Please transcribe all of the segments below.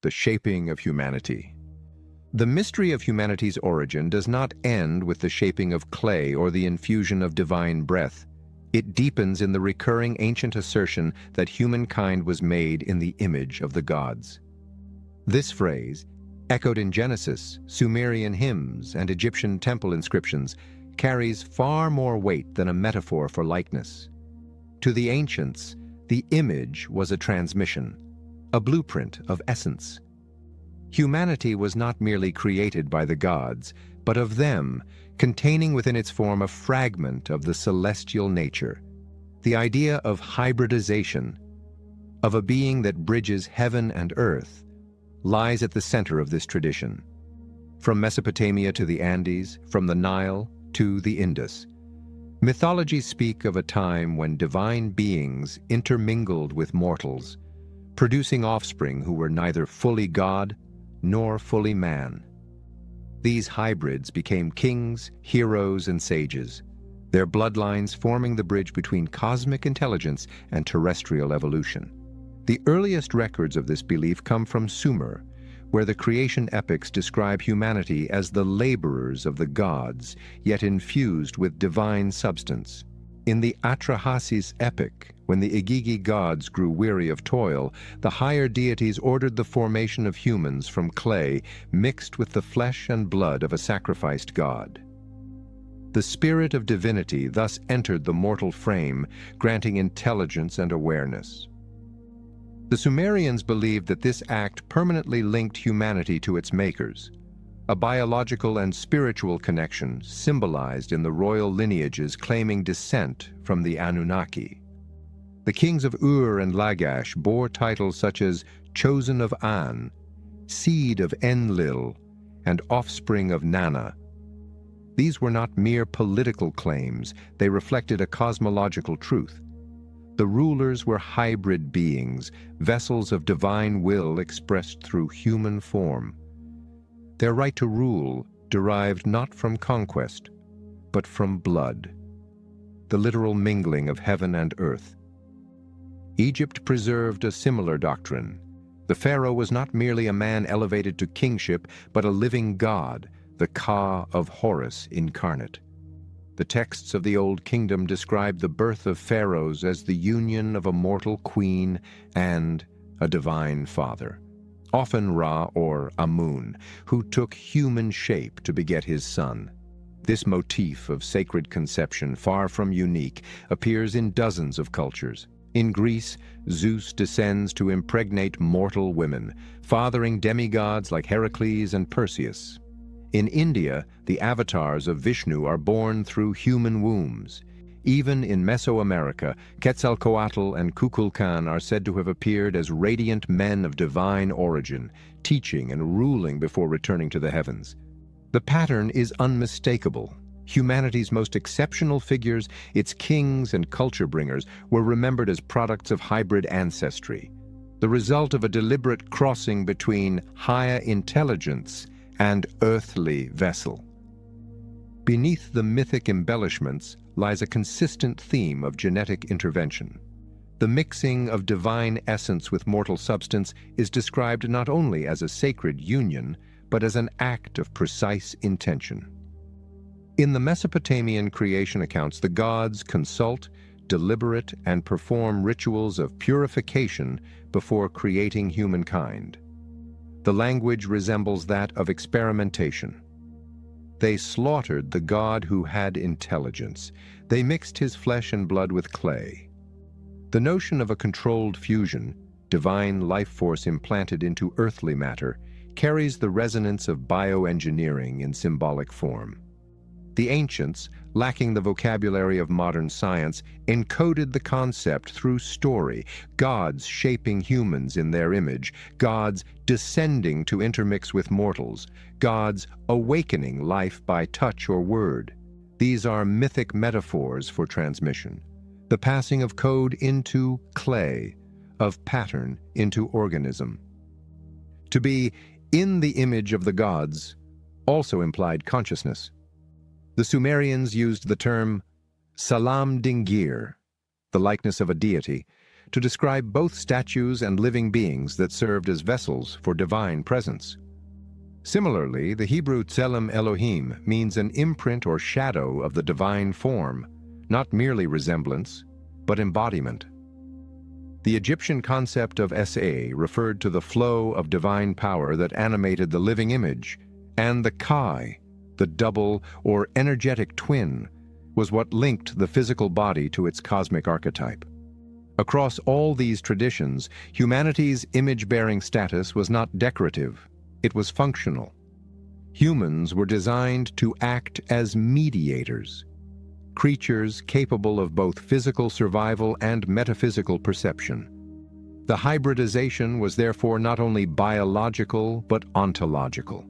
the shaping of humanity. The mystery of humanity's origin does not end with the shaping of clay or the infusion of divine breath. It deepens in the recurring ancient assertion that humankind was made in the image of the gods. This phrase, echoed in Genesis, Sumerian hymns, and Egyptian temple inscriptions, carries far more weight than a metaphor for likeness. To the ancients, the image was a transmission, a blueprint of essence. Humanity was not merely created by the gods, but of them, containing within its form a fragment of the celestial nature. The idea of hybridization, of a being that bridges heaven and earth, lies at the center of this tradition. From Mesopotamia to the Andes, from the Nile to the Indus, mythologies speak of a time when divine beings intermingled with mortals, producing offspring who were neither fully God nor fully man. These hybrids became kings, heroes, and sages, their bloodlines forming the bridge between cosmic intelligence and terrestrial evolution. The earliest records of this belief come from Sumer, where the creation epics describe humanity as the laborers of the gods, yet infused with divine substance. In the Atrahasis epic, when the Igigi gods grew weary of toil, the higher deities ordered the formation of humans from clay mixed with the flesh and blood of a sacrificed god. The spirit of divinity thus entered the mortal frame, granting intelligence and awareness. The Sumerians believed that this act permanently linked humanity to its makers, a biological and spiritual connection symbolized in the royal lineages claiming descent from the Anunnaki. The kings of Ur and Lagash bore titles such as Chosen of An, Seed of Enlil, and Offspring of Nana. These were not mere political claims, they reflected a cosmological truth. The rulers were hybrid beings, vessels of divine will expressed through human form. Their right to rule derived not from conquest, but from blood, the literal mingling of heaven and earth. Egypt preserved a similar doctrine. The pharaoh was not merely a man elevated to kingship, but a living god, the Ka of Horus incarnate. The texts of the Old Kingdom describe the birth of pharaohs as the union of a mortal queen and a divine father, often Ra or Amun, who took human shape to beget his son. This motif of sacred conception, far from unique, appears in dozens of cultures. In Greece, Zeus descends to impregnate mortal women, fathering demigods like Heracles and Perseus. In India, the avatars of Vishnu are born through human wombs. Even in Mesoamerica, Quetzalcoatl and Kukulkan are said to have appeared as radiant men of divine origin, teaching and ruling before returning to the heavens. The pattern is unmistakable. Humanity's most exceptional figures, its kings and culture bringers, were remembered as products of hybrid ancestry, the result of a deliberate crossing between higher intelligence and earthly vessel. Beneath the mythic embellishments lies a consistent theme of genetic intervention. The mixing of divine essence with mortal substance is described not only as a sacred union, but as an act of precise intention. In the Mesopotamian creation accounts, the gods consult, deliberate, and perform rituals of purification before creating humankind. The language resembles that of experimentation. They slaughtered the god who had intelligence. They mixed his flesh and blood with clay. The notion of a controlled fusion, divine life force implanted into earthly matter, carries the resonance of bioengineering in symbolic form. The ancients, lacking the vocabulary of modern science, encoded the concept through story, gods shaping humans in their image, gods descending to intermix with mortals, gods awakening life by touch or word. These are mythic metaphors for transmission, the passing of code into clay, of pattern into organism. To be in the image of the gods also implied consciousness. The Sumerians used the term salam dingir, the likeness of a deity, to describe both statues and living beings that served as vessels for divine presence. Similarly, the Hebrew Tselem Elohim means an imprint or shadow of the divine form, not merely resemblance, but embodiment. The Egyptian concept of Sa referred to the flow of divine power that animated the living image, and the Kai, the double or energetic twin, was what linked the physical body to its cosmic archetype. Across all these traditions, humanity's image-bearing status was not decorative, it was functional. Humans were designed to act as mediators, creatures capable of both physical survival and metaphysical perception. The hybridization was therefore not only biological but ontological,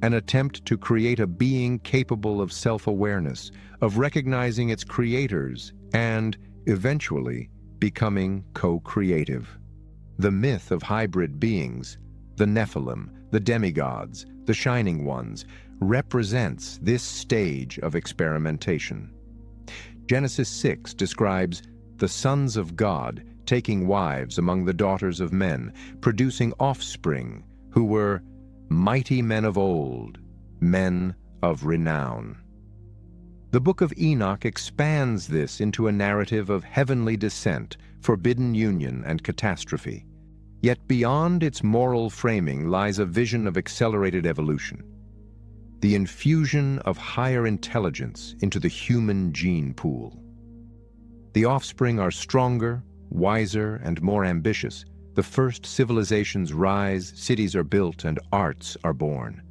an attempt to create a being capable of self-awareness, of recognizing its creators, and, eventually, becoming co-creative. The myth of hybrid beings, the Nephilim, the demigods, the Shining Ones, represents this stage of experimentation. Genesis 6 describes the sons of God taking wives among the daughters of men, producing offspring who were mighty men of old, men of renown. The Book of Enoch expands this into a narrative of heavenly descent, forbidden union, and catastrophe. Yet beyond its moral framing lies a vision of accelerated evolution, the infusion of higher intelligence into the human gene pool. The offspring are stronger, wiser, and more ambitious. The first civilizations rise, cities are built, and arts are born.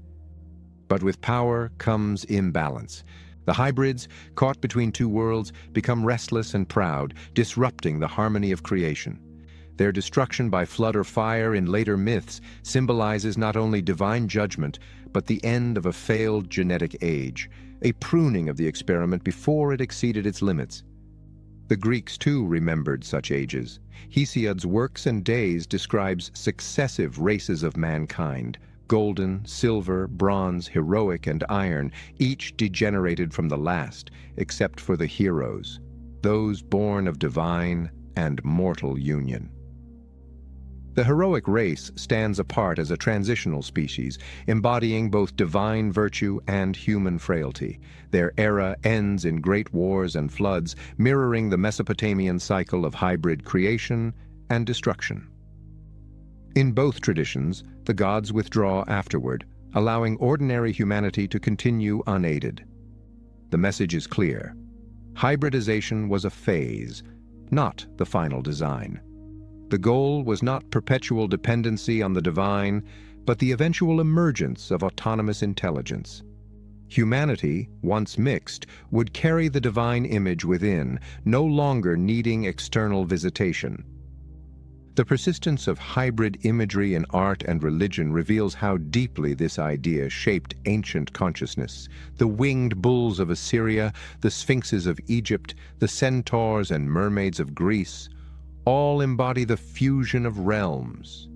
But with power comes imbalance. The hybrids, caught between two worlds, become restless and proud, disrupting the harmony of creation. Their destruction by flood or fire in later myths symbolizes not only divine judgment, but the end of a failed genetic age, a pruning of the experiment before it exceeded its limits. The Greeks, too, remembered such ages. Hesiod's Works and Days describes successive races of mankind, golden, silver, bronze, heroic, and iron, each degenerated from the last, except for the heroes, those born of divine and mortal union. The heroic race stands apart as a transitional species, embodying both divine virtue and human frailty. Their era ends in great wars and floods, mirroring the Mesopotamian cycle of hybrid creation and destruction. In both traditions, the gods withdraw afterward, allowing ordinary humanity to continue unaided. The message is clear. Hybridization was a phase, not the final design. The goal was not perpetual dependency on the divine, but the eventual emergence of autonomous intelligence. Humanity, once mixed, would carry the divine image within, no longer needing external visitation. The persistence of hybrid imagery in art and religion reveals how deeply this idea shaped ancient consciousness. The winged bulls of Assyria, the sphinxes of Egypt, the centaurs and mermaids of Greece, all embody the fusion of realms.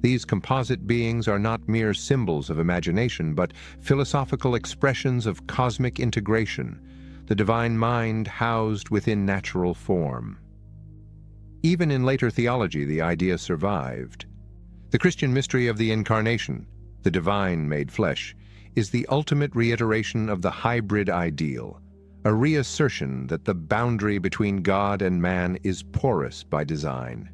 These composite beings are not mere symbols of imagination, but philosophical expressions of cosmic integration, the divine mind housed within natural form. Even in later theology, the idea survived. The Christian mystery of the Incarnation, the divine made flesh, is the ultimate reiteration of the hybrid ideal, a reassertion that the boundary between God and man is porous by design.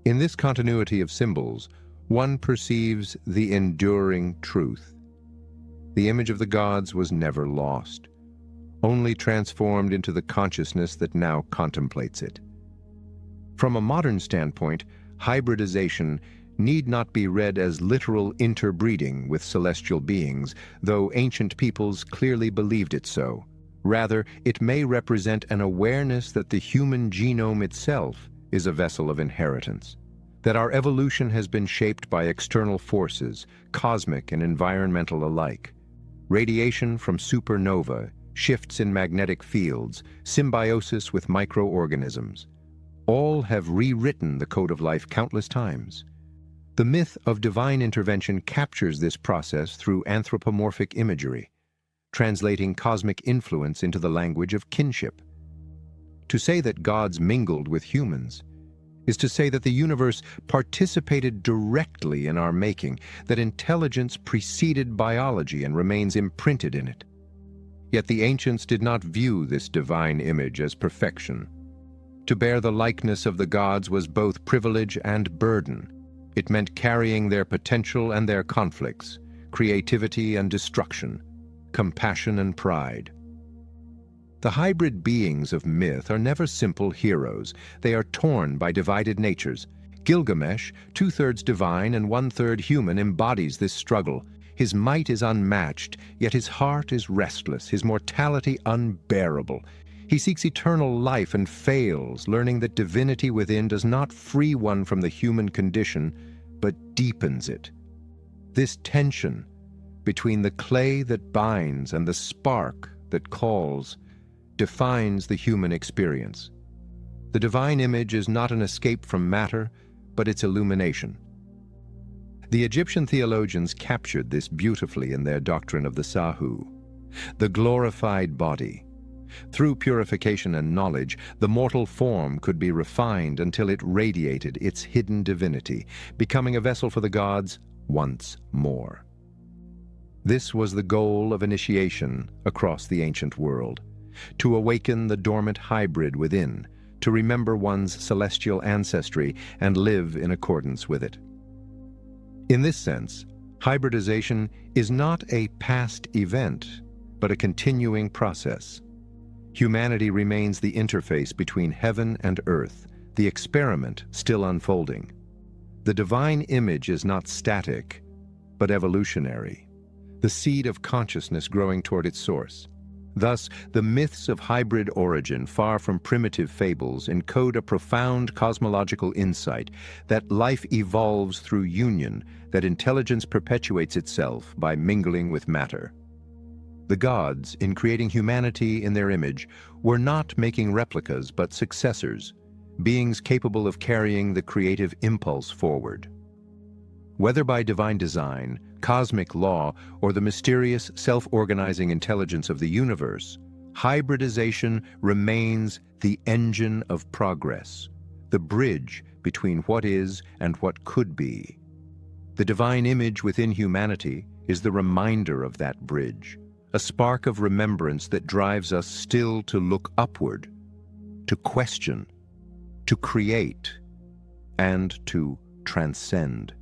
In this continuity of symbols, one perceives the enduring truth. The image of the gods was never lost, only transformed into the consciousness that now contemplates it. From a modern standpoint, hybridization need not be read as literal interbreeding with celestial beings, though ancient peoples clearly believed it so. Rather, it may represent an awareness that the human genome itself is a vessel of inheritance, that our evolution has been shaped by external forces, cosmic and environmental alike. Radiation from supernova, shifts in magnetic fields, symbiosis with microorganisms, all have rewritten the code of life countless times. The myth of divine intervention captures this process through anthropomorphic imagery, translating cosmic influence into the language of kinship. To say that gods mingled with humans is to say that the universe participated directly in our making, that intelligence preceded biology and remains imprinted in it. Yet the ancients did not view this divine image as perfection. To bear the likeness of the gods was both privilege and burden. It meant carrying their potential and their conflicts, creativity and destruction, compassion and pride. The hybrid beings of myth are never simple heroes. They are torn by divided natures. Gilgamesh, 2/3 divine and 1/3 human, embodies this struggle. His might is unmatched, yet his heart is restless, his mortality unbearable. He seeks eternal life and fails, learning that divinity within does not free one from the human condition, but deepens it. This tension between the clay that binds and the spark that calls defines the human experience. The divine image is not an escape from matter, but its illumination. The Egyptian theologians captured this beautifully in their doctrine of the Sahu, the glorified body. Through purification and knowledge, the mortal form could be refined until it radiated its hidden divinity, becoming a vessel for the gods once more. This was the goal of initiation across the ancient world, to awaken the dormant hybrid within, to remember one's celestial ancestry and live in accordance with it. In this sense, hybridization is not a past event, but a continuing process. Humanity remains the interface between heaven and earth, the experiment still unfolding. The divine image is not static, but evolutionary, the seed of consciousness growing toward its source. Thus, the myths of hybrid origin, far from primitive fables, encode a profound cosmological insight that life evolves through union, that intelligence perpetuates itself by mingling with matter. The gods, in creating humanity in their image, were not making replicas but successors, beings capable of carrying the creative impulse forward. Whether by divine design, cosmic law, or the mysterious self-organizing intelligence of the universe, hybridization remains the engine of progress, the bridge between what is and what could be. The divine image within humanity is the reminder of that bridge, a spark of remembrance that drives us still to look upward, to question, to create, and to transcend.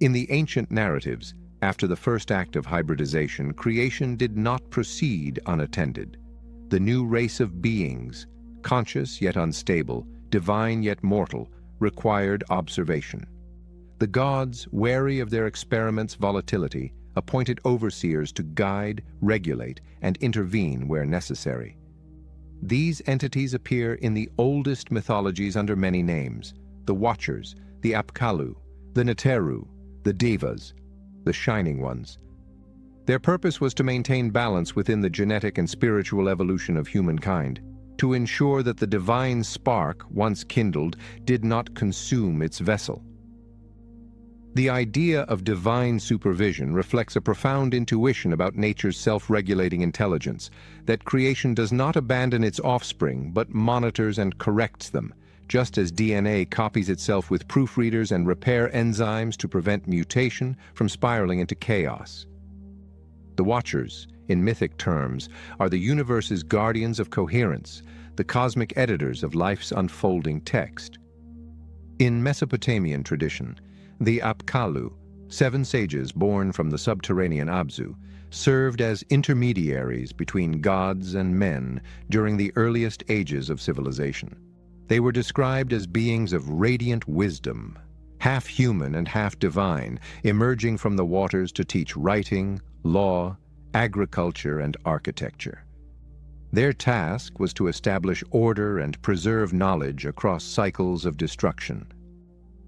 In the ancient narratives, after the first act of hybridization, creation did not proceed unattended. The new race of beings, conscious yet unstable, divine yet mortal, required observation. The gods, wary of their experiment's volatility, appointed overseers to guide, regulate, and intervene where necessary. These entities appear in the oldest mythologies under many names: the Watchers, the Apkallu, the Neteru, the Devas, the Shining Ones. Their purpose was to maintain balance within the genetic and spiritual evolution of humankind, to ensure that the divine spark, once kindled, did not consume its vessel. The idea of divine supervision reflects a profound intuition about nature's self-regulating intelligence, that creation does not abandon its offspring, but monitors and corrects them, just as DNA copies itself with proofreaders and repair enzymes to prevent mutation from spiraling into chaos. The Watchers, in mythic terms, are the universe's guardians of coherence, the cosmic editors of life's unfolding text. In Mesopotamian tradition, the Apkallu, 7 sages born from the subterranean Abzu, served as intermediaries between gods and men during the earliest ages of civilization. They were described as beings of radiant wisdom, half human and half divine, emerging from the waters to teach writing, law, agriculture, and architecture. Their task was to establish order and preserve knowledge across cycles of destruction.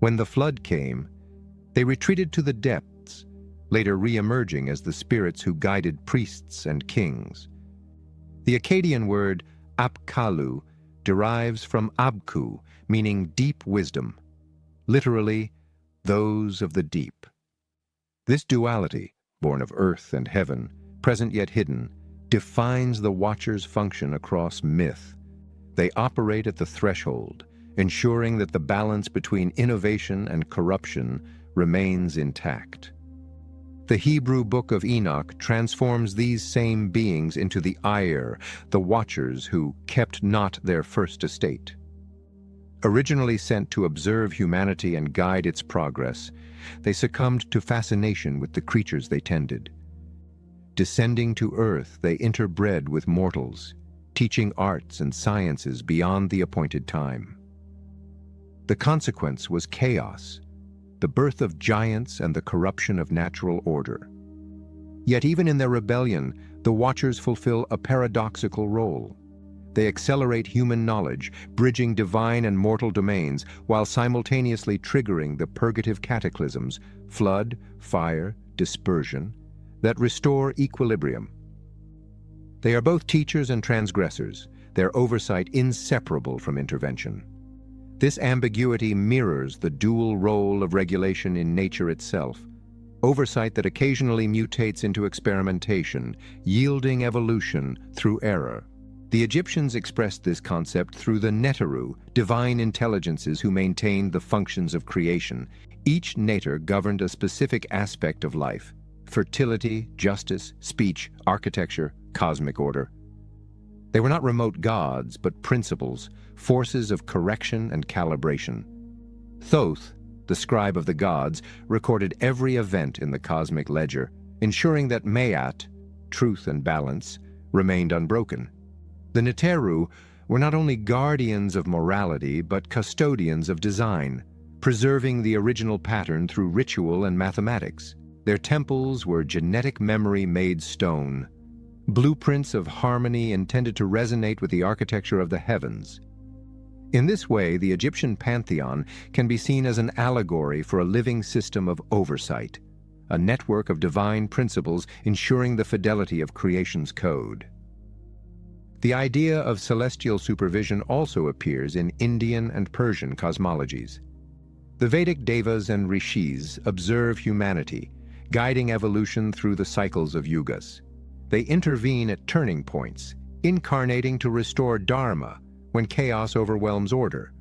When the flood came, they retreated to the depths, later re-emerging as the spirits who guided priests and kings. The Akkadian word Apkallu derives from Abku, meaning deep wisdom, literally, those of the deep. This duality, born of earth and heaven, present yet hidden, defines the Watchers' function across myth. They operate at the threshold, ensuring that the balance between innovation and corruption remains intact. The Hebrew Book of Enoch transforms these same beings into the Ayer, the Watchers who kept not their first estate. Originally sent to observe humanity and guide its progress, they succumbed to fascination with the creatures they tended. Descending to earth, they interbred with mortals, teaching arts and sciences beyond the appointed time. The consequence was chaos, the birth of giants and the corruption of natural order. Yet even in their rebellion, the Watchers fulfill a paradoxical role. They accelerate human knowledge, bridging divine and mortal domains, while simultaneously triggering the purgative cataclysms, flood, fire, dispersion, that restore equilibrium. They are both teachers and transgressors, their oversight inseparable from intervention. This ambiguity mirrors the dual role of regulation in nature itself, oversight that occasionally mutates into experimentation, yielding evolution through error. The Egyptians expressed this concept through the Neteru, divine intelligences who maintained the functions of creation. Each Neter governed a specific aspect of life: fertility, justice, speech, architecture, cosmic order. They were not remote gods, but principles, forces of correction and calibration. Thoth, the scribe of the gods, recorded every event in the cosmic ledger, ensuring that Mayat, truth and balance, remained unbroken. The Neteru were not only guardians of morality, but custodians of design, preserving the original pattern through ritual and mathematics. Their temples were genetic memory made stone, blueprints of harmony intended to resonate with the architecture of the heavens. In this way, the Egyptian pantheon can be seen as an allegory for a living system of oversight, a network of divine principles ensuring the fidelity of creation's code. The idea of celestial supervision also appears in Indian and Persian cosmologies. The Vedic devas and rishis observe humanity, guiding evolution through the cycles of yugas. They intervene at turning points, incarnating to restore dharma when chaos overwhelms order.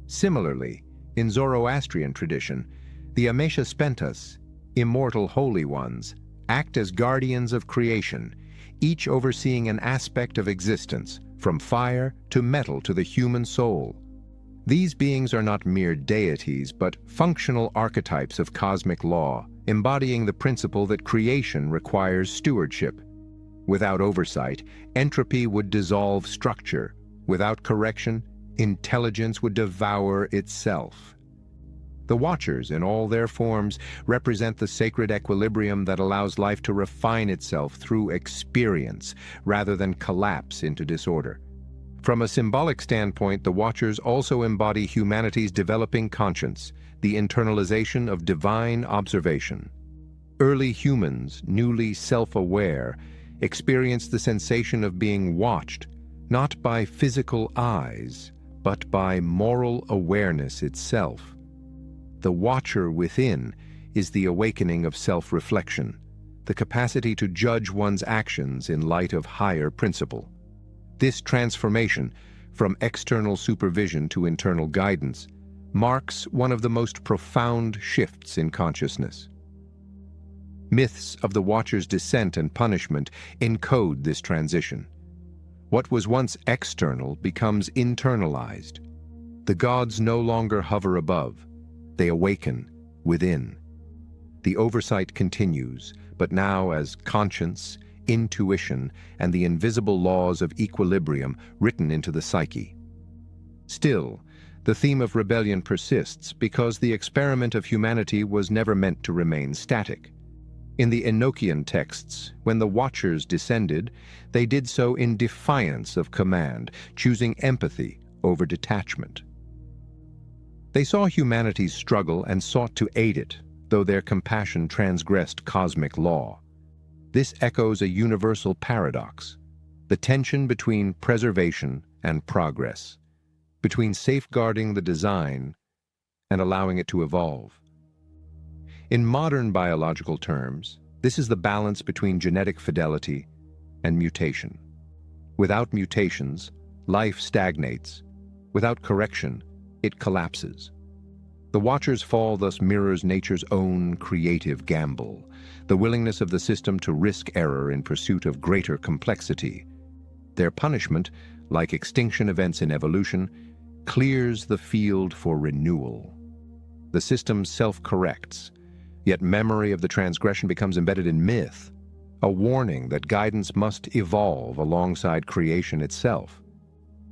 Similarly, in Zoroastrian tradition, the Ameshaspentas, immortal holy ones, act as guardians of creation, each overseeing an aspect of existence, from fire to metal to the human soul. These beings are not mere deities, but functional archetypes of cosmic law, embodying the principle that creation requires stewardship. Without oversight, entropy would dissolve structure. Without correction, intelligence would devour itself. The Watchers, in all their forms, represent the sacred equilibrium that allows life to refine itself through experience, rather than collapse into disorder. From a symbolic standpoint, the Watchers also embody humanity's developing conscience, the internalization of divine observation. Early humans, newly self-aware, experienced the sensation of being watched, not by physical eyes, but by moral awareness itself. The Watcher within is the awakening of self-reflection, the capacity to judge one's actions in light of higher principle. This transformation, from external supervision to internal guidance, marks one of the most profound shifts in consciousness. Myths of the Watcher's descent and punishment encode this transition. What was once external becomes internalized. The gods no longer hover above. They awaken within. The oversight continues, but now as conscience, intuition, and the invisible laws of equilibrium written into the psyche. Still, the theme of rebellion persists because the experiment of humanity was never meant to remain static. In the Enochian texts, when the Watchers descended, they did so in defiance of command, choosing empathy over detachment. They saw humanity's struggle and sought to aid it, though their compassion transgressed cosmic law. This echoes a universal paradox, the tension between preservation and progress, between safeguarding the design and allowing it to evolve. In modern biological terms, this is the balance between genetic fidelity and mutation. Without mutations, life stagnates. Without correction, it collapses. The Watcher's fall thus mirrors nature's own creative gamble, the willingness of the system to risk error in pursuit of greater complexity. Their punishment, like extinction events in evolution, clears the field for renewal. The system self-corrects, yet memory of the transgression becomes embedded in myth, a warning that guidance must evolve alongside creation itself.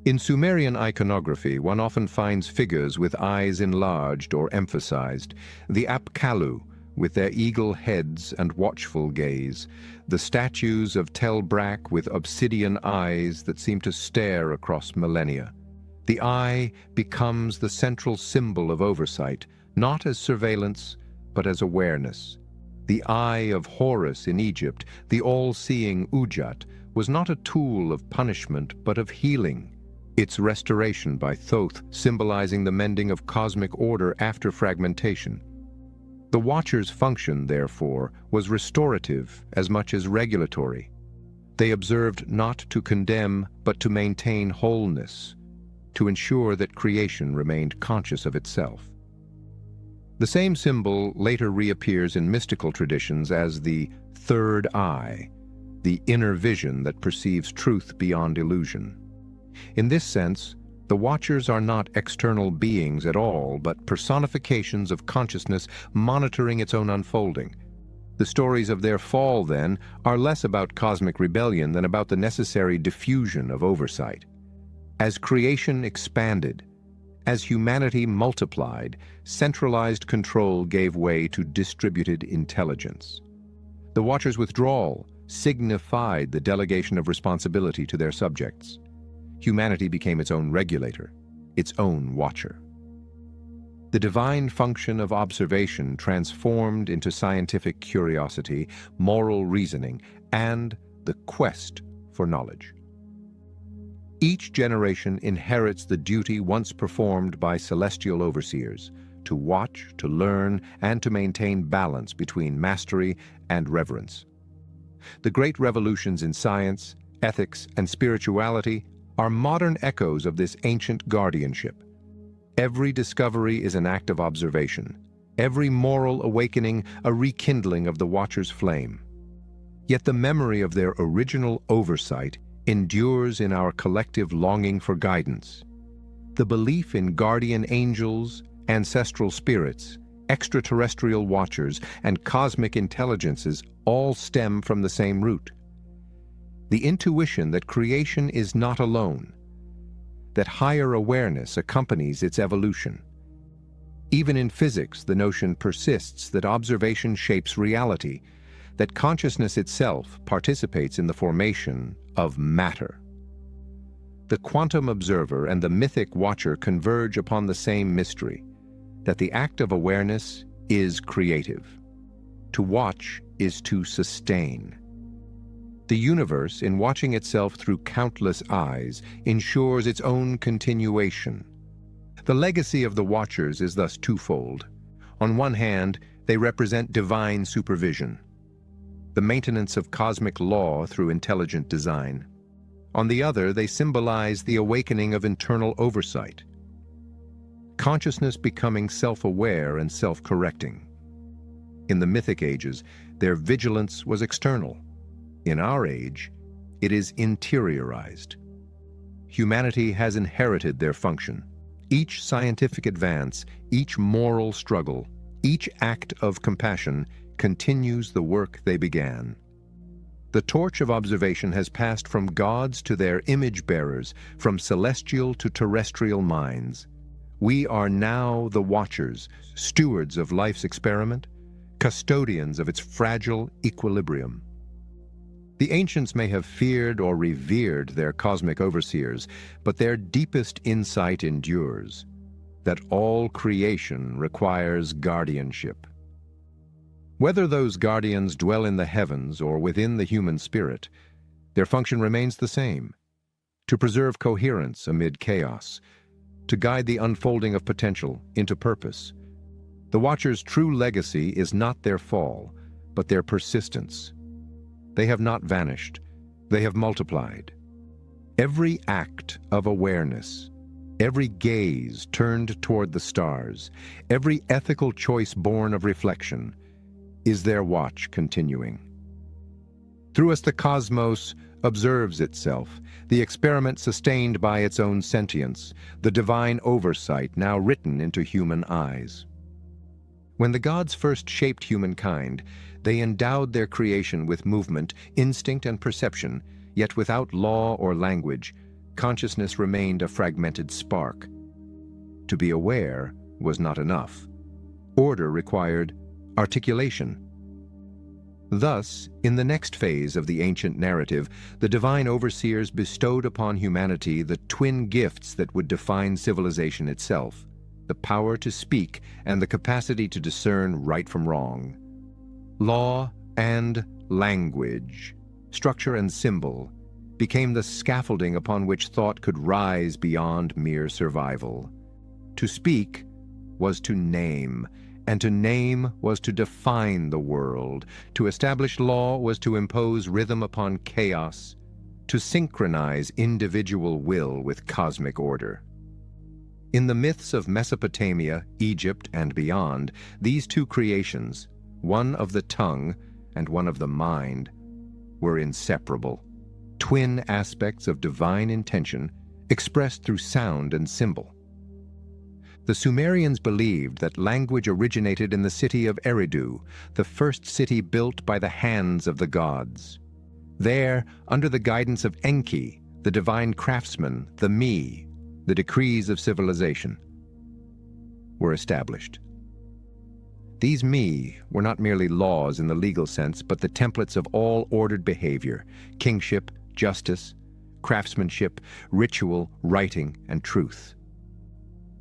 In Sumerian iconography, one often finds figures with eyes enlarged or emphasized, the Apkallu, with their eagle heads and watchful gaze, the statues of Tel Brak with obsidian eyes that seem to stare across millennia. The eye becomes the central symbol of oversight, not as surveillance, but as awareness. The eye of Horus in Egypt, the all-seeing Ujat, was not a tool of punishment, but of healing. Its restoration by Thoth symbolizing the mending of cosmic order after fragmentation. The Watcher's function, therefore, was restorative as much as regulatory. They observed not to condemn, but to maintain wholeness, to ensure that creation remained conscious of itself. The same symbol later reappears in mystical traditions as the third eye, the inner vision that perceives truth beyond illusion. In this sense, the Watchers are not external beings at all, but personifications of consciousness monitoring its own unfolding. The stories of their fall, then, are less about cosmic rebellion than about the necessary diffusion of oversight. As creation expanded, as humanity multiplied, centralized control gave way to distributed intelligence. The Watchers' withdrawal signified the delegation of responsibility to their subjects. Humanity became its own regulator, its own watcher. The divine function of observation transformed into scientific curiosity, moral reasoning, and the quest for knowledge. Each generation inherits the duty once performed by celestial overseers, to watch, to learn, and to maintain balance between mastery and reverence. The great revolutions in science, ethics, and spirituality are modern echoes of this ancient guardianship. Every discovery is an act of observation, every moral awakening a rekindling of the Watcher's flame. Yet the memory of their original oversight endures in our collective longing for guidance. The belief in guardian angels, ancestral spirits, extraterrestrial watchers, and cosmic intelligences all stem from the same root. The intuition that creation is not alone, that higher awareness accompanies its evolution. Even in physics, the notion persists that observation shapes reality, that consciousness itself participates in the formation of matter. The quantum observer and the mythic watcher converge upon the same mystery, that the act of awareness is creative. To watch is to sustain. The universe, in watching itself through countless eyes, ensures its own continuation. The legacy of the Watchers is thus twofold. On one hand, they represent divine supervision, the maintenance of cosmic law through intelligent design. On the other, they symbolize the awakening of internal oversight, consciousness becoming self-aware and self-correcting. In the mythic ages, their vigilance was external. In our age, it is interiorized. Humanity has inherited their function. Each scientific advance, each moral struggle, each act of compassion continues the work they began. The torch of observation has passed from gods to their image-bearers, from celestial to terrestrial minds. We are now the Watchers, stewards of life's experiment, custodians of its fragile equilibrium. The ancients may have feared or revered their cosmic overseers, but their deepest insight endures, that all creation requires guardianship. Whether those guardians dwell in the heavens or within the human spirit, their function remains the same: to preserve coherence amid chaos, to guide the unfolding of potential into purpose. The Watchers' true legacy is not their fall, but their persistence. They have not vanished, they have multiplied. Every act of awareness, every gaze turned toward the stars, every ethical choice born of reflection, is their watch continuing. Through us the cosmos observes itself, the experiment sustained by its own sentience, the divine oversight now written into human eyes. When the gods first shaped humankind, they endowed their creation with movement, instinct, and perception, yet without law or language, consciousness remained a fragmented spark. To be aware was not enough. Order required articulation. Thus, in the next phase of the ancient narrative, the divine overseers bestowed upon humanity the twin gifts that would define civilization itself: the power to speak and the capacity to discern right from wrong. Law and language, structure and symbol, became the scaffolding upon which thought could rise beyond mere survival. To speak was to name, and to name was to define the world. To establish law was to impose rhythm upon chaos, to synchronize individual will with cosmic order. In the myths of Mesopotamia, Egypt, and beyond, these two creations, one of the tongue and one of the mind, were inseparable, twin aspects of divine intention expressed through sound and symbol. The Sumerians believed that language originated in the city of Eridu, the first city built by the hands of the gods. There, under the guidance of Enki, the divine craftsman, the me, the decrees of civilization were established. These me were not merely laws in the legal sense, but the templates of all ordered behavior: kingship, justice, craftsmanship, ritual, writing, and truth.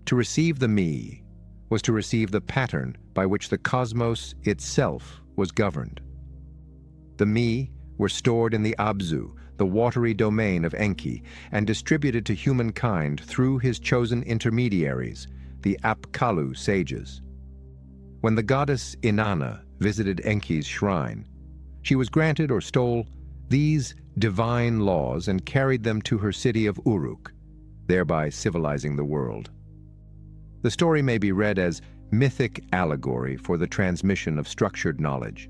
To receive the me was to receive the pattern by which the cosmos itself was governed. The me were stored in the Abzu, the watery domain of Enki, and distributed to humankind through his chosen intermediaries, the Apkallu sages. When the goddess Inanna visited Enki's shrine, she was granted or stole these divine laws and carried them to her city of Uruk, thereby civilizing the world. The story may be read as mythic allegory for the transmission of structured knowledge,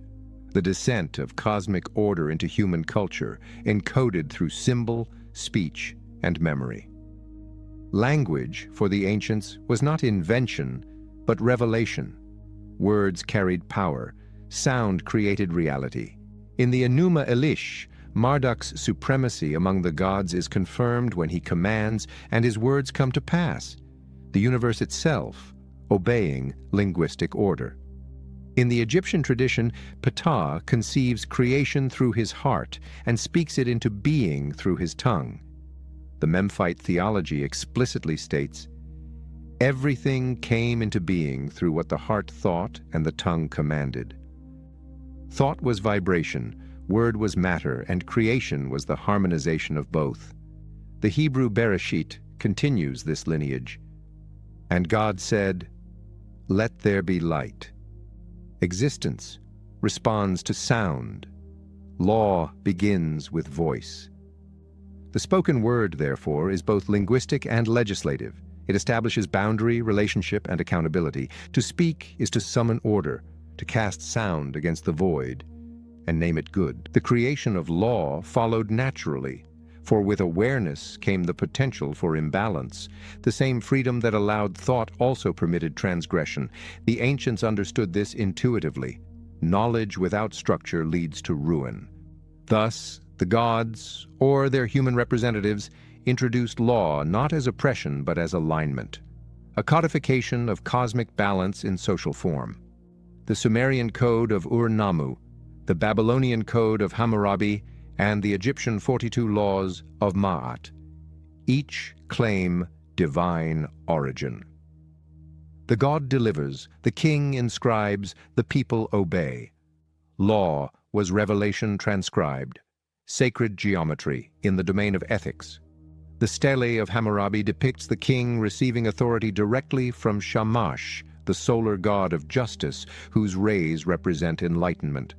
the descent of cosmic order into human culture, encoded through symbol, speech, and memory. Language, for the ancients, was not invention, but revelation. Words carried power. Sound created reality. In the Enuma Elish, Marduk's supremacy among the gods is confirmed when he commands and his words come to pass, the universe itself obeying linguistic order. In the Egyptian tradition, Ptah conceives creation through his heart and speaks it into being through his tongue. The Memphite theology explicitly states, "Everything came into being through what the heart thought and the tongue commanded." Thought was vibration, word was matter, and creation was the harmonization of both. The Hebrew Bereshit continues this lineage. And God said, "Let there be light." Existence responds to sound. Law begins with voice. The spoken word, therefore, is both linguistic and legislative. It establishes boundary, relationship, and accountability. To speak is to summon order, to cast sound against the void, and name it good. The creation of law followed naturally, for with awareness came the potential for imbalance. The same freedom that allowed thought also permitted transgression. The ancients understood this intuitively. Knowledge without structure leads to ruin. Thus, the gods, or their human representatives, introduced law not as oppression but as alignment, a codification of cosmic balance in social form. The Sumerian code of Ur-Nammu, the Babylonian code of Hammurabi, and the Egyptian 42 laws of Ma'at, each claim divine origin. The god delivers, the king inscribes, the people obey. Law was revelation transcribed, sacred geometry in the domain of ethics. The stele of Hammurabi depicts the king receiving authority directly from Shamash, the solar god of justice, whose rays represent enlightenment.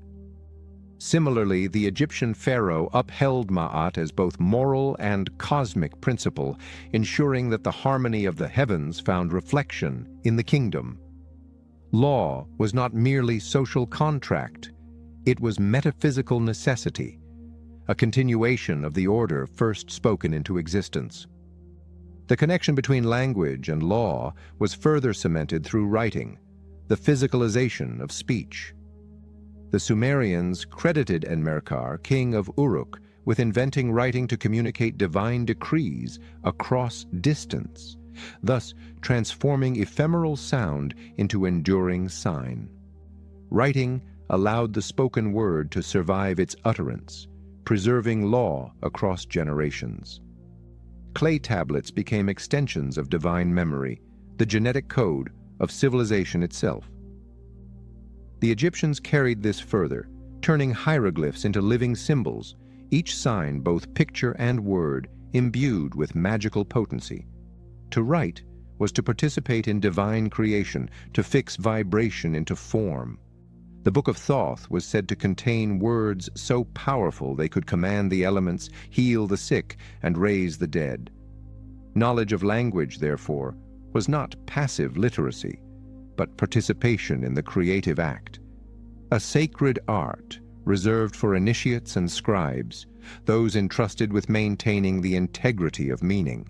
Similarly, the Egyptian pharaoh upheld Ma'at as both moral and cosmic principle, ensuring that the harmony of the heavens found reflection in the kingdom. Law was not merely social contract, it was metaphysical necessity, a continuation of the order first spoken into existence. The connection between language and law was further cemented through writing, the physicalization of speech. The Sumerians credited Enmerkar, king of Uruk, with inventing writing to communicate divine decrees across distance, thus transforming ephemeral sound into enduring sign. Writing allowed the spoken word to survive its utterance, preserving law across generations. Clay tablets became extensions of divine memory, the genetic code of civilization itself. The Egyptians carried this further, turning hieroglyphs into living symbols, each sign, both picture and word, imbued with magical potency. To write was to participate in divine creation, to fix vibration into form. The Book of Thoth was said to contain words so powerful they could command the elements, heal the sick, and raise the dead. Knowledge of language, therefore, was not passive literacy, but participation in the creative act. A sacred art reserved for initiates and scribes, those entrusted with maintaining the integrity of meaning.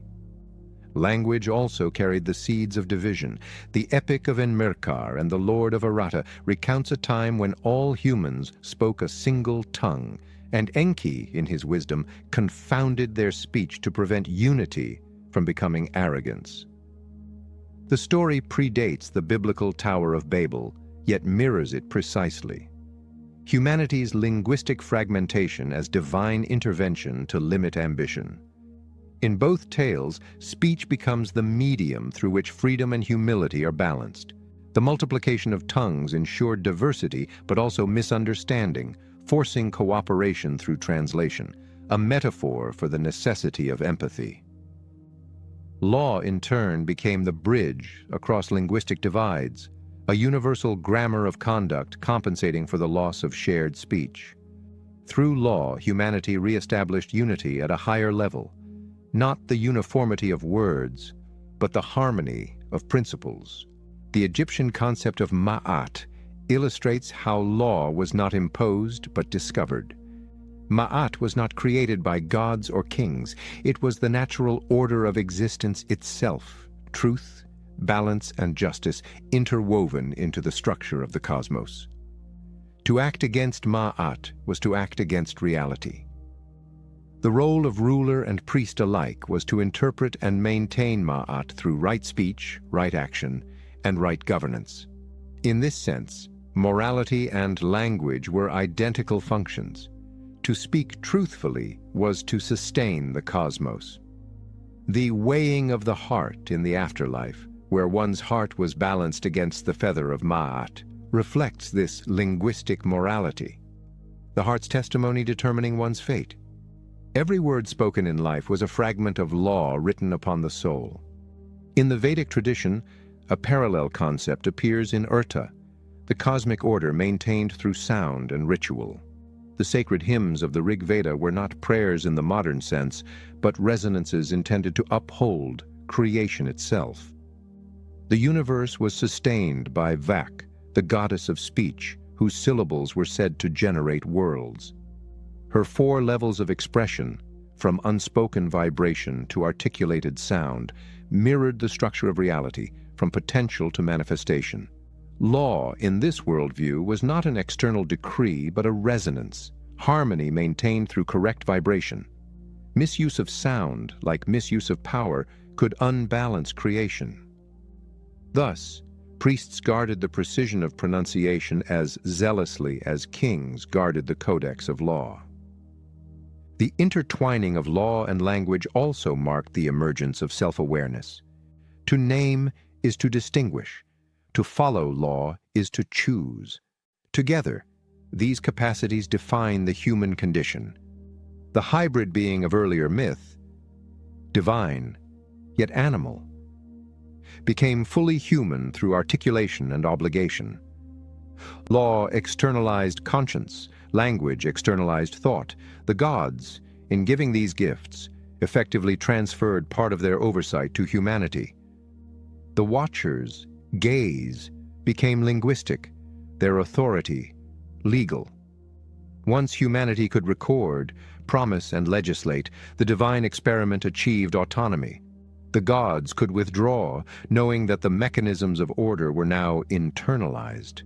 Language also carried the seeds of division. The Epic of Enmerkar and the Lord of Aratta recounts a time when all humans spoke a single tongue, and Enki, in his wisdom, confounded their speech to prevent unity from becoming arrogance. The story predates the biblical Tower of Babel, yet mirrors it precisely. Humanity's linguistic fragmentation as divine intervention to limit ambition. In both tales, speech becomes the medium through which freedom and humility are balanced. The multiplication of tongues ensured diversity, but also misunderstanding, forcing cooperation through translation, a metaphor for the necessity of empathy. Law, in turn, became the bridge across linguistic divides, a universal grammar of conduct compensating for the loss of shared speech. Through law, humanity re-established unity at a higher level, not the uniformity of words, but the harmony of principles. The Egyptian concept of Ma'at illustrates how law was not imposed but discovered. Ma'at was not created by gods or kings. It was the natural order of existence itself, truth, balance, and justice interwoven into the structure of the cosmos. To act against Ma'at was to act against reality. The role of ruler and priest alike was to interpret and maintain Ma'at through right speech, right action, and right governance. In this sense, morality and language were identical functions. To speak truthfully was to sustain the cosmos. The weighing of the heart in the afterlife, where one's heart was balanced against the feather of Ma'at, reflects this linguistic morality, the heart's testimony determining one's fate. Every word spoken in life was a fragment of law written upon the soul. In the Vedic tradition, a parallel concept appears in Urta, the cosmic order maintained through sound and ritual. The sacred hymns of the Rig Veda were not prayers in the modern sense, but resonances intended to uphold creation itself. The universe was sustained by Vak, the goddess of speech, whose syllables were said to generate worlds. Her 4 levels of expression, from unspoken vibration to articulated sound, mirrored the structure of reality, from potential to manifestation. Law, in this worldview, was not an external decree, but a resonance, harmony maintained through correct vibration. Misuse of sound, like misuse of power, could unbalance creation. Thus, priests guarded the precision of pronunciation as zealously as kings guarded the codex of law. The intertwining of law and language also marked the emergence of self-awareness. To name is to distinguish. To follow law is to choose. Together, these capacities define the human condition. The hybrid being of earlier myth, divine, yet animal, became fully human through articulation and obligation. Law externalized conscience, Language externalized thought. The gods, in giving these gifts, effectively transferred part of their oversight to humanity. The Watchers' gaze became linguistic, their authority legal. Once humanity could record, promise, and legislate, the divine experiment achieved autonomy. The gods could withdraw, knowing that the mechanisms of order were now internalized,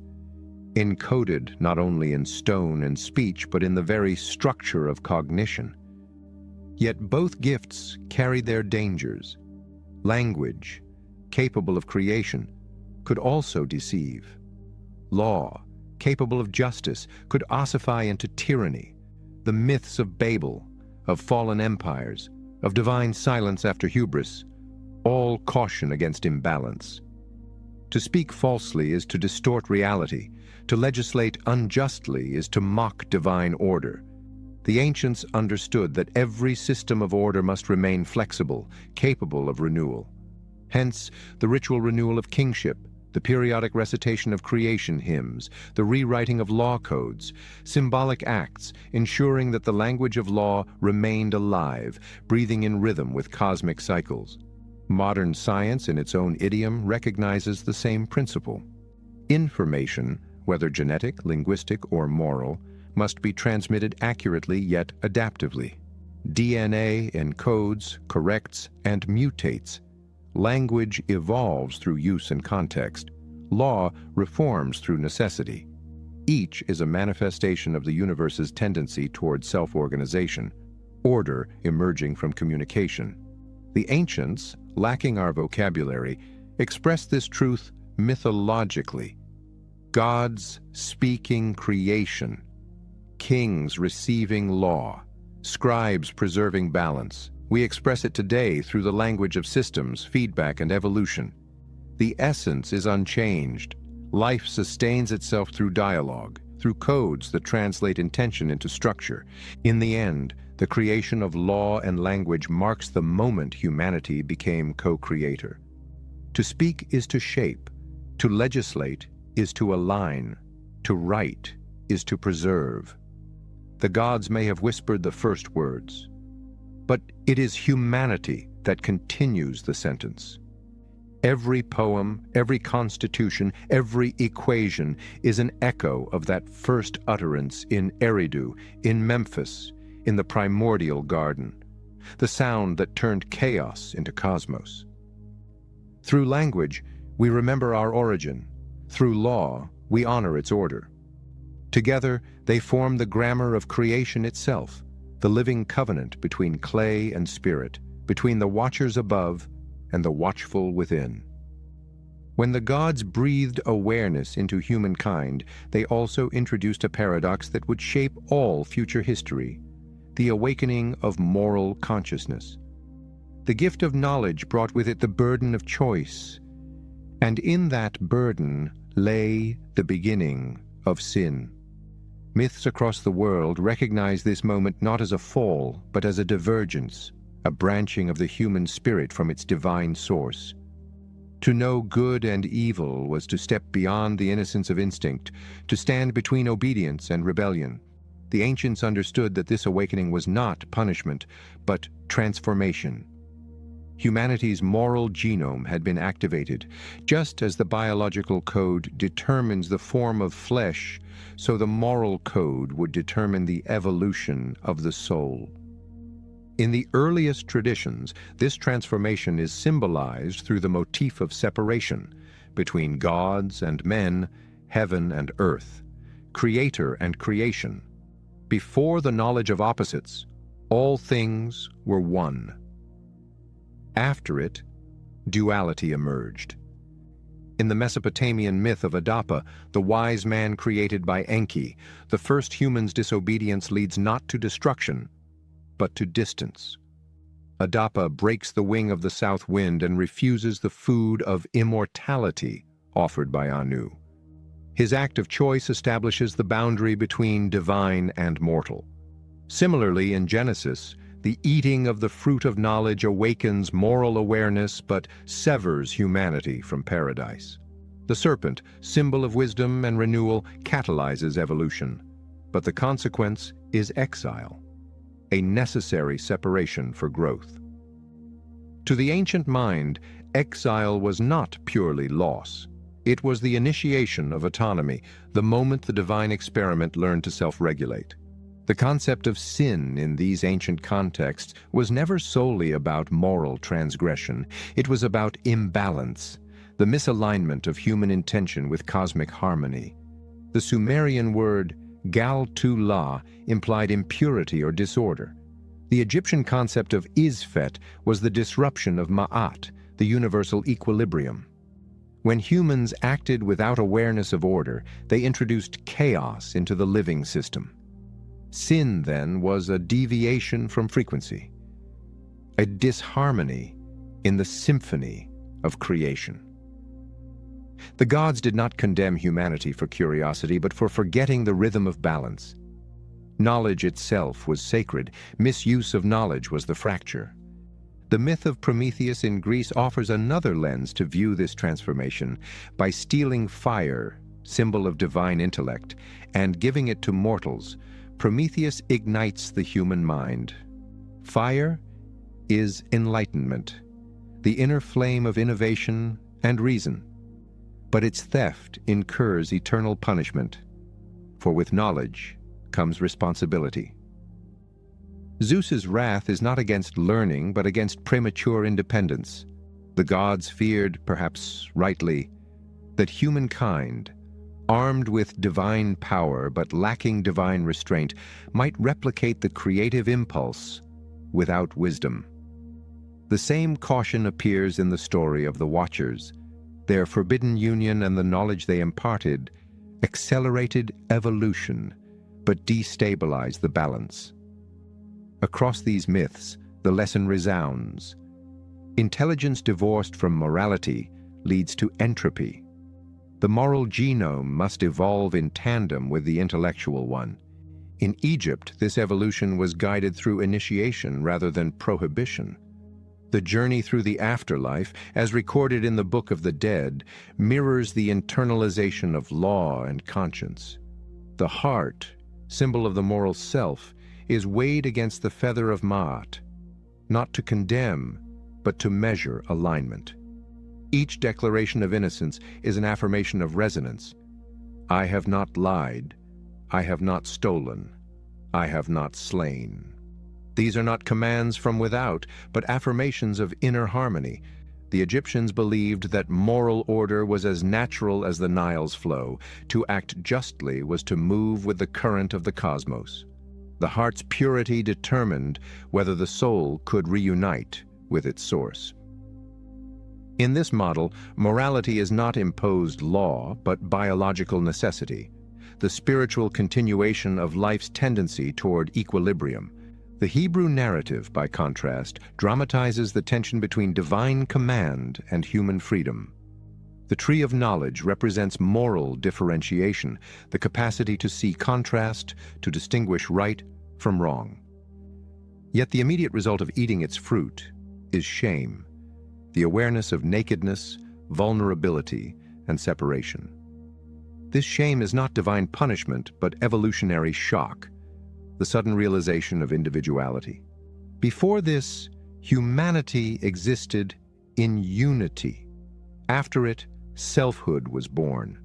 encoded not only in stone and speech, but in the very structure of cognition. Yet both gifts carried their dangers. Language, capable of creation, could also deceive. Law, capable of justice, could ossify into tyranny. The myths of Babel, of fallen empires, of divine silence after hubris, all caution against imbalance. To speak falsely is to distort reality. To legislate unjustly is to mock divine order. The ancients understood that every system of order must remain flexible, capable of renewal. Hence, the ritual renewal of kingship, the periodic recitation of creation hymns, the rewriting of law codes, symbolic acts ensuring that the language of law remained alive, breathing in rhythm with cosmic cycles. Modern science, in its own idiom, recognizes the same principle. Information, whether genetic, linguistic, or moral, must be transmitted accurately yet adaptively. DNA encodes, corrects, and mutates. Language evolves through use and context. Law reforms through necessity. Each is a manifestation of the universe's tendency toward self-organization, order emerging from communication. The ancients, lacking our vocabulary, expressed this truth mythologically. Gods speaking creation, kings receiving law, scribes preserving balance. We express it today through the language of systems, feedback, and evolution. The essence is unchanged. Life sustains itself through dialogue, through codes that translate intention into structure. In the end, the creation of law and language marks the moment humanity became co-creator. To speak is to shape. To legislate is to align. To write is to preserve. The gods may have whispered the first words, but it is humanity that continues the sentence. Every poem, every constitution, every equation is an echo of that first utterance in Eridu, in Memphis, in the primordial garden, the sound that turned chaos into cosmos. Through language, we remember our origin. Through law, we honor its order. Together, they form the grammar of creation itself, the living covenant between clay and spirit, between the watchers above and the watchful within. When the gods breathed awareness into humankind, they also introduced a paradox that would shape all future history: the awakening of moral consciousness. The gift of knowledge brought with it the burden of choice, and in that burden lay the beginning of sin. Myths across the world recognize this moment not as a fall, but as a divergence, a branching of the human spirit from its divine source. To know good and evil was to step beyond the innocence of instinct, to stand between obedience and rebellion. The ancients understood that this awakening was not punishment, but transformation. Humanity's moral genome had been activated. Just as the biological code determines the form of flesh, so the moral code would determine the evolution of the soul. In the earliest traditions, this transformation is symbolized through the motif of separation between gods and men, heaven and earth, creator and creation. Before the knowledge of opposites, all things were one. After it, duality emerged. In the Mesopotamian myth of Adapa, the wise man created by Enki, the first human's disobedience leads not to destruction, but to distance. Adapa breaks the wing of the south wind and refuses the food of immortality offered by Anu. His act of choice establishes the boundary between divine and mortal. Similarly, in Genesis, the eating of the fruit of knowledge awakens moral awareness but severs humanity from paradise. The serpent, symbol of wisdom and renewal, catalyzes evolution. but the consequence is exile, a necessary separation for growth. To the ancient mind, exile was not purely loss. It was the initiation of autonomy, the moment the divine experiment learned to self-regulate. The concept of sin in these ancient contexts was never solely about moral transgression. It was about imbalance, the misalignment of human intention with cosmic harmony. The Sumerian word gal-tu-la implied impurity or disorder. The Egyptian concept of Izfet was the disruption of Ma'at, the universal equilibrium. When humans acted without awareness of order, they introduced chaos into the living system. Sin, then, was a deviation from frequency, a disharmony in the symphony of creation. The gods did not condemn humanity for curiosity, but for forgetting the rhythm of balance. Knowledge itself was sacred. Misuse of knowledge was the fracture. The myth of Prometheus in Greece offers another lens to view this transformation. By stealing fire, symbol of divine intellect, and giving it to mortals, Prometheus ignites the human mind. Fire is enlightenment, the inner flame of innovation and reason. But its theft incurs eternal punishment, for with knowledge comes responsibility. Zeus's wrath is not against learning, but against premature independence. The gods feared, perhaps rightly, that humankind, armed with divine power but lacking divine restraint, might replicate the creative impulse without wisdom. The same caution appears in the story of the Watchers. Their forbidden union and the knowledge they imparted accelerated evolution, but destabilized the balance. Across these myths, the lesson resounds. Intelligence divorced from morality leads to entropy. The moral genome must evolve in tandem with the intellectual one. In Egypt, this evolution was guided through initiation rather than prohibition. The journey through the afterlife, as recorded in the Book of the Dead, mirrors the internalization of law and conscience. The heart, symbol of the moral self, is weighed against the feather of Ma'at, not to condemn, but to measure alignment. Each declaration of innocence is an affirmation of resonance. I have not lied. I have not stolen. I have not slain. These are not commands from without, but affirmations of inner harmony. The Egyptians believed that moral order was as natural as the Nile's flow. To act justly was to move with the current of the cosmos. The heart's purity determined whether the soul could reunite with its source. In this model, morality is not imposed law, but biological necessity, the spiritual continuation of life's tendency toward equilibrium. The Hebrew narrative, by contrast, dramatizes the tension between divine command and human freedom. The tree of knowledge represents moral differentiation, the capacity to see contrast, to distinguish right from wrong. Yet the immediate result of eating its fruit is shame, the awareness of nakedness, vulnerability, and separation. This shame is not divine punishment, but evolutionary shock, the sudden realization of individuality. Before this, humanity existed in unity. After it, selfhood was born.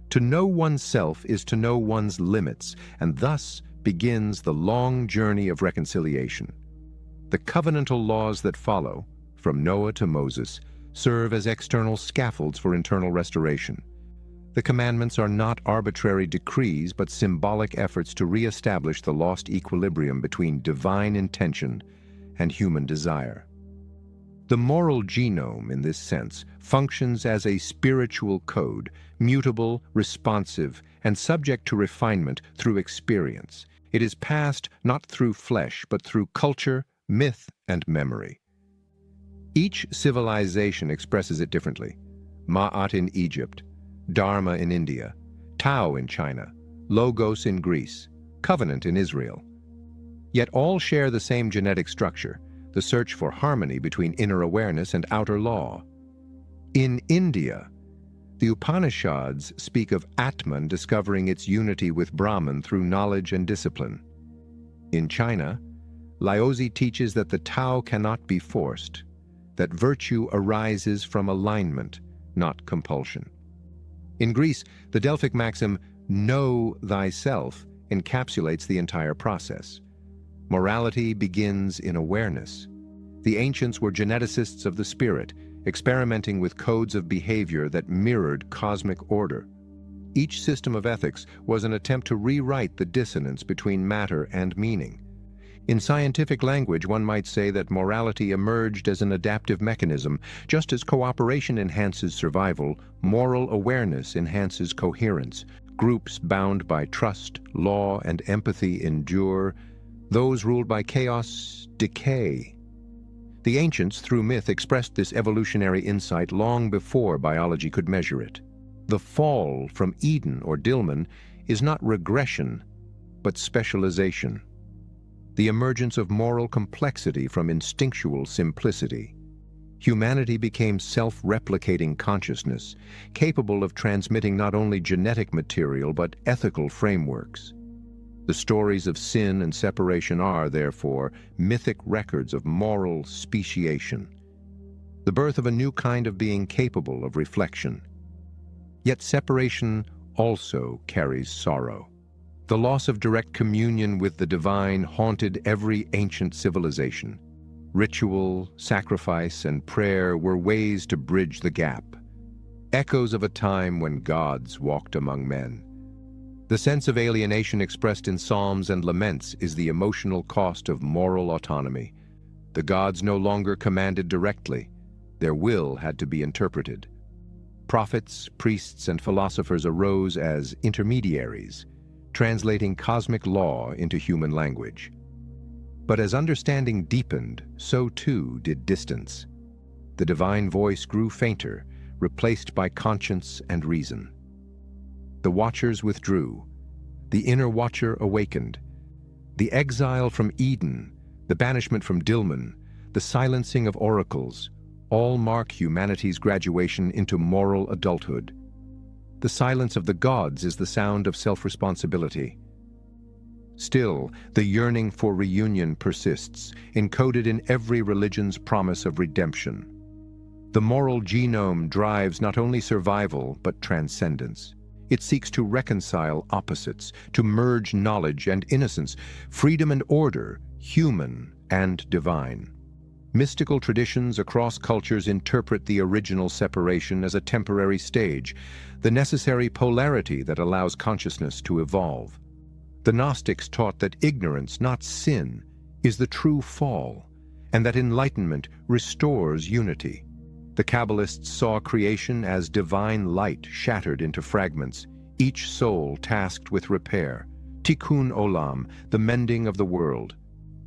To know oneself is to know one's limits, and thus begins the long journey of reconciliation. The covenantal laws that follow, from Noah to Moses, serve as external scaffolds for internal restoration. The commandments are not arbitrary decrees, but symbolic efforts to re-establish the lost equilibrium between divine intention and human desire. The moral genome, in this sense, functions as a spiritual code, mutable, responsive, and subject to refinement through experience. It is passed not through flesh, but through culture, myth, and memory. Each civilization expresses it differently. Ma'at in Egypt, Dharma in India, Tao in China, Logos in Greece, Covenant in Israel. Yet all share the same genetic structure, the search for harmony between inner awareness and outer law. In India, The Upanishads speak of Atman discovering its unity with Brahman through knowledge and discipline. In China, Laozi teaches that the Tao cannot be forced, that virtue arises from alignment, not compulsion. In Greece, the Delphic maxim, "Know thyself," encapsulates the entire process. Morality begins in awareness. The ancients were geneticists of the spirit, experimenting with codes of behavior that mirrored cosmic order. Each system of ethics was an attempt to rewrite the dissonance between matter and meaning. In scientific language, one might say that morality emerged as an adaptive mechanism. Just as cooperation enhances survival, moral awareness enhances coherence. Groups bound by trust, law, and empathy endure. Those ruled by chaos decay. The ancients, through myth, expressed this evolutionary insight long before biology could measure it. The fall from Eden or Dilmun is not regression, but specialization. The emergence of moral complexity from instinctual simplicity. Humanity became self-replicating consciousness, capable of transmitting not only genetic material but ethical frameworks. The stories of sin and separation are, therefore, mythic records of moral speciation, the birth of a new kind of being capable of reflection. Yet separation also carries sorrow. The loss of direct communion with the divine haunted every ancient civilization. Ritual, sacrifice, and prayer were ways to bridge the gap, echoes of a time when gods walked among men. The sense of alienation expressed in psalms and laments is the emotional cost of moral autonomy. The gods no longer commanded directly. Their will had to be interpreted. Prophets, priests, and philosophers arose as intermediaries, translating cosmic law into human language. But as understanding deepened, so too did distance. The divine voice grew fainter, replaced by conscience and reason. The Watchers withdrew. The inner Watcher awakened. The exile from Eden, the banishment from Dilmun, the silencing of oracles, all mark humanity's graduation into moral adulthood. The silence of the gods is the sound of self-responsibility. Still, the yearning for reunion persists, encoded in every religion's promise of redemption. The moral genome drives not only survival, but transcendence. It seeks to reconcile opposites, to merge knowledge and innocence, freedom and order, human and divine. Mystical traditions across cultures interpret the original separation as a temporary stage, the necessary polarity that allows consciousness to evolve. The Gnostics taught that ignorance, not sin, is the true fall, and that enlightenment restores unity. The Kabbalists saw creation as divine light shattered into fragments, each soul tasked with repair. Tikkun olam, the mending of the world.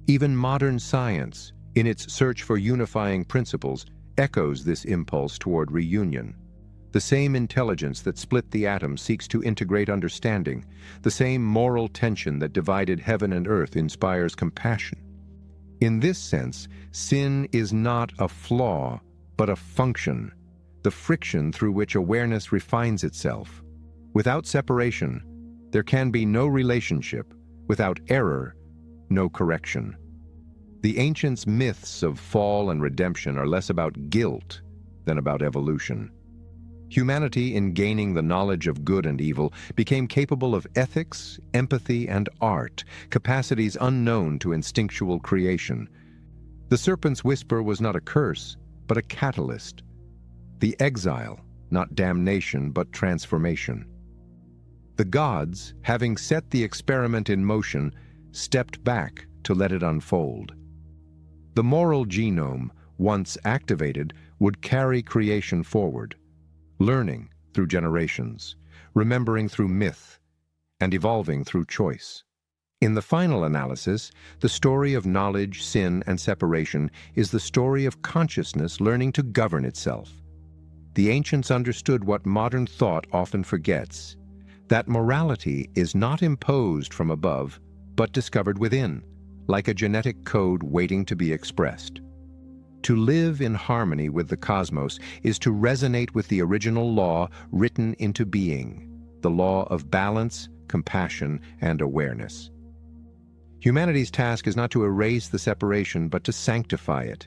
Even modern science, in its search for unifying principles, echoes this impulse toward reunion. The same intelligence that split the atom seeks to integrate understanding. The same moral tension that divided heaven and earth inspires compassion. In this sense, sin is not a flaw, but a function, the friction through which awareness refines itself. Without separation, there can be no relationship. Without error, no correction. The ancients' myths of fall and redemption are less about guilt than about evolution. Humanity, in gaining the knowledge of good and evil, became capable of ethics, empathy, and art, capacities unknown to instinctual creation. The serpent's whisper was not a curse, but a catalyst. The exile, not damnation, but transformation. The gods, having set the experiment in motion, stepped back to let it unfold. The moral genome, once activated, would carry creation forward, learning through generations, remembering through myth, and evolving through choice. In the final analysis, the story of knowledge, sin, and separation is the story of consciousness learning to govern itself. The ancients understood what modern thought often forgets, that morality is not imposed from above, but discovered within, like a genetic code waiting to be expressed. To live in harmony with the cosmos is to resonate with the original law written into being, the law of balance, compassion, and awareness. Humanity's task is not to erase the separation, but to sanctify it,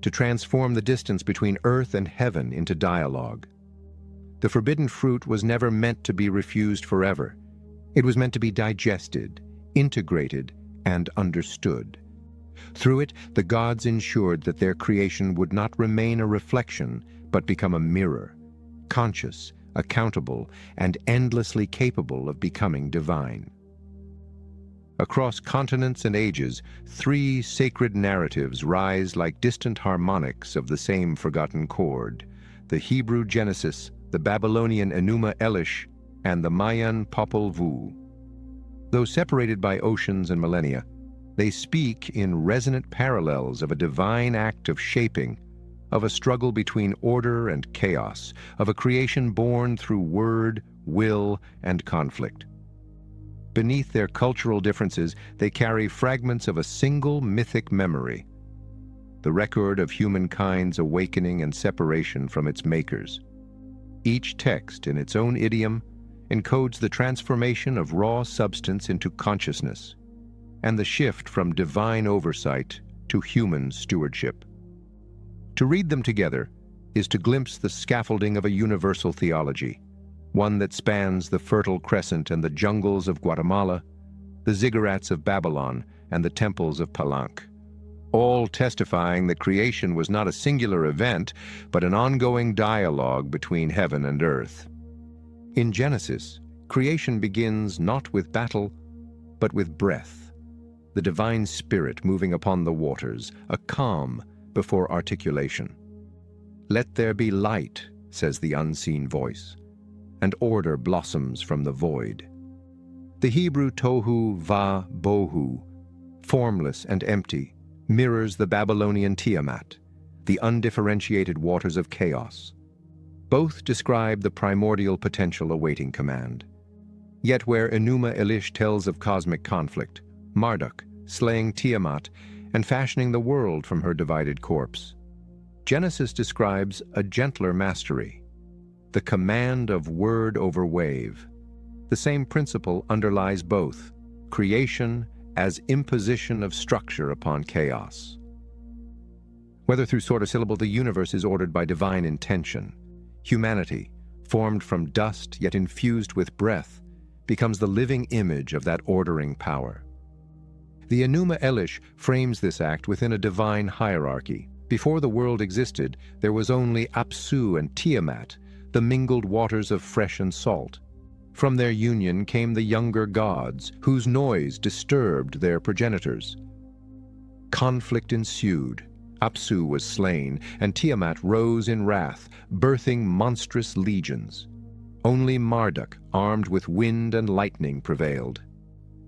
to transform the distance between earth and heaven into dialogue. The forbidden fruit was never meant to be refused forever. It was meant to be digested, integrated, and understood. Through it, the gods ensured that their creation would not remain a reflection, but become a mirror, conscious, accountable, and endlessly capable of becoming divine. Across continents and ages, three sacred narratives rise like distant harmonics of the same forgotten chord: the Hebrew Genesis, the Babylonian Enuma Elish, and the Mayan Popol Vuh. Though separated by oceans and millennia, they speak in resonant parallels of a divine act of shaping, of a struggle between order and chaos, of a creation born through word, will, and conflict. Beneath their cultural differences, they carry fragments of a single mythic memory, the record of humankind's awakening and separation from its makers. Each text, in its own idiom, encodes the transformation of raw substance into consciousness, and the shift from divine oversight to human stewardship. To read them together is to glimpse the scaffolding of a universal theology, one that spans the Fertile Crescent and the jungles of Guatemala, the ziggurats of Babylon, and the temples of Palenque, all testifying that creation was not a singular event, but an ongoing dialogue between heaven and earth. In Genesis, creation begins not with battle, but with breath, the divine spirit moving upon the waters, a calm before articulation. "Let there be light," says the unseen voice, and order blossoms from the void. The Hebrew tohu va bohu, formless and empty, mirrors the Babylonian Tiamat, the undifferentiated waters of chaos. Both describe the primordial potential awaiting command. Yet where Enuma Elish tells of cosmic conflict, Marduk slaying Tiamat and fashioning the world from her divided corpse, Genesis describes a gentler mastery, the command of word over wave. The same principle underlies both, creation as imposition of structure upon chaos. Whether through sword or syllable, the universe is ordered by divine intention. Humanity, formed from dust yet infused with breath, becomes the living image of that ordering power. The Enuma Elish frames this act within a divine hierarchy. Before the world existed, there was only Apsu and Tiamat, the mingled waters of fresh and salt. From their union came the younger gods, whose noise disturbed their progenitors. Conflict ensued. Apsu was slain, and Tiamat rose in wrath, birthing monstrous legions. Only Marduk, armed with wind and lightning, prevailed.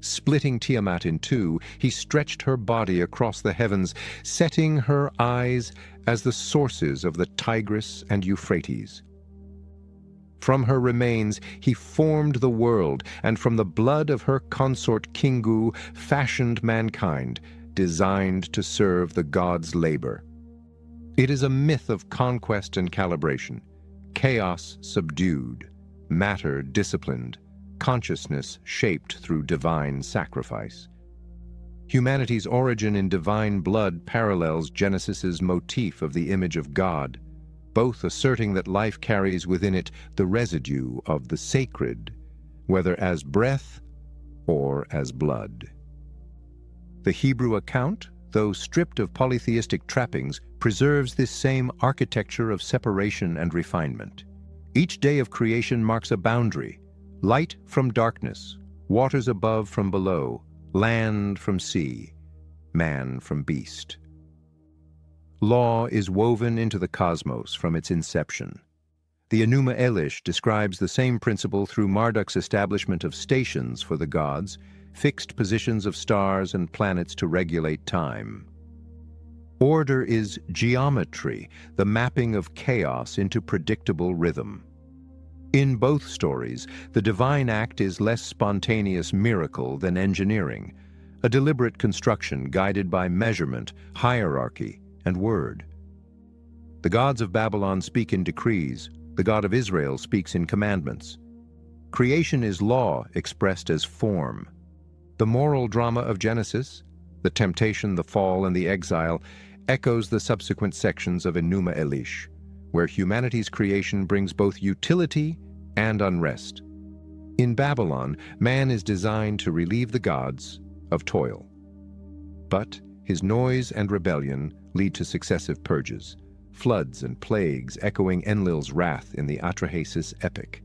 Splitting Tiamat in two, he stretched her body across the heavens, setting her eyes as the sources of the Tigris and Euphrates. From her remains he formed the world, and from the blood of her consort Kingu fashioned mankind, designed to serve the gods' labor. It is a myth of conquest and calibration, chaos subdued, matter disciplined, consciousness shaped through divine sacrifice. Humanity's origin in divine blood parallels Genesis's motif of the image of God, both asserting that life carries within it the residue of the sacred, whether as breath or as blood. The Hebrew account, though stripped of polytheistic trappings, preserves this same architecture of separation and refinement. Each day of creation marks a boundary: light from darkness, waters above from below, land from sea, man from beast. Law is woven into the cosmos from its inception. The Enuma Elish describes the same principle through Marduk's establishment of stations for the gods, fixed positions of stars and planets to regulate time. Order is geometry, the mapping of chaos into predictable rhythm. In both stories, the divine act is less spontaneous miracle than engineering, a deliberate construction guided by measurement, hierarchy, and word. The gods of Babylon speak in decrees. The God of Israel speaks in commandments. Creation is law expressed as form. The moral drama of Genesis, the temptation, the fall, and the exile, echoes the subsequent sections of Enuma Elish, where humanity's creation brings both utility and unrest. In Babylon, man is designed to relieve the gods of toil. But his noise and rebellion lead to successive purges, floods and plagues echoing Enlil's wrath in the Atrahasis epic.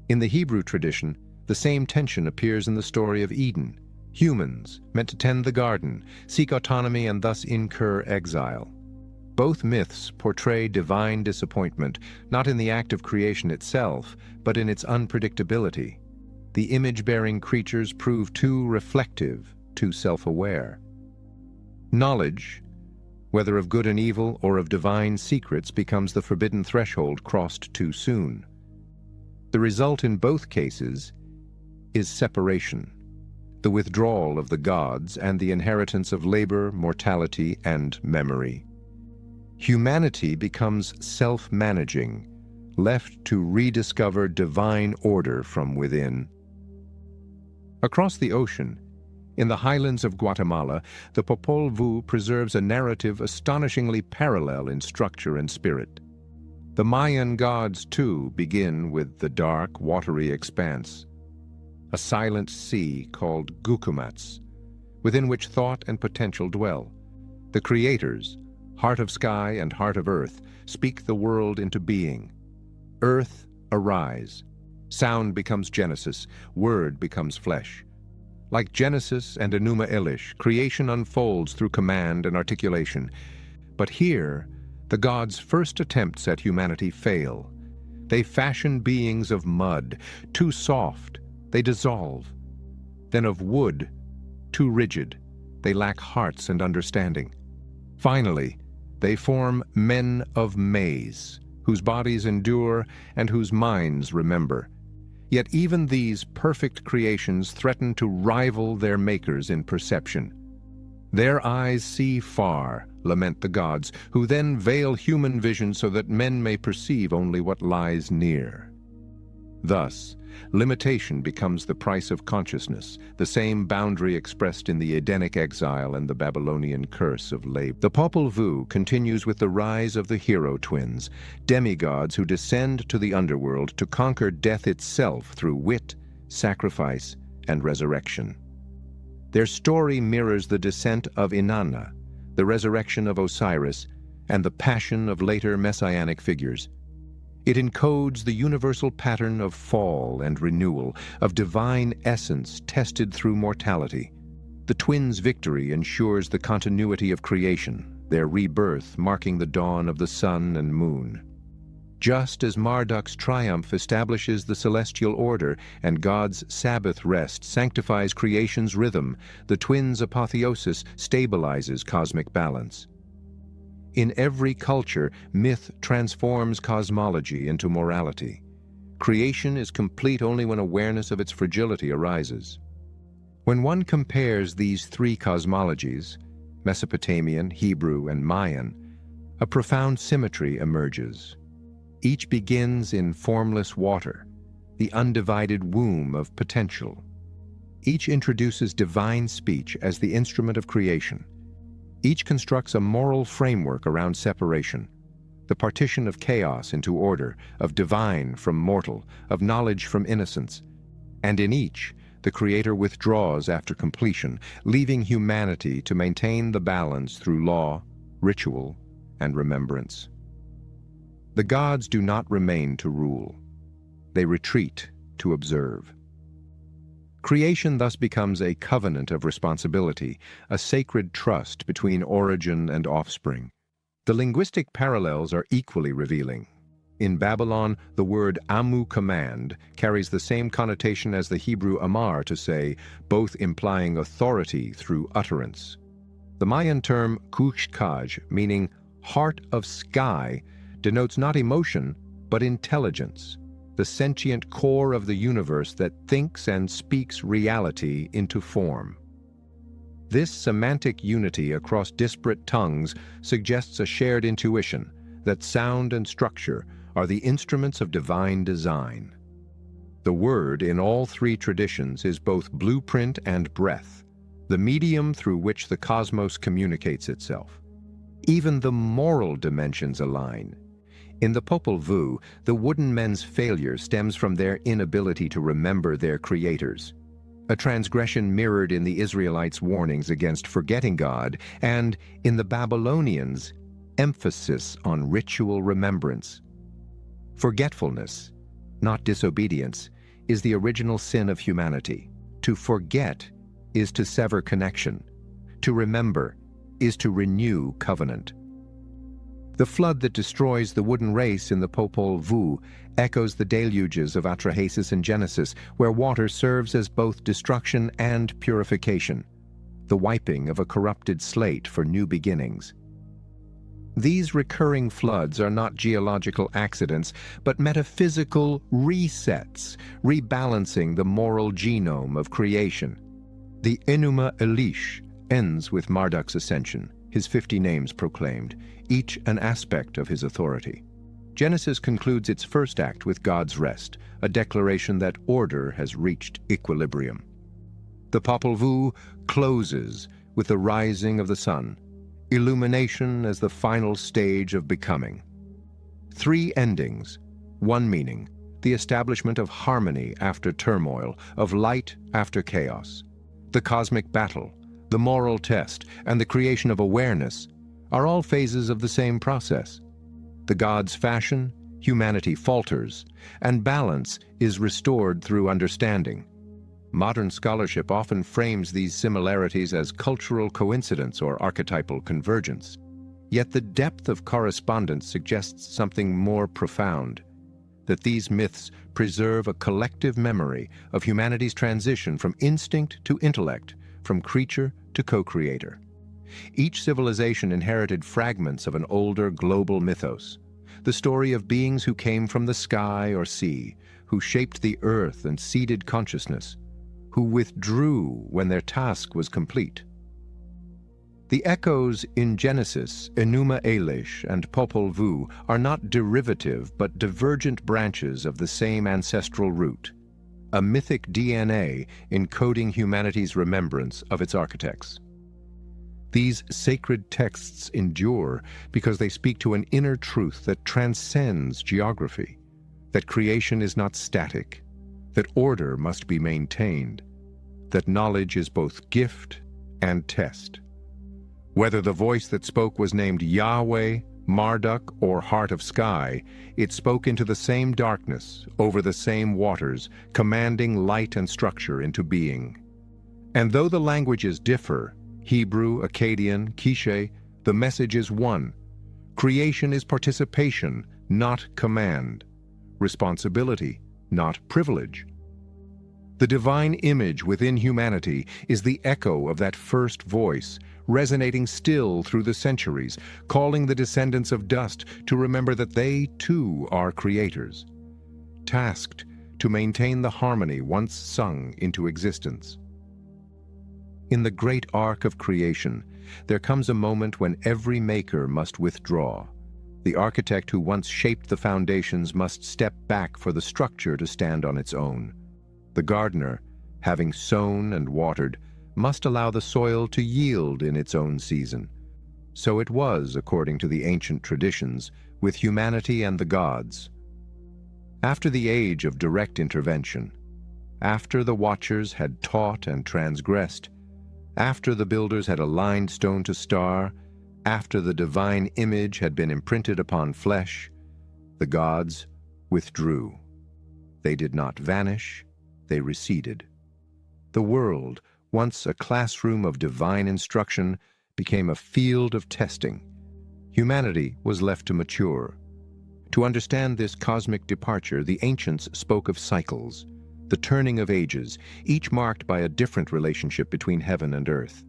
In the Hebrew tradition, the same tension appears in the story of Eden. Humans, meant to tend the garden, seek autonomy and thus incur exile. Both myths portray divine disappointment, not in the act of creation itself, but in its unpredictability. The image-bearing creatures prove too reflective, too self-aware. Knowledge, whether of good and evil or of divine secrets, becomes the forbidden threshold crossed too soon. The result in both cases is separation, the withdrawal of the gods and the inheritance of labor, mortality, and memory. Humanity becomes self-managing, left to rediscover divine order from within. Across the ocean, in the highlands of Guatemala, the Popol Vuh preserves a narrative astonishingly parallel in structure and spirit. The Mayan gods, too, begin with the dark, watery expanse, a silent sea called Gukumats, within which thought and potential dwell. The creators, heart of sky and heart of earth, speak the world into being. Earth, arise. Sound becomes Genesis, word becomes flesh. Like Genesis and Enuma Elish, creation unfolds through command and articulation. But here, the gods' first attempts at humanity fail. They fashion beings of mud, too soft, they dissolve. Then of wood, too rigid, they lack hearts and understanding. Finally, they form men of maize, whose bodies endure and whose minds remember. Yet even these perfect creations threaten to rival their makers in perception. Their eyes see far, lament the gods, who then veil human vision so that men may perceive only what lies near. Thus, limitation becomes the price of consciousness, the same boundary expressed in the Edenic exile and the Babylonian curse of labor. The Popol Vuh continues with the rise of the hero twins, demigods who descend to the underworld to conquer death itself through wit, sacrifice, and resurrection. Their story mirrors the descent of Inanna, the resurrection of Osiris, and the passion of later messianic figures. It encodes the universal pattern of fall and renewal, of divine essence tested through mortality. The twins' victory ensures the continuity of creation, their rebirth marking the dawn of the sun and moon. Just as Marduk's triumph establishes the celestial order and God's Sabbath rest sanctifies creation's rhythm, the twins' apotheosis stabilizes cosmic balance. In every culture, myth transforms cosmology into morality. Creation is complete only when awareness of its fragility arises. When one compares these three cosmologies, Mesopotamian, Hebrew, and Mayan, a profound symmetry emerges. Each begins in formless water, the undivided womb of potential. Each introduces divine speech as the instrument of creation. Each constructs a moral framework around separation, the partition of chaos into order, of divine from mortal, of knowledge from innocence. And in each, the Creator withdraws after completion, leaving humanity to maintain the balance through law, ritual, and remembrance. The gods do not remain to rule. They retreat to observe. Creation thus becomes a covenant of responsibility, a sacred trust between origin and offspring. The linguistic parallels are equally revealing. In Babylon, the word amu, command, carries the same connotation as the Hebrew amar, to say, both implying authority through utterance. The Mayan term kushkaj, meaning heart of sky, denotes not emotion, but intelligence, the sentient core of the universe that thinks and speaks reality into form. This semantic unity across disparate tongues suggests a shared intuition, that sound and structure are the instruments of divine design. The word in all three traditions is both blueprint and breath, the medium through which the cosmos communicates itself. Even the moral dimensions align. In the Popol Vuh, the wooden men's failure stems from their inability to remember their creators, a transgression mirrored in the Israelites' warnings against forgetting God, and, in the Babylonians, emphasis on ritual remembrance. Forgetfulness, not disobedience, is the original sin of humanity. To forget is to sever connection. To remember is to renew covenant. The flood that destroys the wooden race in the Popol Vuh echoes the deluges of Atrahasis and Genesis, where water serves as both destruction and purification, the wiping of a corrupted slate for new beginnings. These recurring floods are not geological accidents, but metaphysical resets, rebalancing the moral genome of creation. The Enuma Elish ends with Marduk's ascension, his 50 names proclaimed, each an aspect of his authority. Genesis concludes its first act with God's rest, a declaration that order has reached equilibrium. The Popol Vuh closes with the rising of the sun, illumination as the final stage of becoming. Three endings, one meaning, the establishment of harmony after turmoil, of light after chaos. The cosmic battle, the moral test, and the creation of awareness are all phases of the same process. The gods fashion, humanity falters, and balance is restored through understanding. Modern scholarship often frames these similarities as cultural coincidence or archetypal convergence. Yet the depth of correspondence suggests something more profound, that these myths preserve a collective memory of humanity's transition from instinct to intellect, from creature to co-creator. Each civilization inherited fragments of an older global mythos, the story of beings who came from the sky or sea, who shaped the earth and seeded consciousness, who withdrew when their task was complete. The echoes in Genesis, Enuma Elish, and Popol Vuh are not derivative but divergent branches of the same ancestral root, a mythic DNA encoding humanity's remembrance of its architects. These sacred texts endure because they speak to an inner truth that transcends geography, that creation is not static, that order must be maintained, that knowledge is both gift and test. Whether the voice that spoke was named Yahweh, Marduk, or Heart of Sky, it spoke into the same darkness, over the same waters, commanding light and structure into being. And though the languages differ, Hebrew, Akkadian, Quiche, the message is one. Creation is participation, not command. Responsibility, not privilege. The divine image within humanity is the echo of that first voice, resonating still through the centuries, calling the descendants of dust to remember that they, too, are creators, tasked to maintain the harmony once sung into existence. In the great arc of creation, there comes a moment when every maker must withdraw. The architect who once shaped the foundations must step back for the structure to stand on its own. The gardener, having sown and watered, must allow the soil to yield in its own season. So it was, according to the ancient traditions, with humanity and the gods. After the age of direct intervention, after the Watchers had taught and transgressed, after the builders had aligned stone to star, after the divine image had been imprinted upon flesh, the gods withdrew. They did not vanish, they receded. The world, once a classroom of divine instruction, became a field of testing. Humanity was left to mature. To understand this cosmic departure, the ancients spoke of cycles, the turning of ages, each marked by a different relationship between heaven and earth.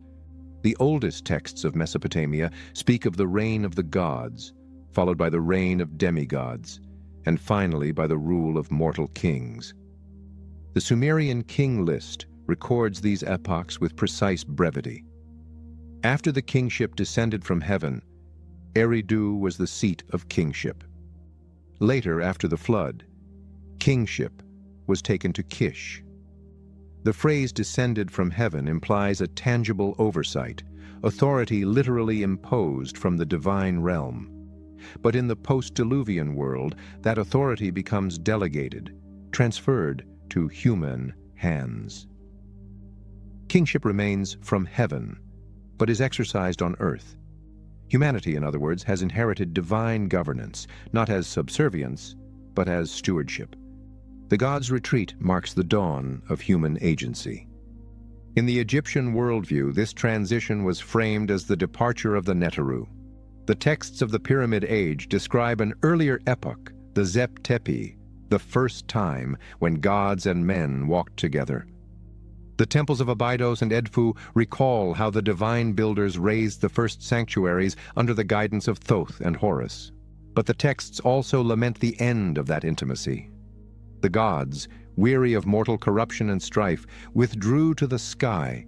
The oldest texts of Mesopotamia speak of the reign of the gods, followed by the reign of demigods, and finally by the rule of mortal kings. The Sumerian king list records these epochs with precise brevity. After the kingship descended from heaven, Eridu was the seat of kingship. Later, after the flood, kingship was taken to Kish. The phrase descended from heaven implies a tangible oversight, authority literally imposed from the divine realm. But in the post-Diluvian world, that authority becomes delegated, transferred to human hands. Kingship remains from heaven, but is exercised on earth. Humanity, in other words, has inherited divine governance, not as subservience, but as stewardship. The gods' retreat marks the dawn of human agency. In the Egyptian worldview, this transition was framed as the departure of the Neteru. The texts of the Pyramid Age describe an earlier epoch, the Zep Tepi, the first time when gods and men walked together. The temples of Abydos and Edfu recall how the divine builders raised the first sanctuaries under the guidance of Thoth and Horus. But the texts also lament the end of that intimacy. The gods, weary of mortal corruption and strife, withdrew to the sky,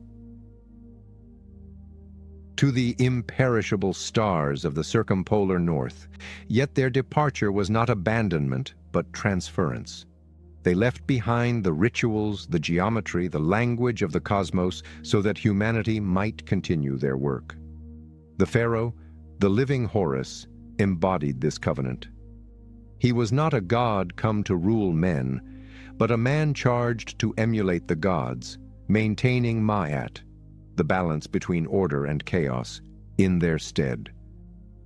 to the imperishable stars of the circumpolar north. Yet their departure was not abandonment, but transference. They left behind the rituals, the geometry, the language of the cosmos so that humanity might continue their work. The pharaoh, the living Horus, embodied this covenant. He was not a god come to rule men, but a man charged to emulate the gods, maintaining Ma'at, the balance between order and chaos, in their stead.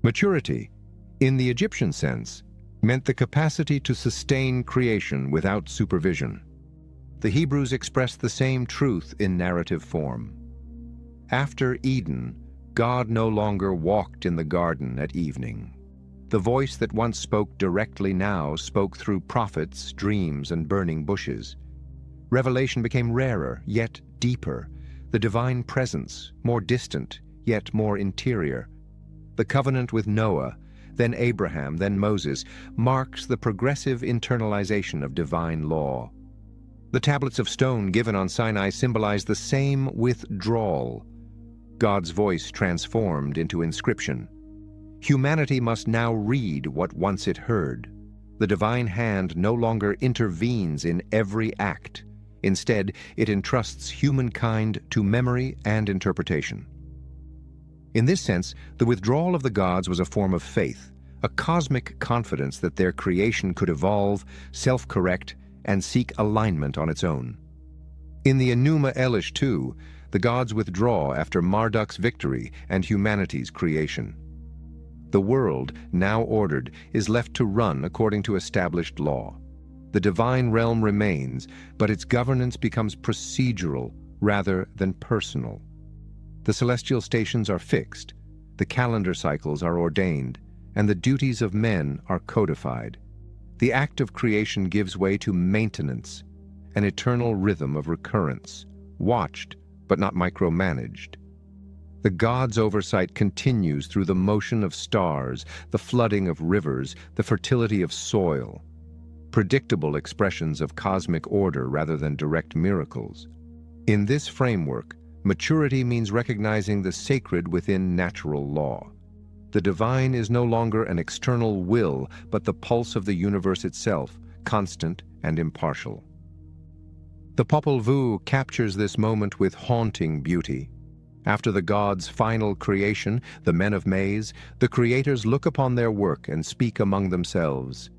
Maturity, in the Egyptian sense, meant the capacity to sustain creation without supervision. The Hebrews expressed the same truth in narrative form. After Eden, God no longer walked in the garden at evening. The voice that once spoke directly now spoke through prophets, dreams, and burning bushes. Revelation became rarer, yet deeper. The divine presence, more distant, yet more interior. The covenant with Noah, then Abraham, then Moses, marks the progressive internalization of divine law. The tablets of stone given on Sinai symbolize the same withdrawal, God's voice transformed into inscription. Humanity must now read what once it heard. The divine hand no longer intervenes in every act. Instead, it entrusts humankind to memory and interpretation. In this sense, the withdrawal of the gods was a form of faith, a cosmic confidence that their creation could evolve, self-correct, and seek alignment on its own. In the Enuma Elish, too, the gods withdraw after Marduk's victory and humanity's creation. The world, now ordered, is left to run according to established law. The divine realm remains, but its governance becomes procedural rather than personal. The celestial stations are fixed, the calendar cycles are ordained, and the duties of men are codified. The act of creation gives way to maintenance, an eternal rhythm of recurrence, watched but not micromanaged. The gods' oversight continues through the motion of stars, the flooding of rivers, the fertility of soil, predictable expressions of cosmic order rather than direct miracles. In this framework, maturity means recognizing the sacred within natural law. The divine is no longer an external will, but the pulse of the universe itself, constant and impartial. The Popol Vuh captures this moment with haunting beauty. After the gods' final creation, the men of Maize, the creators look upon their work and speak among themselves.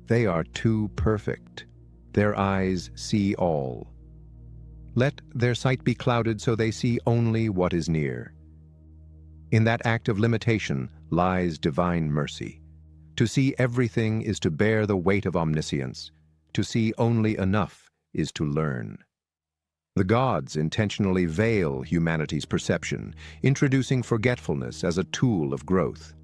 They are too perfect. Their eyes see all. Let their sight be clouded so they see only what is near. In that act of limitation lies divine mercy. To see everything is to bear the weight of omniscience. To see only enough is to learn. The gods intentionally veil humanity's perception, introducing forgetfulness as a tool of growth.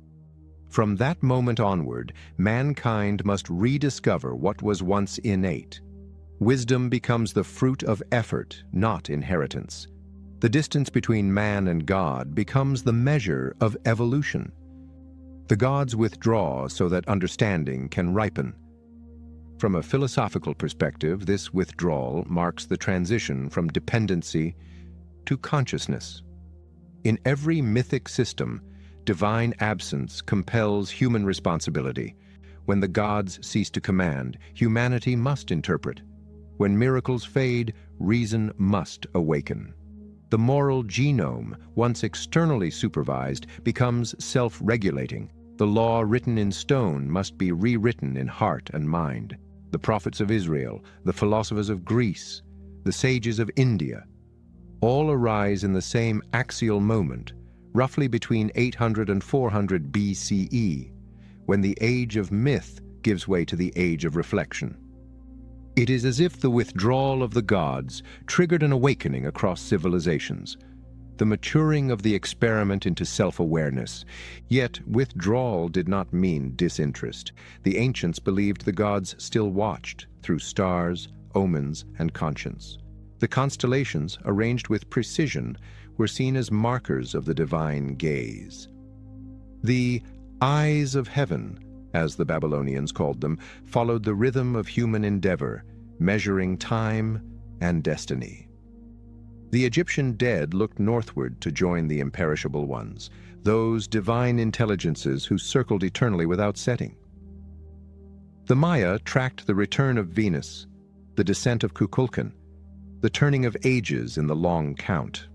From that moment onward, mankind must rediscover what was once innate. Wisdom becomes the fruit of effort, not inheritance. The distance between man and God becomes the measure of evolution. The gods withdraw so that understanding can ripen. From a philosophical perspective, this withdrawal marks the transition from dependency to consciousness. In every mythic system, divine absence compels human responsibility. When the gods cease to command, humanity must interpret. When miracles fade, reason must awaken. The moral genome, once externally supervised, becomes self-regulating. The law written in stone must be rewritten in heart and mind. The prophets of Israel, the philosophers of Greece, the sages of India, all arise in the same axial moment, roughly between 800 and 400 BCE, when the age of myth gives way to the age of reflection. It is as if the withdrawal of the gods triggered an awakening across civilizations, the maturing of the experiment into self-awareness. Yet withdrawal did not mean disinterest. The ancients believed the gods still watched through stars, omens, and conscience. The constellations, arranged with precision, were seen as markers of the divine gaze. The eyes of heaven, as the Babylonians called them, followed the rhythm of human endeavor, measuring time and destiny. The Egyptian dead looked northward to join the imperishable ones, those divine intelligences who circled eternally without setting. The Maya tracked the return of Venus, the descent of Kukulkan, the turning of ages in the long count.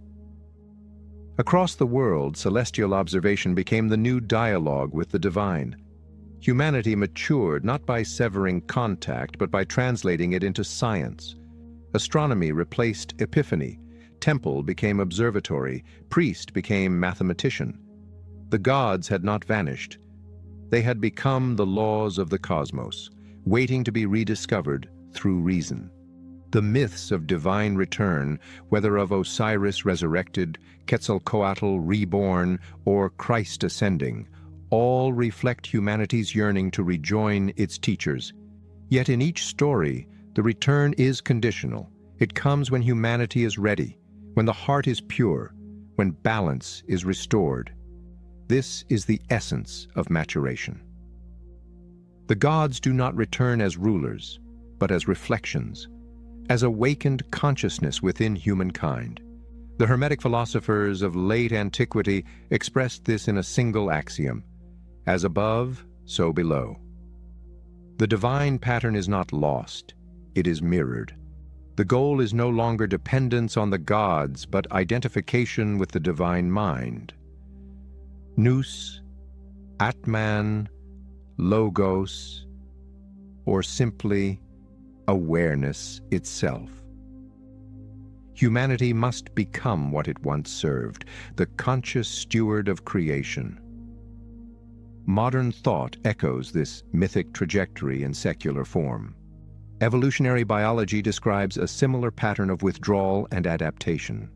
Across the world, celestial observation became the new dialogue with the divine. Humanity matured not by severing contact, but by translating it into science. Astronomy replaced epiphany. Temple became observatory. Priest became mathematician. The gods had not vanished. They had become the laws of the cosmos, waiting to be rediscovered through reason. The myths of divine return, whether of Osiris resurrected, Quetzalcoatl reborn, or Christ ascending, all reflect humanity's yearning to rejoin its teachers. Yet in each story, the return is conditional. It comes when humanity is ready, when the heart is pure, when balance is restored. This is the essence of maturation. The gods do not return as rulers, but as reflections, as awakened consciousness within humankind. The Hermetic philosophers of late antiquity expressed this in a single axiom: as above, so below. The divine pattern is not lost, it is mirrored. The goal is no longer dependence on the gods, but identification with the divine mind. Nous, Atman, Logos, or simply awareness itself. Humanity must become what it once served, the conscious steward of creation. Modern thought echoes this mythic trajectory in secular form. Evolutionary biology describes a similar pattern of withdrawal and adaptation.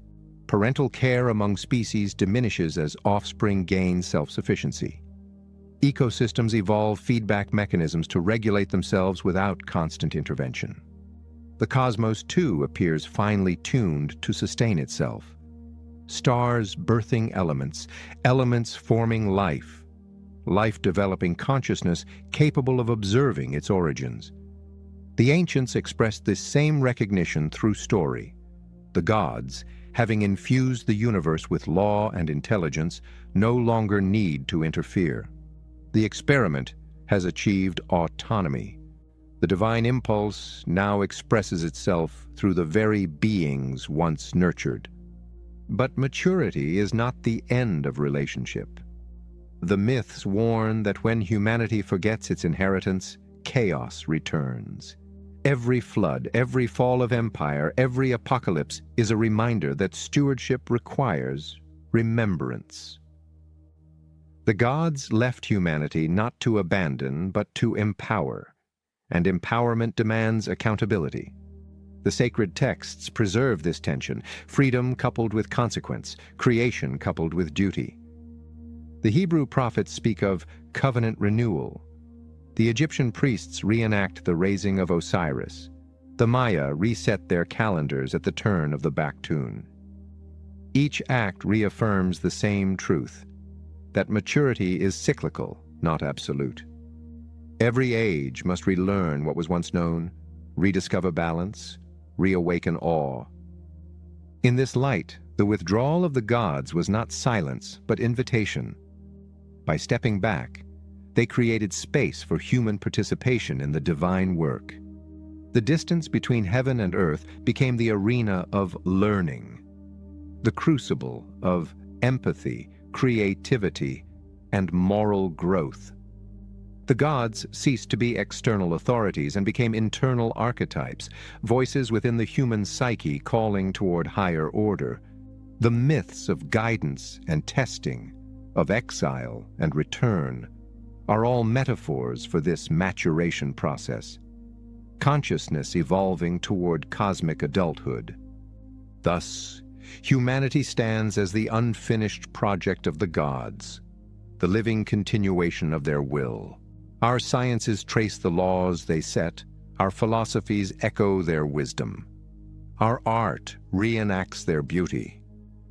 Parental care among species diminishes as offspring gain self-sufficiency. Ecosystems evolve feedback mechanisms to regulate themselves without constant intervention. The cosmos, too, appears finely tuned to sustain itself. Stars birthing elements, elements forming life, life developing consciousness capable of observing its origins. The ancients expressed this same recognition through story. The gods, having infused the universe with law and intelligence, no longer need to interfere. The experiment has achieved autonomy. The divine impulse now expresses itself through the very beings once nurtured. But maturity is not the end of relationship. The myths warn that when humanity forgets its inheritance, chaos returns. Every flood, every fall of empire, every apocalypse is a reminder that stewardship requires remembrance. The gods left humanity not to abandon, but to empower, and empowerment demands accountability. The sacred texts preserve this tension, freedom coupled with consequence, creation coupled with duty. The Hebrew prophets speak of covenant renewal. The Egyptian priests reenact the raising of Osiris. The Maya reset their calendars at the turn of the Baktun. Each act reaffirms the same truth, that maturity is cyclical, not absolute. Every age must relearn what was once known, rediscover balance, reawaken awe. In this light, the withdrawal of the gods was not silence, but invitation. By stepping back, they created space for human participation in the divine work. The distance between heaven and earth became the arena of learning, the crucible of empathy, creativity, and moral growth. The gods ceased to be external authorities and became internal archetypes, voices within the human psyche calling toward higher order. The myths of guidance and testing, of exile and return, are all metaphors for this maturation process. Consciousness evolving toward cosmic adulthood. Thus, humanity stands as the unfinished project of the gods, the living continuation of their will. Our sciences trace the laws they set, our philosophies echo their wisdom. Our art reenacts their beauty.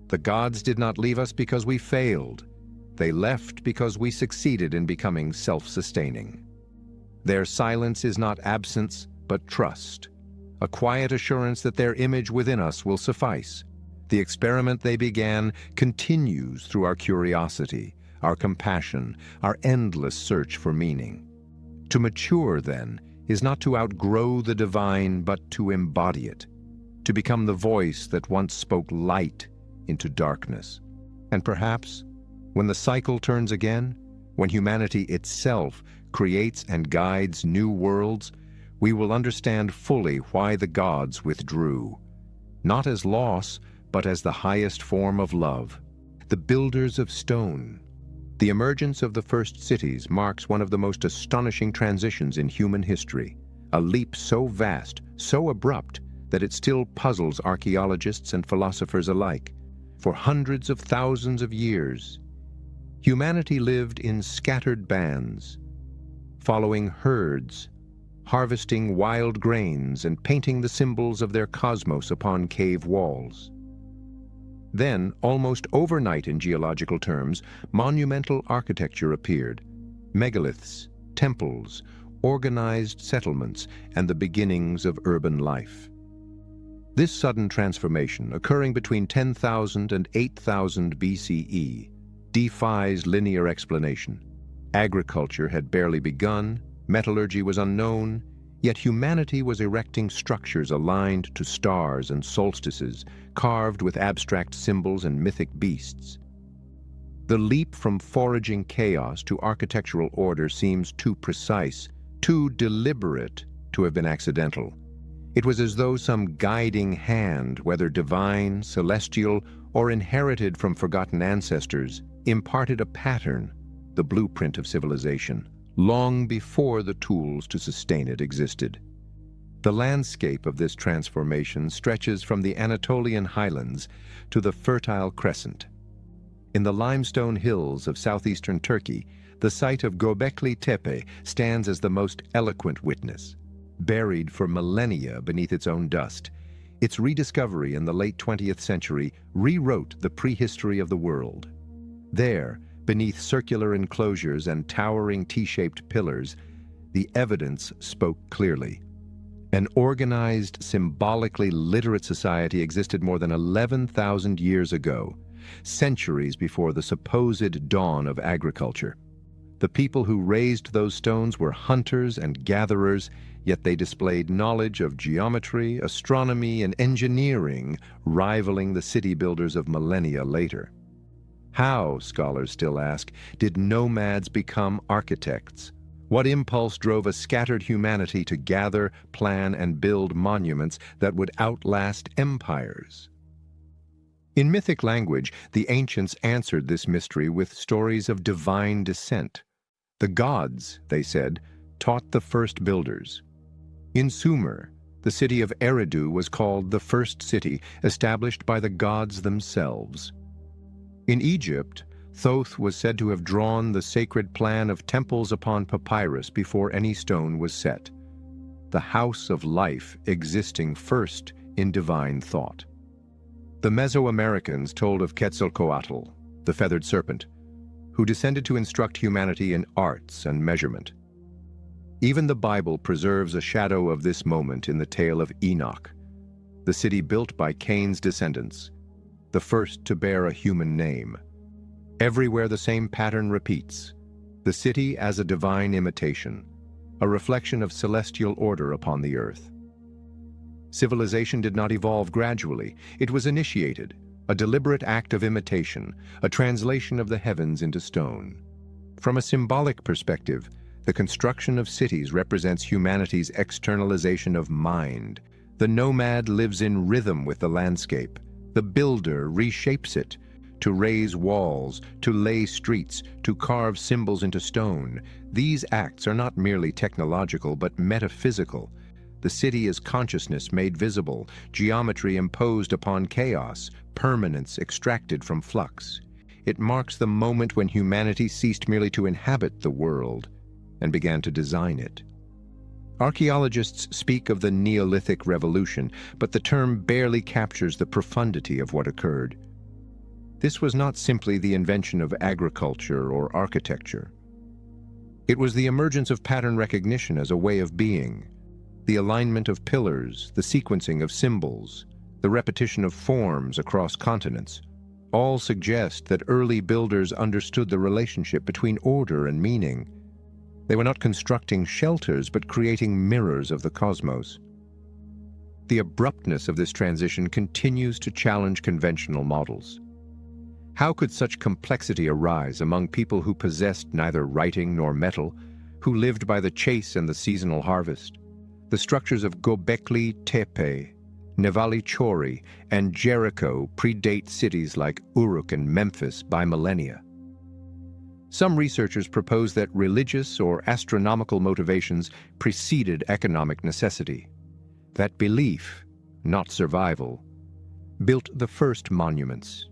The gods did not leave us because we failed. They left because we succeeded in becoming self-sustaining. Their silence is not absence, but trust, a quiet assurance that their image within us will suffice. The experiment they began continues through our curiosity, our compassion, our endless search for meaning. To mature, then, is not to outgrow the divine, but to embody it, to become the voice that once spoke light into darkness. And perhaps, when the cycle turns again, when humanity itself creates and guides new worlds, we will understand fully why the gods withdrew, not as loss, but as the highest form of love. The builders of stone. The emergence of the first cities marks one of the most astonishing transitions in human history, a leap so vast, so abrupt, that it still puzzles archaeologists and philosophers alike. For hundreds of thousands of years, humanity lived in scattered bands, following herds, harvesting wild grains and painting the symbols of their cosmos upon cave walls. Then, almost overnight in geological terms, monumental architecture appeared, megaliths, temples, organized settlements, and the beginnings of urban life. This sudden transformation, occurring between 10,000 and 8,000 BCE, defies linear explanation. Agriculture had barely begun, metallurgy was unknown, yet humanity was erecting structures aligned to stars and solstices, carved with abstract symbols and mythic beasts. The leap from foraging chaos to architectural order seems too precise, too deliberate to have been accidental. It was as though some guiding hand, whether divine, celestial, or inherited from forgotten ancestors, imparted a pattern, the blueprint of civilization, long before the tools to sustain it existed. The landscape of this transformation stretches from the Anatolian highlands to the Fertile Crescent. In the limestone hills of southeastern Turkey, the site of Göbekli Tepe stands as the most eloquent witness. Buried for millennia beneath its own dust, its rediscovery in the late 20th century rewrote the prehistory of the world. There, beneath circular enclosures and towering T-shaped pillars, the evidence spoke clearly. An organized, symbolically literate society existed more than 11,000 years ago, centuries before the supposed dawn of agriculture. The people who raised those stones were hunters and gatherers, yet they displayed knowledge of geometry, astronomy, and engineering, rivaling the city builders of millennia later. How, scholars still ask, did nomads become architects? What impulse drove a scattered humanity to gather, plan, and build monuments that would outlast empires? In mythic language, the ancients answered this mystery with stories of divine descent. The gods, they said, taught the first builders. In Sumer, the city of Eridu was called the first city, established by the gods themselves. In Egypt, Thoth was said to have drawn the sacred plan of temples upon papyrus before any stone was set, the house of life existing first in divine thought. The Mesoamericans told of Quetzalcoatl, the feathered serpent, who descended to instruct humanity in arts and measurement. Even the Bible preserves a shadow of this moment in the tale of Enoch, the city built by Cain's descendants, the first to bear a human name. Everywhere the same pattern repeats, the city as a divine imitation, a reflection of celestial order upon the earth. Civilization did not evolve gradually. It was initiated, a deliberate act of imitation, a translation of the heavens into stone. From a symbolic perspective, the construction of cities represents humanity's externalization of mind. The nomad lives in rhythm with the landscape. The builder reshapes it, to raise walls, to lay streets, to carve symbols into stone. These acts are not merely technological but metaphysical. The city is consciousness made visible, geometry imposed upon chaos, permanence extracted from flux. It marks the moment when humanity ceased merely to inhabit the world and began to design it. Archaeologists speak of the Neolithic Revolution, but the term barely captures the profundity of what occurred. This was not simply the invention of agriculture or architecture. It was the emergence of pattern recognition as a way of being, the alignment of pillars, the sequencing of symbols, the repetition of forms across continents. All suggest that early builders understood the relationship between order and meaning. They were not constructing shelters, but creating mirrors of the cosmos. The abruptness of this transition continues to challenge conventional models. How could such complexity arise among people who possessed neither writing nor metal, who lived by the chase and the seasonal harvest? The structures of Göbekli Tepe, Nevali Chori, and Jericho predate cities like Uruk and Memphis by millennia. Some researchers propose that religious or astronomical motivations preceded economic necessity. That belief, not survival, built the first monuments.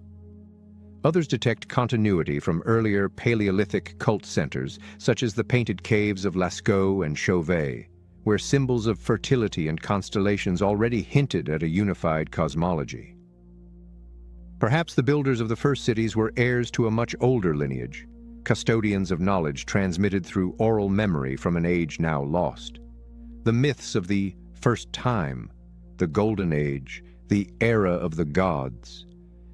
Others detect continuity from earlier Paleolithic cult centers, such as the painted caves of Lascaux and Chauvet, where symbols of fertility and constellations already hinted at a unified cosmology. Perhaps the builders of the first cities were heirs to a much older lineage, custodians of knowledge transmitted through oral memory from an age now lost. The myths of the first time, the golden age, the era of the gods,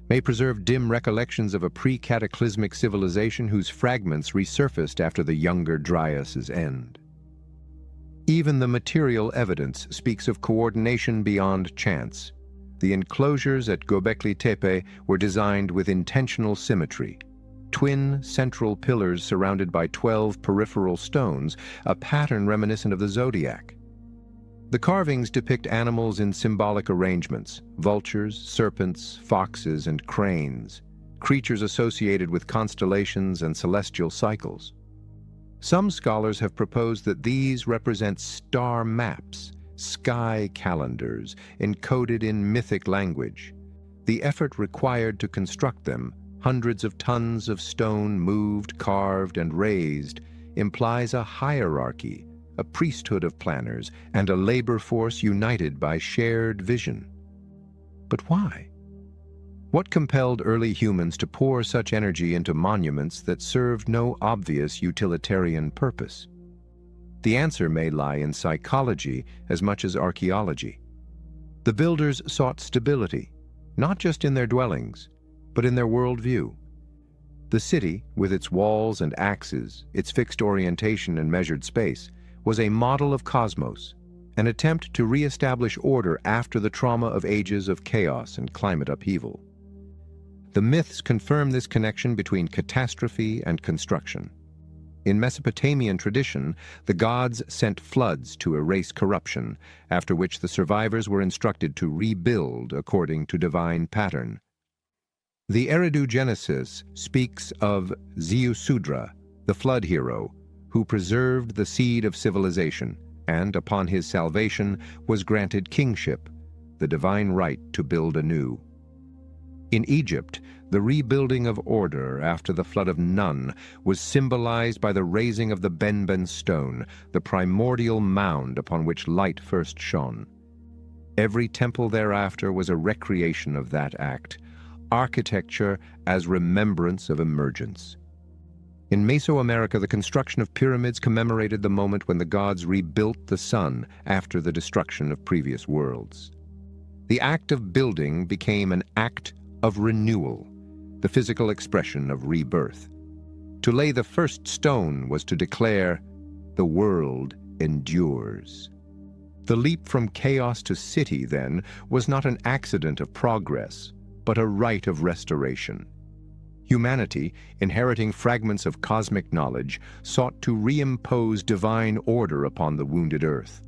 may preserve dim recollections of a pre-cataclysmic civilization whose fragments resurfaced after the younger Dryas's end. Even the material evidence speaks of coordination beyond chance. The enclosures at Göbekli Tepe were designed with intentional symmetry. Twin central pillars surrounded by 12 peripheral stones, a pattern reminiscent of the zodiac. The carvings depict animals in symbolic arrangements: vultures, serpents, foxes, and cranes, creatures associated with constellations and celestial cycles. Some scholars have proposed that these represent star maps, sky calendars, encoded in mythic language. The effort required to construct them, hundreds of tons of stone moved, carved, and raised, implies a hierarchy, a priesthood of planners, and a labor force united by shared vision. But why? What compelled early humans to pour such energy into monuments that served no obvious utilitarian purpose? The answer may lie in psychology as much as archaeology. The builders sought stability, not just in their dwellings, but in their worldview. The city, with its walls and axes, its fixed orientation and measured space, was a model of cosmos, an attempt to re-establish order after the trauma of ages of chaos and climate upheaval. The myths confirm this connection between catastrophe and construction. In Mesopotamian tradition, the gods sent floods to erase corruption, after which the survivors were instructed to rebuild according to divine pattern. The Eridu Genesis speaks of Ziusudra, the flood hero, who preserved the seed of civilization, and upon his salvation was granted kingship, the divine right to build anew. In Egypt, the rebuilding of order after the flood of Nun was symbolized by the raising of the Benben stone, the primordial mound upon which light first shone. Every temple thereafter was a recreation of that act, architecture as remembrance of emergence. In Mesoamerica, the construction of pyramids commemorated the moment when the gods rebuilt the sun after the destruction of previous worlds. The act of building became an act of renewal, the physical expression of rebirth. To lay the first stone was to declare, "The world endures." The leap from chaos to city, then, was not an accident of progress, but a rite of restoration. Humanity, inheriting fragments of cosmic knowledge, sought to reimpose divine order upon the wounded earth.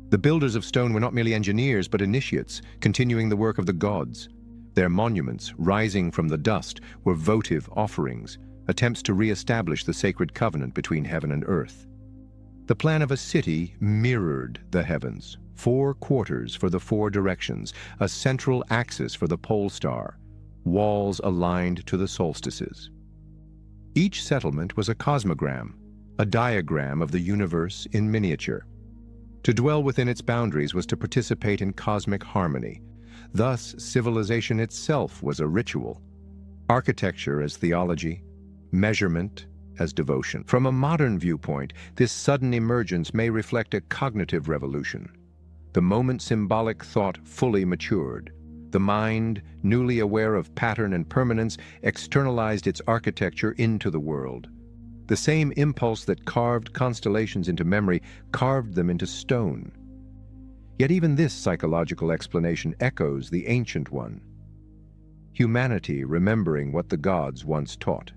The builders of stone were not merely engineers, but initiates, continuing the work of the gods. Their monuments, rising from the dust, were votive offerings, attempts to re-establish the sacred covenant between heaven and earth. The plan of a city mirrored the heavens, 4 quarters for the 4 directions, a central axis for the pole star, walls aligned to the solstices. Each settlement was a cosmogram, a diagram of the universe in miniature. To dwell within its boundaries was to participate in cosmic harmony. Thus, civilization itself was a ritual, architecture as theology, measurement as devotion. From a modern viewpoint, this sudden emergence may reflect a cognitive revolution. The moment symbolic thought fully matured. The mind, newly aware of pattern and permanence, externalized its architecture into the world. The same impulse that carved constellations into memory carved them into stone. Yet even this psychological explanation echoes the ancient one. Humanity remembering what the gods once taught.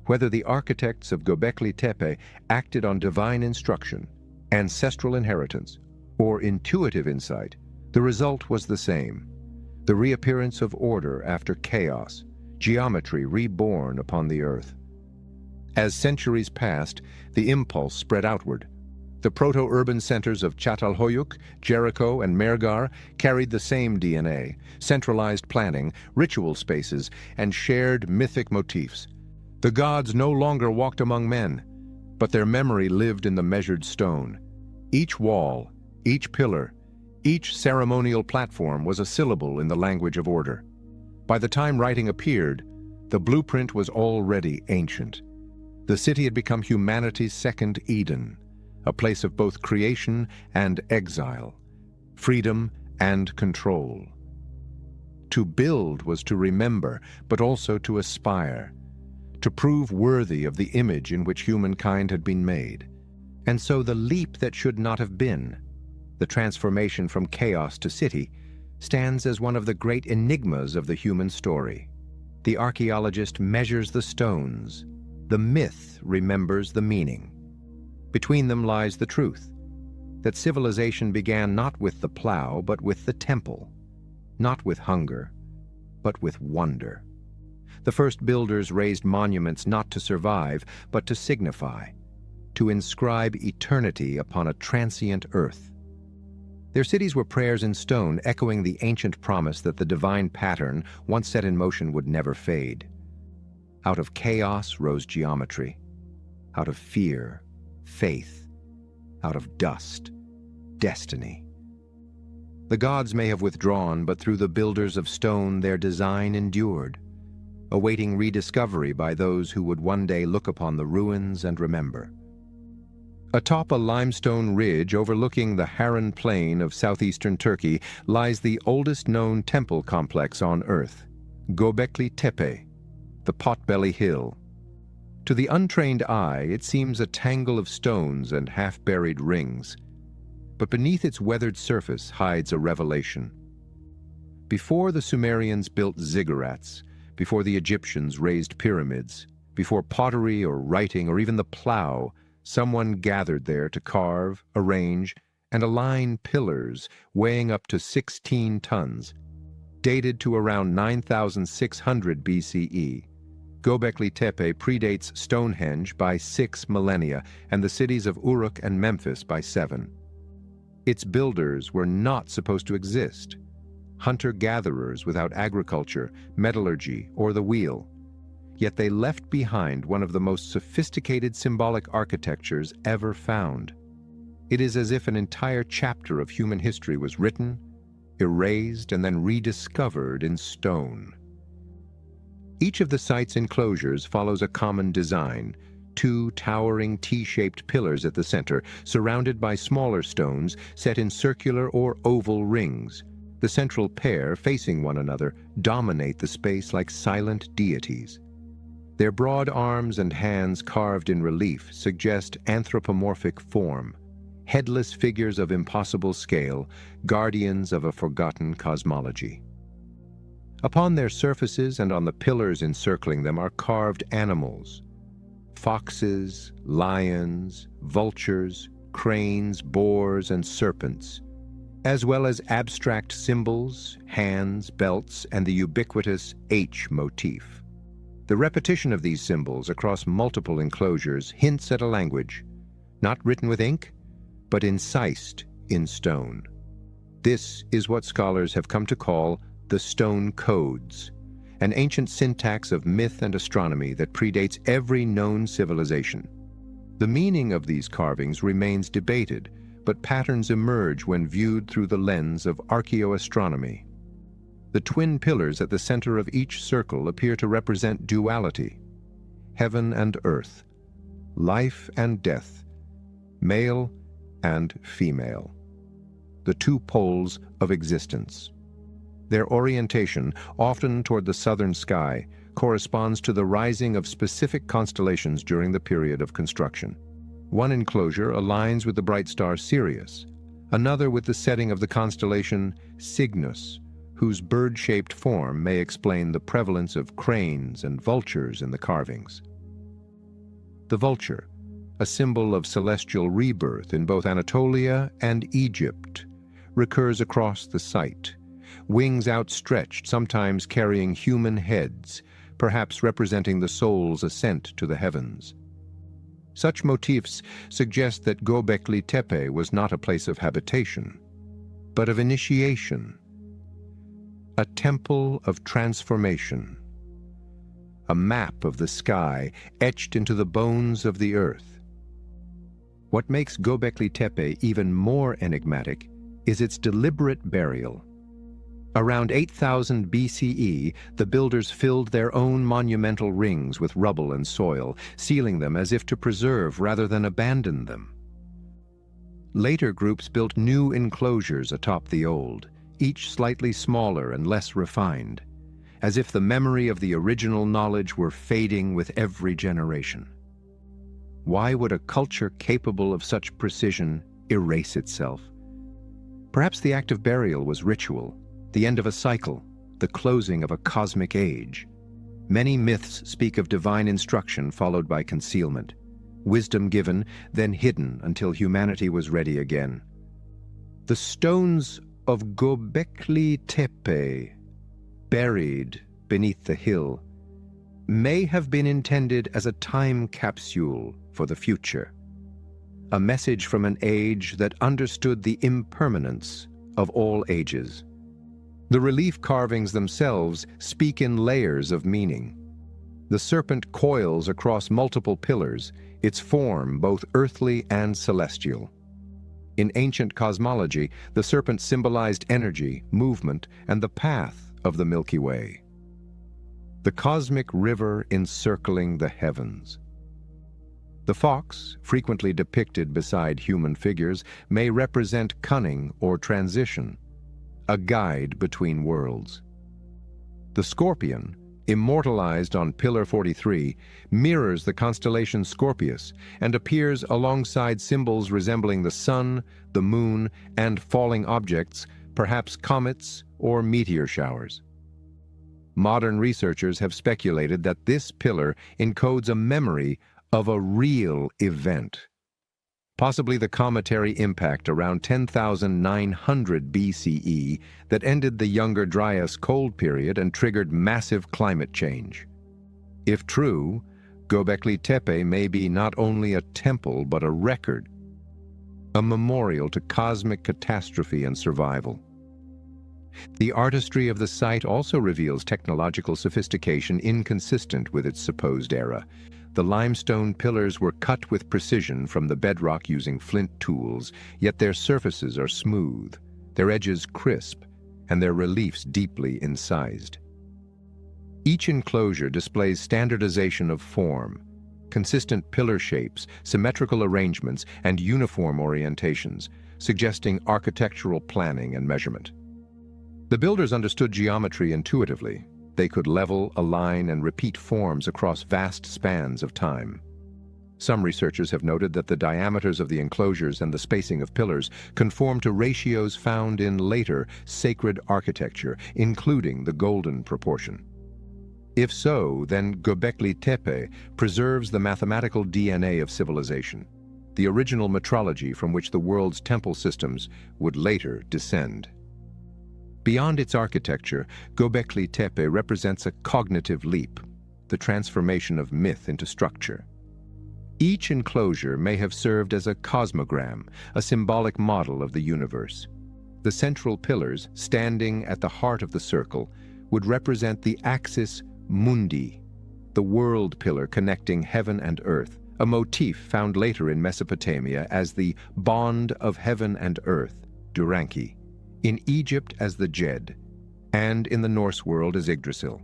Whether the architects of Göbekli Tepe acted on divine instruction, ancestral inheritance, or intuitive insight, the result was the same. The reappearance of order after chaos, geometry reborn upon the earth. As centuries passed, the impulse spread outward. The proto-urban centers of Çatalhöyük, Jericho, and Mehrgar carried the same DNA, centralized planning, ritual spaces, and shared mythic motifs. The gods no longer walked among men, but their memory lived in the measured stone. Each wall, each pillar, each ceremonial platform was a syllable in the language of order. By the time writing appeared, the blueprint was already ancient. The city had become humanity's second Eden, a place of both creation and exile, freedom and control. To build was to remember, but also to aspire, to prove worthy of the image in which humankind had been made. And so the leap that should not have been, the transformation from chaos to city, stands as one of the great enigmas of the human story. The archaeologist measures the stones. The myth remembers the meaning. Between them lies the truth, that civilization began not with the plow, but with the temple, not with hunger, but with wonder. The first builders raised monuments not to survive, but to signify, to inscribe eternity upon a transient earth. Their cities were prayers in stone, echoing the ancient promise that the divine pattern, once set in motion, would never fade. Out of chaos rose geometry. Out of fear, faith. Out of dust, destiny. The gods may have withdrawn, but through the builders of stone their design endured, awaiting rediscovery by those who would one day look upon the ruins and remember. Atop a limestone ridge overlooking the Harran Plain of southeastern Turkey lies the oldest known temple complex on Earth, Göbekli Tepe, the Potbelly Hill. To the untrained eye, it seems a tangle of stones and half-buried rings, but beneath its weathered surface hides a revelation. Before the Sumerians built ziggurats, before the Egyptians raised pyramids, before pottery or writing or even the plow, someone gathered there to carve, arrange, and align pillars weighing up to 16 tons. Dated to around 9,600 BCE, Göbekli Tepe predates Stonehenge by 6 millennia and the cities of Uruk and Memphis by 7. Its builders were not supposed to exist. Hunter-gatherers without agriculture, metallurgy, or the wheel. Yet they left behind one of the most sophisticated symbolic architectures ever found. It is as if an entire chapter of human history was written, erased, and then rediscovered in stone. Each of the site's enclosures follows a common design, 2 towering T-shaped pillars at the center, surrounded by smaller stones set in circular or oval rings, The central pair, facing one another, dominate the space like silent deities. Their broad arms and hands carved in relief suggest anthropomorphic form, headless figures of impossible scale, guardians of a forgotten cosmology. Upon their surfaces and on the pillars encircling them are carved animals: foxes, lions, vultures, cranes, boars, and serpents, as well as abstract symbols, hands, belts, and the ubiquitous H motif. The repetition of these symbols across multiple enclosures hints at a language, not written with ink, but incised in stone. This is what scholars have come to call the stone codes, an ancient syntax of myth and astronomy that predates every known civilization. The meaning of these carvings remains debated, but patterns emerge when viewed through the lens of archaeoastronomy. The twin pillars at the center of each circle appear to represent duality: heaven and earth, life and death, male and female, the two poles of existence. Their orientation, often toward the southern sky, corresponds to the rising of specific constellations during the period of construction. One enclosure aligns with the bright star Sirius, another with the setting of the constellation Cygnus, whose bird-shaped form may explain the prevalence of cranes and vultures in the carvings. The vulture, a symbol of celestial rebirth in both Anatolia and Egypt, recurs across the site, wings outstretched, sometimes carrying human heads, perhaps representing the soul's ascent to the heavens. Such motifs suggest that Göbekli Tepe was not a place of habitation, but of initiation, a temple of transformation, a map of the sky etched into the bones of the earth. What makes Göbekli Tepe even more enigmatic is its deliberate burial. Around 8000 BCE, the builders filled their own monumental rings with rubble and soil, sealing them as if to preserve rather than abandon them. Later groups built new enclosures atop the old, each slightly smaller and less refined, as if the memory of the original knowledge were fading with every generation. Why would a culture capable of such precision erase itself? Perhaps the act of burial was ritual, the end of a cycle, the closing of a cosmic age. Many myths speak of divine instruction followed by concealment, wisdom given, then hidden until humanity was ready again. The stones of Göbekli Tepe, buried beneath the hill, may have been intended as a time capsule for the future, a message from an age that understood the impermanence of all ages. The relief carvings themselves speak in layers of meaning. The serpent coils across multiple pillars, its form both earthly and celestial. In ancient cosmology, the serpent symbolized energy, movement, and the path of the Milky Way, the cosmic river encircling the heavens. The fox, frequently depicted beside human figures, may represent cunning or transition, a guide between worlds. The scorpion, immortalized on Pillar 43, mirrors the constellation Scorpius and appears alongside symbols resembling the sun, the moon, and falling objects, perhaps comets or meteor showers. Modern researchers have speculated that this pillar encodes a memory of a real event, possibly the cometary impact around 10,900 BCE that ended the Younger Dryas cold period and triggered massive climate change. If true, Göbekli Tepe may be not only a temple but a record, a memorial to cosmic catastrophe and survival. The artistry of the site also reveals technological sophistication inconsistent with its supposed era. The limestone pillars were cut with precision from the bedrock using flint tools, yet their surfaces are smooth, their edges crisp, and their reliefs deeply incised. Each enclosure displays standardization of form, consistent pillar shapes, symmetrical arrangements, and uniform orientations, suggesting architectural planning and measurement. The builders understood geometry intuitively. They could level, align, and repeat forms across vast spans of time. Some researchers have noted that the diameters of the enclosures and the spacing of pillars conform to ratios found in later sacred architecture, including the golden proportion. If so, then Göbekli Tepe preserves the mathematical DNA of civilization, the original metrology from which the world's temple systems would later descend. Beyond its architecture, Göbekli Tepe represents a cognitive leap, the transformation of myth into structure. Each enclosure may have served as a cosmogram, a symbolic model of the universe. The central pillars, standing at the heart of the circle, would represent the axis mundi, the world pillar connecting heaven and earth, a motif found later in Mesopotamia as the bond of heaven and earth, Duranki, in Egypt as the Djed, and in the Norse world as Yggdrasil.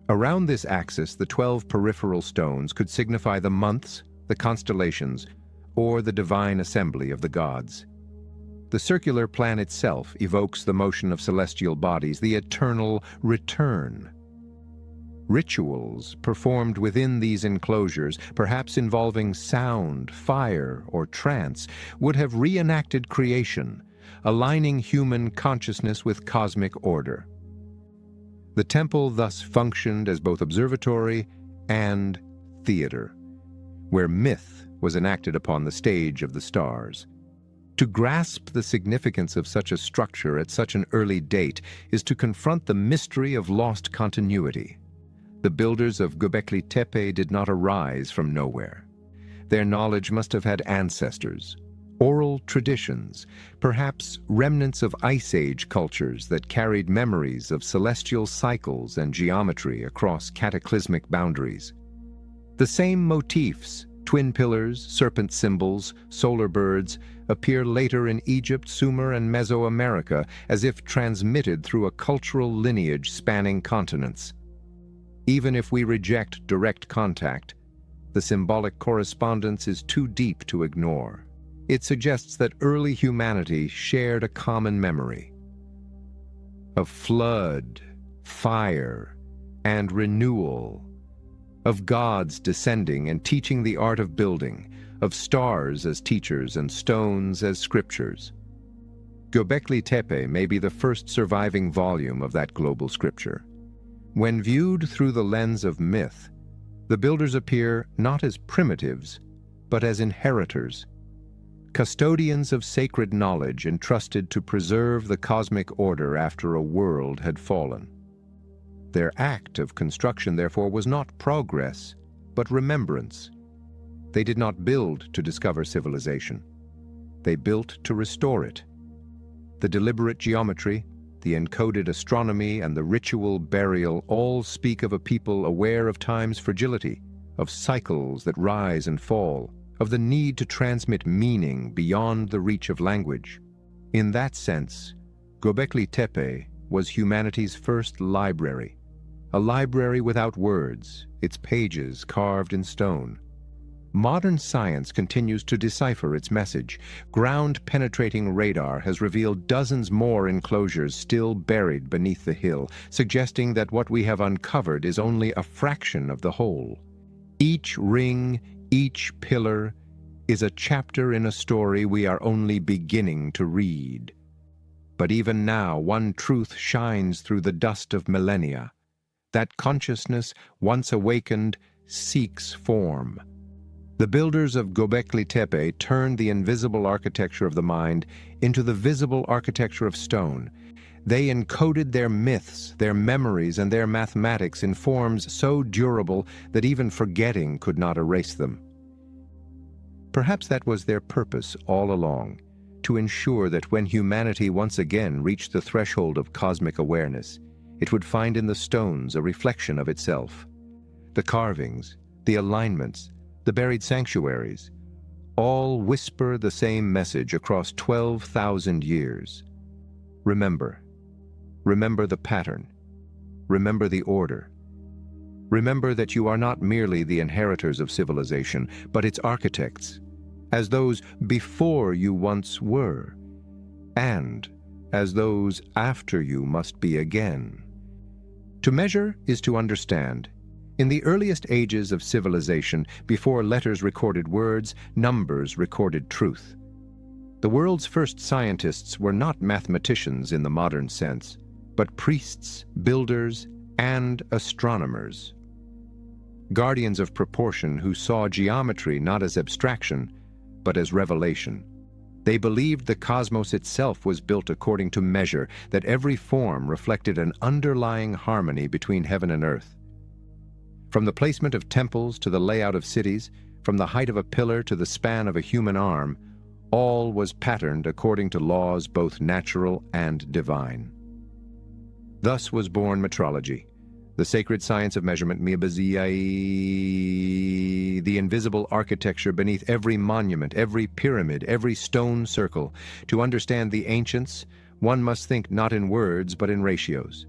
Around this axis, the 12 peripheral stones could signify the months, the constellations, or the divine assembly of the gods. The circular plan itself evokes the motion of celestial bodies, the eternal return. Rituals performed within these enclosures, perhaps involving sound, fire, or trance, would have reenacted creation, aligning human consciousness with cosmic order. The temple thus functioned as both observatory and theater, where myth was enacted upon the stage of the stars. To grasp the significance of such a structure at such an early date is to confront the mystery of lost continuity. The builders of Göbekli Tepe did not arise from nowhere. Their knowledge must have had ancestors, oral traditions, perhaps remnants of Ice Age cultures that carried memories of celestial cycles and geometry across cataclysmic boundaries. The same motifs, twin pillars, serpent symbols, solar birds, appear later in Egypt, Sumer, and Mesoamerica as if transmitted through a cultural lineage spanning continents. Even if we reject direct contact, the symbolic correspondence is too deep to ignore. It suggests that early humanity shared a common memory of flood, fire, and renewal, of gods descending and teaching the art of building, of stars as teachers and stones as scriptures. Göbekli Tepe may be the first surviving volume of that global scripture. When viewed through the lens of myth, the builders appear not as primitives, but as inheritors, custodians of sacred knowledge entrusted to preserve the cosmic order after a world had fallen. Their act of construction, therefore, was not progress, but remembrance. They did not build to discover civilization. They built to restore it. The deliberate geometry, the encoded astronomy, and the ritual burial all speak of a people aware of time's fragility, of cycles that rise and fall, of the need to transmit meaning beyond the reach of language. In that sense, Göbekli Tepe was humanity's first library, a library without words, its pages carved in stone. Modern science continues to decipher its message. Ground-penetrating radar has revealed dozens more enclosures still buried beneath the hill, suggesting that what we have uncovered is only a fraction of the whole. Each ring, each pillar, is a chapter in a story we are only beginning to read. But even now, one truth shines through the dust of millennia. That consciousness, once awakened, seeks form. The builders of Göbekli Tepe turned the invisible architecture of the mind into the visible architecture of stone. They encoded their myths, their memories, and their mathematics in forms so durable that even forgetting could not erase them. Perhaps that was their purpose all along, to ensure that when humanity once again reached the threshold of cosmic awareness, it would find in the stones a reflection of itself. The carvings, the alignments, the buried sanctuaries, all whisper the same message across 12,000 years. Remember. Remember the pattern. Remember the order. Remember that you are not merely the inheritors of civilization, but its architects, as those before you once were, and as those after you must be again. To measure is to understand. In the earliest ages of civilization, before letters recorded words, numbers recorded truth. The world's first scientists were not mathematicians in the modern sense, but priests, builders, and astronomers. Guardians of proportion who saw geometry not as abstraction, but as revelation. They believed the cosmos itself was built according to measure, that every form reflected an underlying harmony between heaven and earth. From the placement of temples to the layout of cities, from the height of a pillar to the span of a human arm, all was patterned according to laws both natural and divine. Thus was born metrology, the sacred science of measurement, the invisible architecture beneath every monument, every pyramid, every stone circle. To understand the ancients, one must think not in words but in ratios.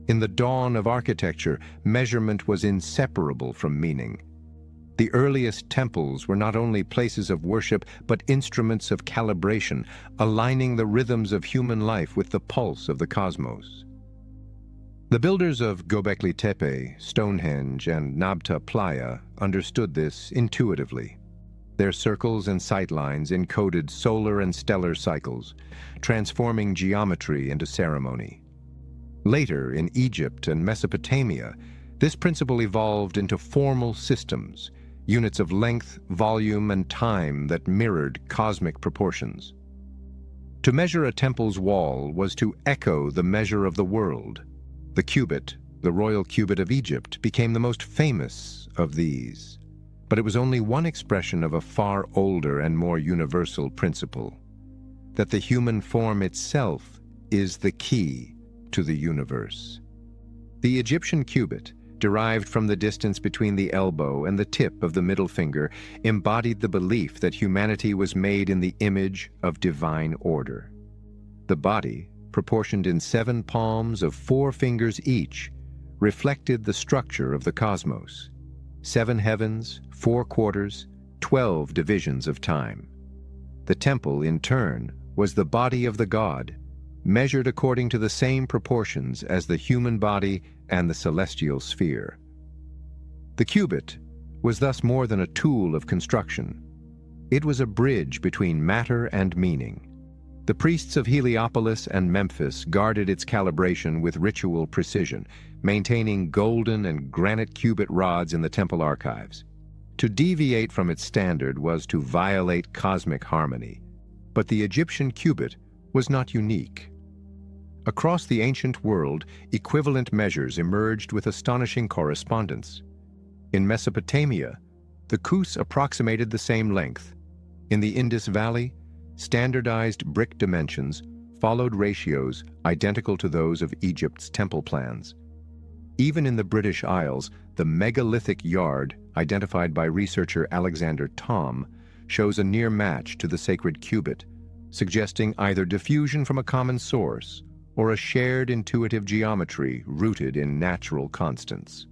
In the dawn of architecture, measurement was inseparable from meaning. The earliest temples were not only places of worship, but instruments of calibration, aligning the rhythms of human life with the pulse of the cosmos. The builders of Göbekli Tepe, Stonehenge, and Nabta Playa understood this intuitively. Their circles and sightlines encoded solar and stellar cycles, transforming geometry into ceremony. Later, in Egypt and Mesopotamia, this principle evolved into formal systems, units of length, volume, and time that mirrored cosmic proportions. To measure a temple's wall was to echo the measure of the world. The cubit, the royal cubit of Egypt, became the most famous of these. But it was only one expression of a far older and more universal principle, that the human form itself is the key to the universe. The Egyptian cubit, derived from the distance between the elbow and the tip of the middle finger, embodied the belief that humanity was made in the image of divine order. The body, proportioned in 7 palms of 4 fingers each, reflected the structure of the cosmos. 7 heavens, 4 quarters, 12 divisions of time. The temple, in turn, was the body of the god, measured according to the same proportions as the human body and the celestial sphere. The cubit was thus more than a tool of construction. It was a bridge between matter and meaning. The priests of Heliopolis and Memphis guarded its calibration with ritual precision, maintaining golden and granite cubit rods in the temple archives. To deviate from its standard was to violate cosmic harmony. But the Egyptian cubit was not unique. Across the ancient world, equivalent measures emerged with astonishing correspondence. In Mesopotamia, the kus approximated the same length. In the Indus Valley, standardized brick dimensions followed ratios identical to those of Egypt's temple plans. Even in the British Isles, the megalithic yard, identified by researcher Alexander Thom, shows a near match to the sacred cubit, suggesting either diffusion from a common source or a shared intuitive geometry rooted in natural constants.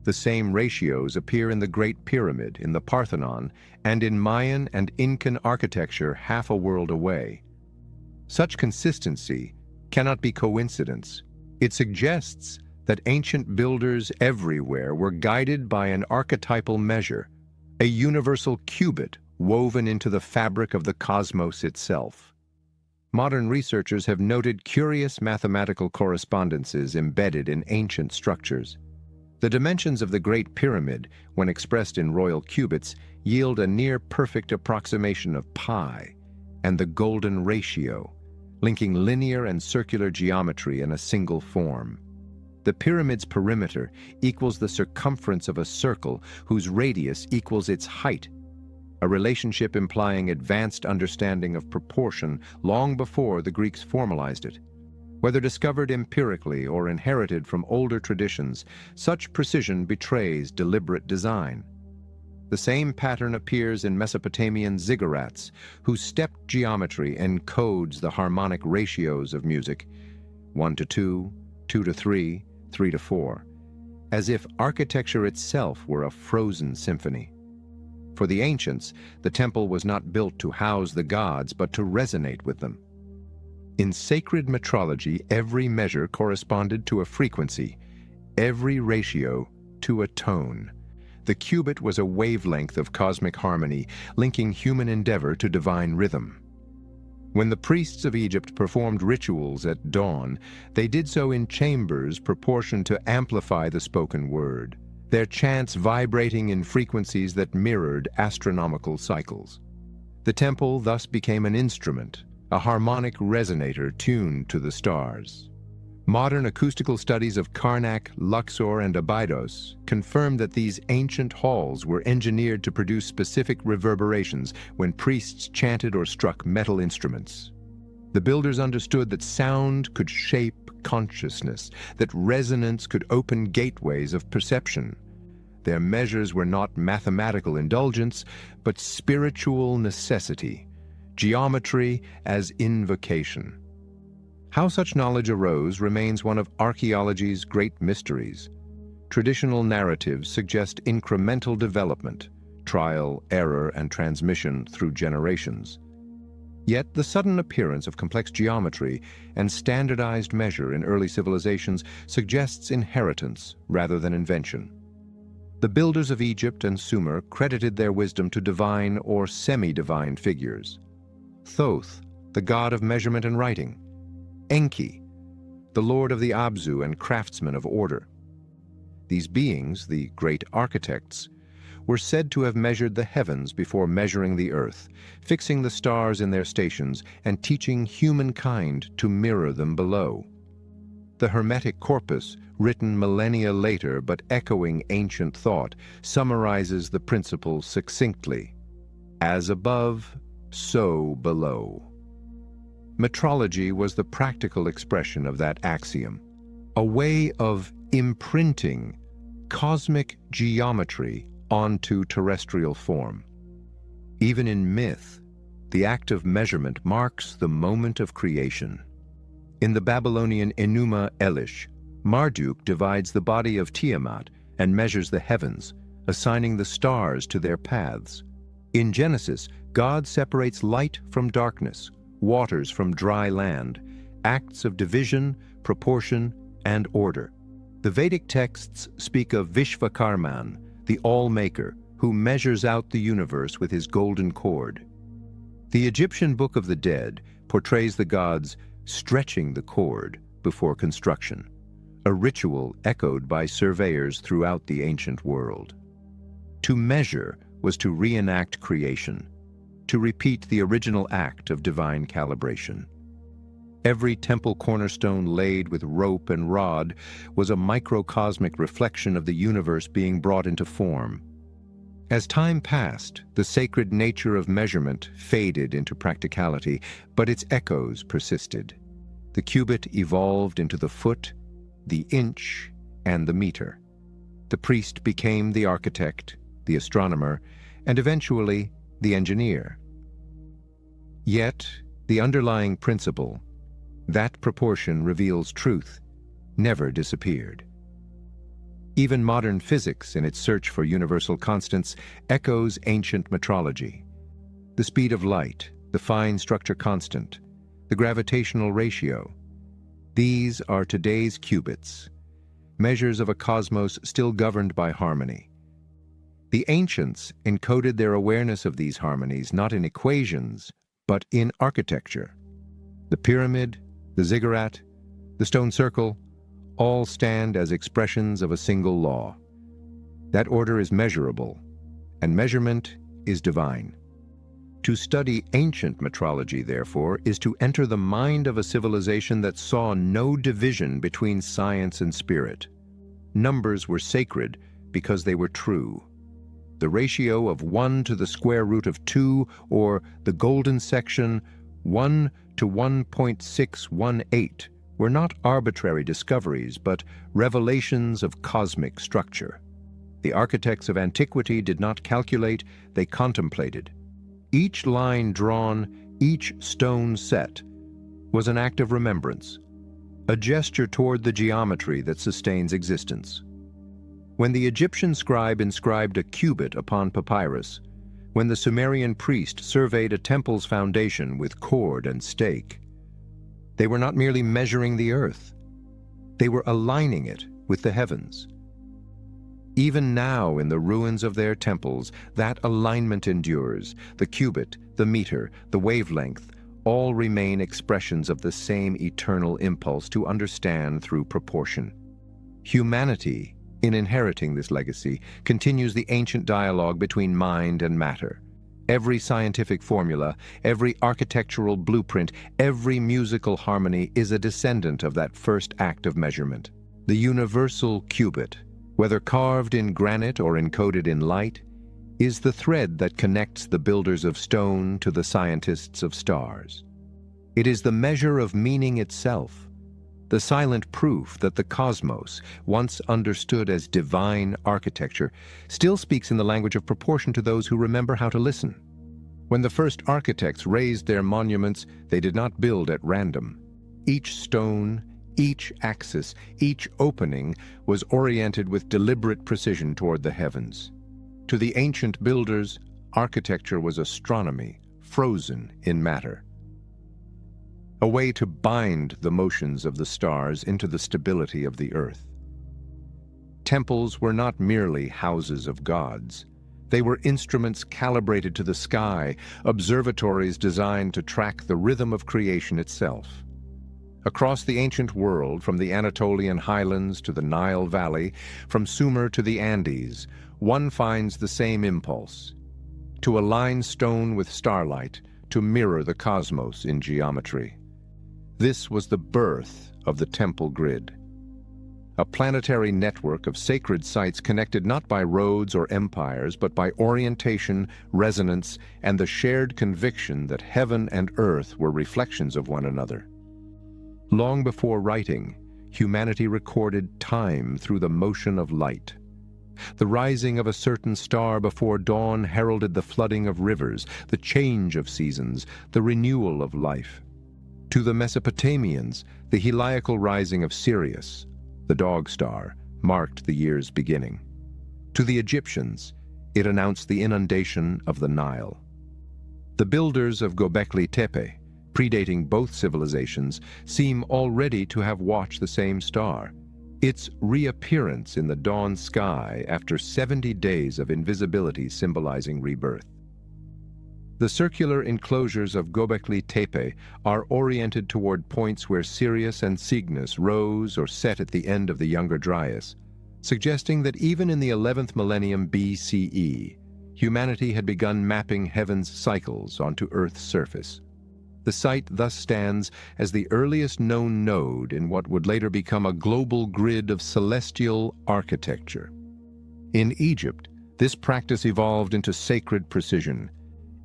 The same ratios appear in the Great Pyramid, in the Parthenon, and in Mayan and Incan architecture half a world away. Such consistency cannot be coincidence. It suggests that ancient builders everywhere were guided by an archetypal measure, a universal cubit woven into the fabric of the cosmos itself. Modern researchers have noted curious mathematical correspondences embedded in ancient structures. The dimensions of the Great Pyramid, when expressed in royal cubits, yield a near-perfect approximation of pi and the golden ratio, linking linear and circular geometry in a single form. The pyramid's perimeter equals the circumference of a circle whose radius equals its height, a relationship implying advanced understanding of proportion long before the Greeks formalized it. Whether discovered empirically or inherited from older traditions, such precision betrays deliberate design. The same pattern appears in Mesopotamian ziggurats, whose stepped geometry encodes the harmonic ratios of music, 1:2, 2:3, 3:4, as if architecture itself were a frozen symphony. For the ancients, the temple was not built to house the gods, but to resonate with them. In sacred metrology, every measure corresponded to a frequency, every ratio to a tone. The cubit was a wavelength of cosmic harmony, linking human endeavor to divine rhythm. When the priests of Egypt performed rituals at dawn, they did so in chambers proportioned to amplify the spoken word, their chants vibrating in frequencies that mirrored astronomical cycles. The temple thus became an instrument, a harmonic resonator tuned to the stars. Modern acoustical studies of Karnak, Luxor, and Abydos confirm that these ancient halls were engineered to produce specific reverberations when priests chanted or struck metal instruments. The builders understood that sound could shape consciousness, that resonance could open gateways of perception. Their measures were not mathematical indulgence, but spiritual necessity, geometry as invocation. How such knowledge arose remains one of archaeology's great mysteries. Traditional narratives suggest incremental development, trial, error, and transmission through generations. Yet the sudden appearance of complex geometry and standardized measure in early civilizations suggests inheritance rather than invention. The builders of Egypt and Sumer credited their wisdom to divine or semi-divine figures. Thoth, the god of measurement and writing; Enki, the lord of the Abzu and craftsman of order. These beings, the great architects, were said to have measured the heavens before measuring the earth, fixing the stars in their stations and teaching humankind to mirror them below. The Hermetic corpus, written millennia later but echoing ancient thought, summarizes the principle succinctly: as above, so below. Metrology was the practical expression of that axiom, a way of imprinting cosmic geometry onto terrestrial form. Even in myth, the act of measurement marks the moment of creation. In the Babylonian Enuma Elish, Marduk divides the body of Tiamat and measures the heavens, assigning the stars to their paths. In Genesis, God separates light from darkness, waters from dry land, acts of division, proportion, and order. The Vedic texts speak of Vishvakarman, the All-Maker, who measures out the universe with his golden cord. The Egyptian Book of the Dead portrays the gods stretching the cord before construction, a ritual echoed by surveyors throughout the ancient world. To measure was to reenact creation, to repeat the original act of divine calibration. Every temple cornerstone laid with rope and rod was a microcosmic reflection of the universe being brought into form. As time passed, the sacred nature of measurement faded into practicality, but its echoes persisted. The cubit evolved into the foot, the inch, and the meter. The priest became the architect, the astronomer, and eventually the engineer. Yet, the underlying principle, that proportion reveals truth, never disappeared. Even modern physics, in its search for universal constants, echoes ancient metrology. The speed of light, the fine structure constant, the gravitational ratio. These are today's qubits, measures of a cosmos still governed by harmony. The ancients encoded their awareness of these harmonies not in equations, but in architecture. The pyramid, the ziggurat, the stone circle, all stand as expressions of a single law. That order is measurable, and measurement is divine. To study ancient metrology, therefore, is to enter the mind of a civilization that saw no division between science and spirit. Numbers were sacred because they were true. The ratio of 1 to the square root of 2, or the golden section 1 to 1.618, were not arbitrary discoveries, but revelations of cosmic structure. The architects of antiquity did not calculate, they contemplated. Each line drawn, each stone set, was an act of remembrance, a gesture toward the geometry that sustains existence. When the Egyptian scribe inscribed a cubit upon papyrus, when the Sumerian priest surveyed a temple's foundation with cord and stake, They were not merely measuring the earth. They were aligning it with the heavens. Even now, in the ruins of their temples, that alignment endures. The cubit, the meter, the wavelength, all remain expressions of the same eternal impulse to understand through proportion. Humanity, in inheriting this legacy, continues the ancient dialogue between mind and matter. Every scientific formula, every architectural blueprint, every musical harmony is a descendant of that first act of measurement. The universal cubit, whether carved in granite or encoded in light, is the thread that connects the builders of stone to the scientists of stars. It is the measure of meaning itself, the silent proof that the cosmos, once understood as divine architecture, still speaks in the language of proportion to those who remember how to listen. When the first architects raised their monuments, they did not build at random. Each stone, each axis, each opening was oriented with deliberate precision toward the heavens. To the ancient builders, architecture was astronomy, frozen in matter. A way to bind the motions of the stars into the stability of the earth. Temples were not merely houses of gods. They were instruments calibrated to the sky, observatories designed to track the rhythm of creation itself. Across the ancient world, from the Anatolian highlands to the Nile Valley, from Sumer to the Andes, one finds the same impulse: to align stone with starlight, to mirror the cosmos in geometry. This was the birth of the temple grid, a planetary network of sacred sites connected not by roads or empires, but by orientation, resonance, and the shared conviction that heaven and earth were reflections of one another. Long before writing, humanity recorded time through the motion of light. The rising of a certain star before dawn heralded the flooding of rivers, the change of seasons, the renewal of life. To the Mesopotamians, the heliacal rising of Sirius, the dog star, marked the year's beginning. To the Egyptians, it announced the inundation of the Nile. The builders of Göbekli Tepe, predating both civilizations, seem already to have watched the same star, its reappearance in the dawn sky after 70 days of invisibility symbolizing rebirth. The circular enclosures of Göbekli Tepe are oriented toward points where Sirius and Cygnus rose or set at the end of the Younger Dryas, suggesting that even in the 11th millennium BCE, humanity had begun mapping heaven's cycles onto Earth's surface. The site thus stands as the earliest known node in what would later become a global grid of celestial architecture. In Egypt, this practice evolved into sacred precision.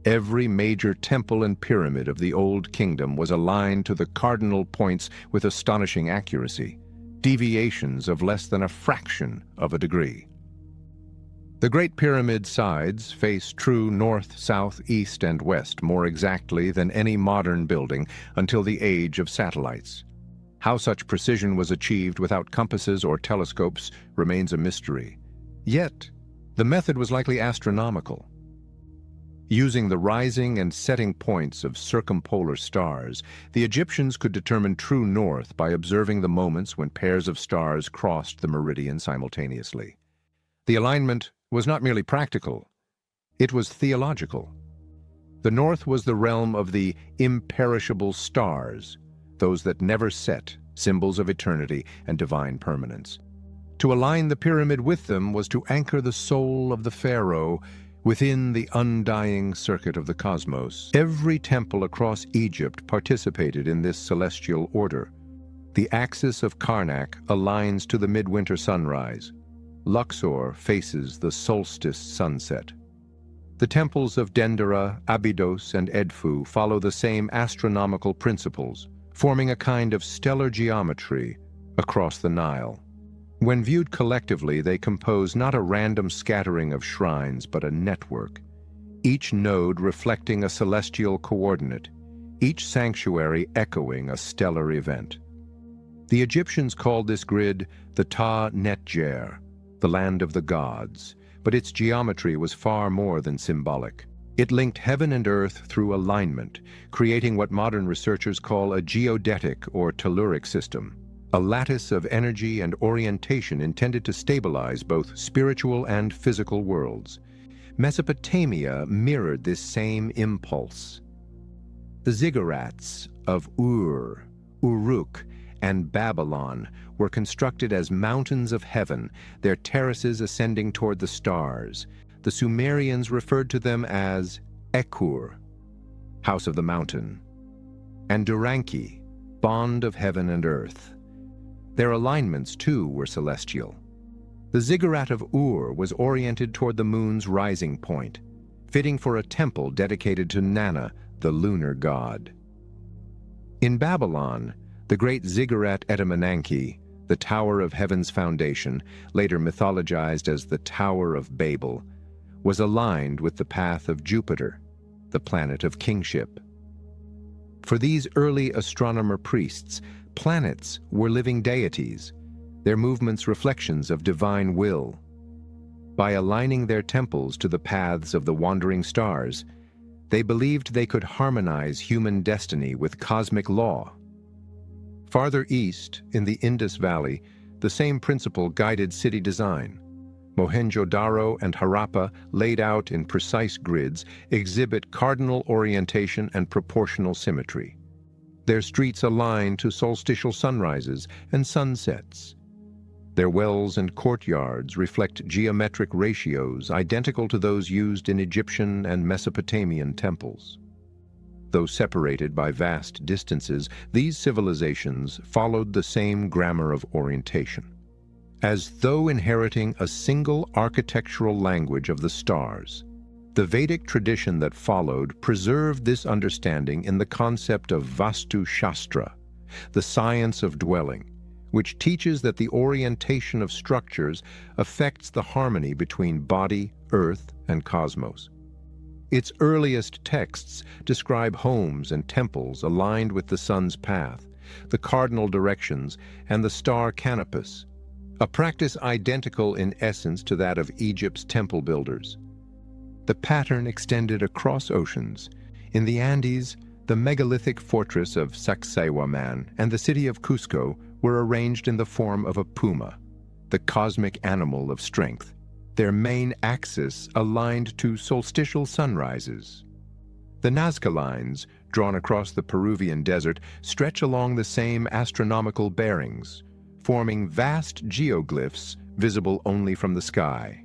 Every major temple and pyramid of the Old Kingdom was aligned to the cardinal points with astonishing accuracy, deviations of less than a fraction of a degree. The Great Pyramid sides face true north, south, east, and west more exactly than any modern building until the age of satellites. How such precision was achieved without compasses or telescopes remains a mystery. Yet, the method was likely astronomical. Using the rising and setting points of circumpolar stars, the Egyptians could determine true north by observing the moments when pairs of stars crossed the meridian simultaneously. The alignment was not merely practical, it was theological. The north was the realm of the imperishable stars, those that never set, symbols of eternity and divine permanence. To align the pyramid with them was to anchor the soul of the pharaoh within the undying circuit of the cosmos. Every temple across Egypt participated in this celestial order. The axis of Karnak aligns to the midwinter sunrise. Luxor faces the solstice sunset. The temples of Dendera, Abydos, and Edfu follow the same astronomical principles, forming a kind of stellar geometry across the Nile. When viewed collectively, they compose not a random scattering of shrines, but a network, each node reflecting a celestial coordinate, each sanctuary echoing a stellar event. The Egyptians called this grid the Ta-Netjer, the land of the gods, but its geometry was far more than symbolic. It linked heaven and earth through alignment, creating what modern researchers call a geodetic or telluric system, a lattice of energy and orientation intended to stabilize both spiritual and physical worlds. Mesopotamia mirrored this same impulse. The ziggurats of Ur, Uruk, and Babylon were constructed as mountains of heaven, their terraces ascending toward the stars. The Sumerians referred to them as Ekur, house of the mountain, and Duranki, bond of heaven and earth. Their alignments, too, were celestial. The ziggurat of Ur was oriented toward the moon's rising point, fitting for a temple dedicated to Nana, the lunar god. In Babylon, the great ziggurat et Anunnaki, the Tower of Heaven's foundation, later mythologized as the Tower of Babel, was aligned with the path of Jupiter, the planet of kingship. For these early astronomer priests, planets were living deities, their movements reflections of divine will. By aligning their temples to the paths of the wandering stars, they believed they could harmonize human destiny with cosmic law. Farther east, in the Indus Valley, the same principle guided city design. Mohenjo-Daro and Harappa, laid out in precise grids, exhibit cardinal orientation and proportional symmetry. Their streets align to solstitial sunrises and sunsets. Their wells and courtyards reflect geometric ratios identical to those used in Egyptian and Mesopotamian temples. Though separated by vast distances, these civilizations followed the same grammar of orientation, as though inheriting a single architectural language of the stars. The Vedic tradition that followed preserved this understanding in the concept of Vastu Shastra, the science of dwelling, which teaches that the orientation of structures affects the harmony between body, earth, and cosmos. Its earliest texts describe homes and temples aligned with the sun's path, the cardinal directions, and the star canopus, a practice identical in essence to that of Egypt's temple builders. The pattern extended across oceans. In the Andes, the megalithic fortress of Sacsayhuaman and the city of Cusco were arranged in the form of a puma, the cosmic animal of strength, their main axis aligned to solstitial sunrises. The Nazca lines, drawn across the Peruvian desert, stretch along the same astronomical bearings, forming vast geoglyphs visible only from the sky.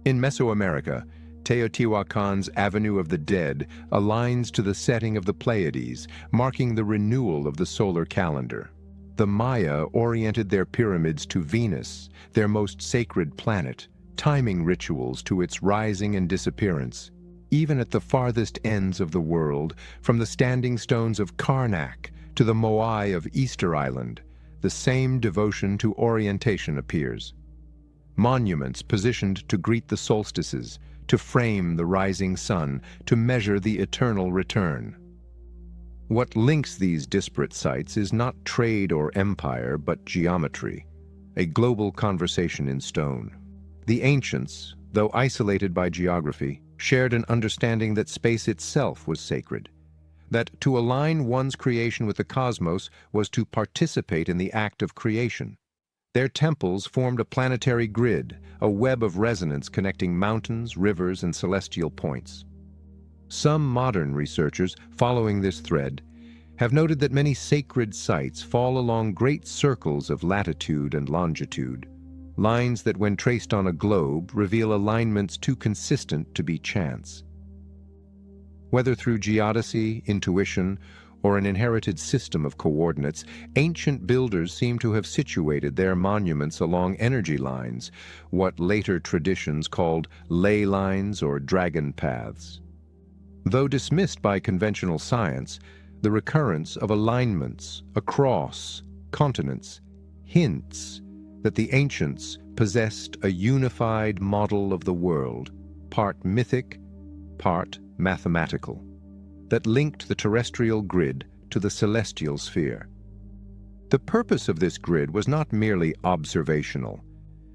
In Mesoamerica, Teotihuacan's Avenue of the Dead aligns to the setting of the Pleiades, marking the renewal of the solar calendar. The Maya oriented their pyramids to Venus, their most sacred planet, timing rituals to its rising and disappearance. Even at the farthest ends of the world, from the standing stones of Karnak to the Moai of Easter Island, the same devotion to orientation appears. Monuments positioned to greet the solstices, to frame the rising sun, to measure the eternal return. What links these disparate sites is not trade or empire, but geometry, a global conversation in stone. The ancients, though isolated by geography, shared an understanding that space itself was sacred, that to align one's creation with the cosmos was to participate in the act of creation. Their temples formed a planetary grid, a web of resonance connecting mountains, rivers, and celestial points. Some modern researchers, following this thread, have noted that many sacred sites fall along great circles of latitude and longitude, lines that when traced on a globe reveal alignments too consistent to be chance. Whether through geodesy, intuition, or an inherited system of coordinates, ancient builders seem to have situated their monuments along energy lines, what later traditions called ley lines or dragon paths. Though dismissed by conventional science, the recurrence of alignments across continents hints that the ancients possessed a unified model of the world, part mythic, part mathematical, that linked the terrestrial grid to the celestial sphere. The purpose of this grid was not merely observational.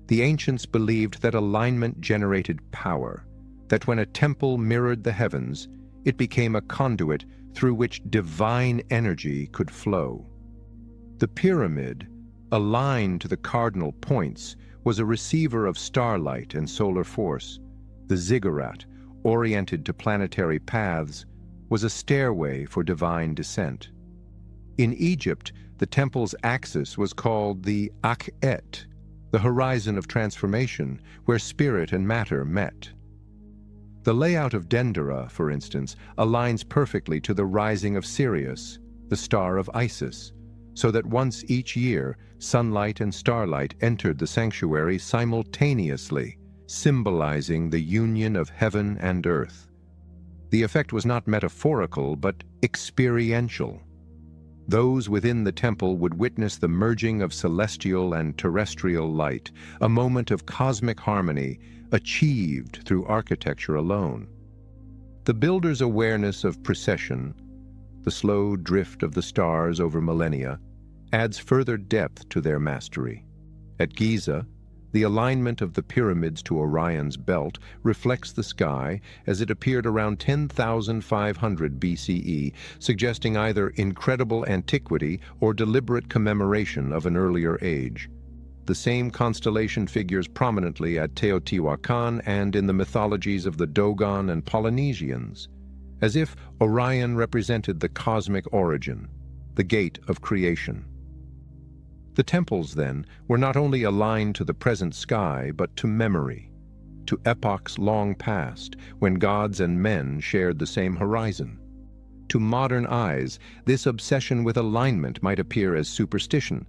The ancients believed that alignment generated power, that when a temple mirrored the heavens, it became a conduit through which divine energy could flow. The pyramid, aligned to the cardinal points, was a receiver of starlight and solar force. The ziggurat, oriented to planetary paths, was a stairway for divine descent. In Egypt, the temple's axis was called the Akhet, the horizon of transformation, where spirit and matter met. The layout of Dendera, for instance, aligns perfectly to the rising of Sirius, the star of Isis, so that once each year, sunlight and starlight entered the sanctuary simultaneously, symbolizing the union of heaven and earth. The effect was not metaphorical, but experiential. Those within the temple would witness the merging of celestial and terrestrial light, a moment of cosmic harmony achieved through architecture alone. The builder's awareness of precession, the slow drift of the stars over millennia, adds further depth to their mastery. At Giza, the alignment of the pyramids to Orion's belt reflects the sky as it appeared around 10,500 BCE, suggesting either incredible antiquity or deliberate commemoration of an earlier age. The same constellation figures prominently at Teotihuacan and in the mythologies of the Dogon and Polynesians, as if Orion represented the cosmic origin, the gate of creation. The temples, then, were not only aligned to the present sky, but to memory, to epochs long past, when gods and men shared the same horizon. To modern eyes, this obsession with alignment might appear as superstition,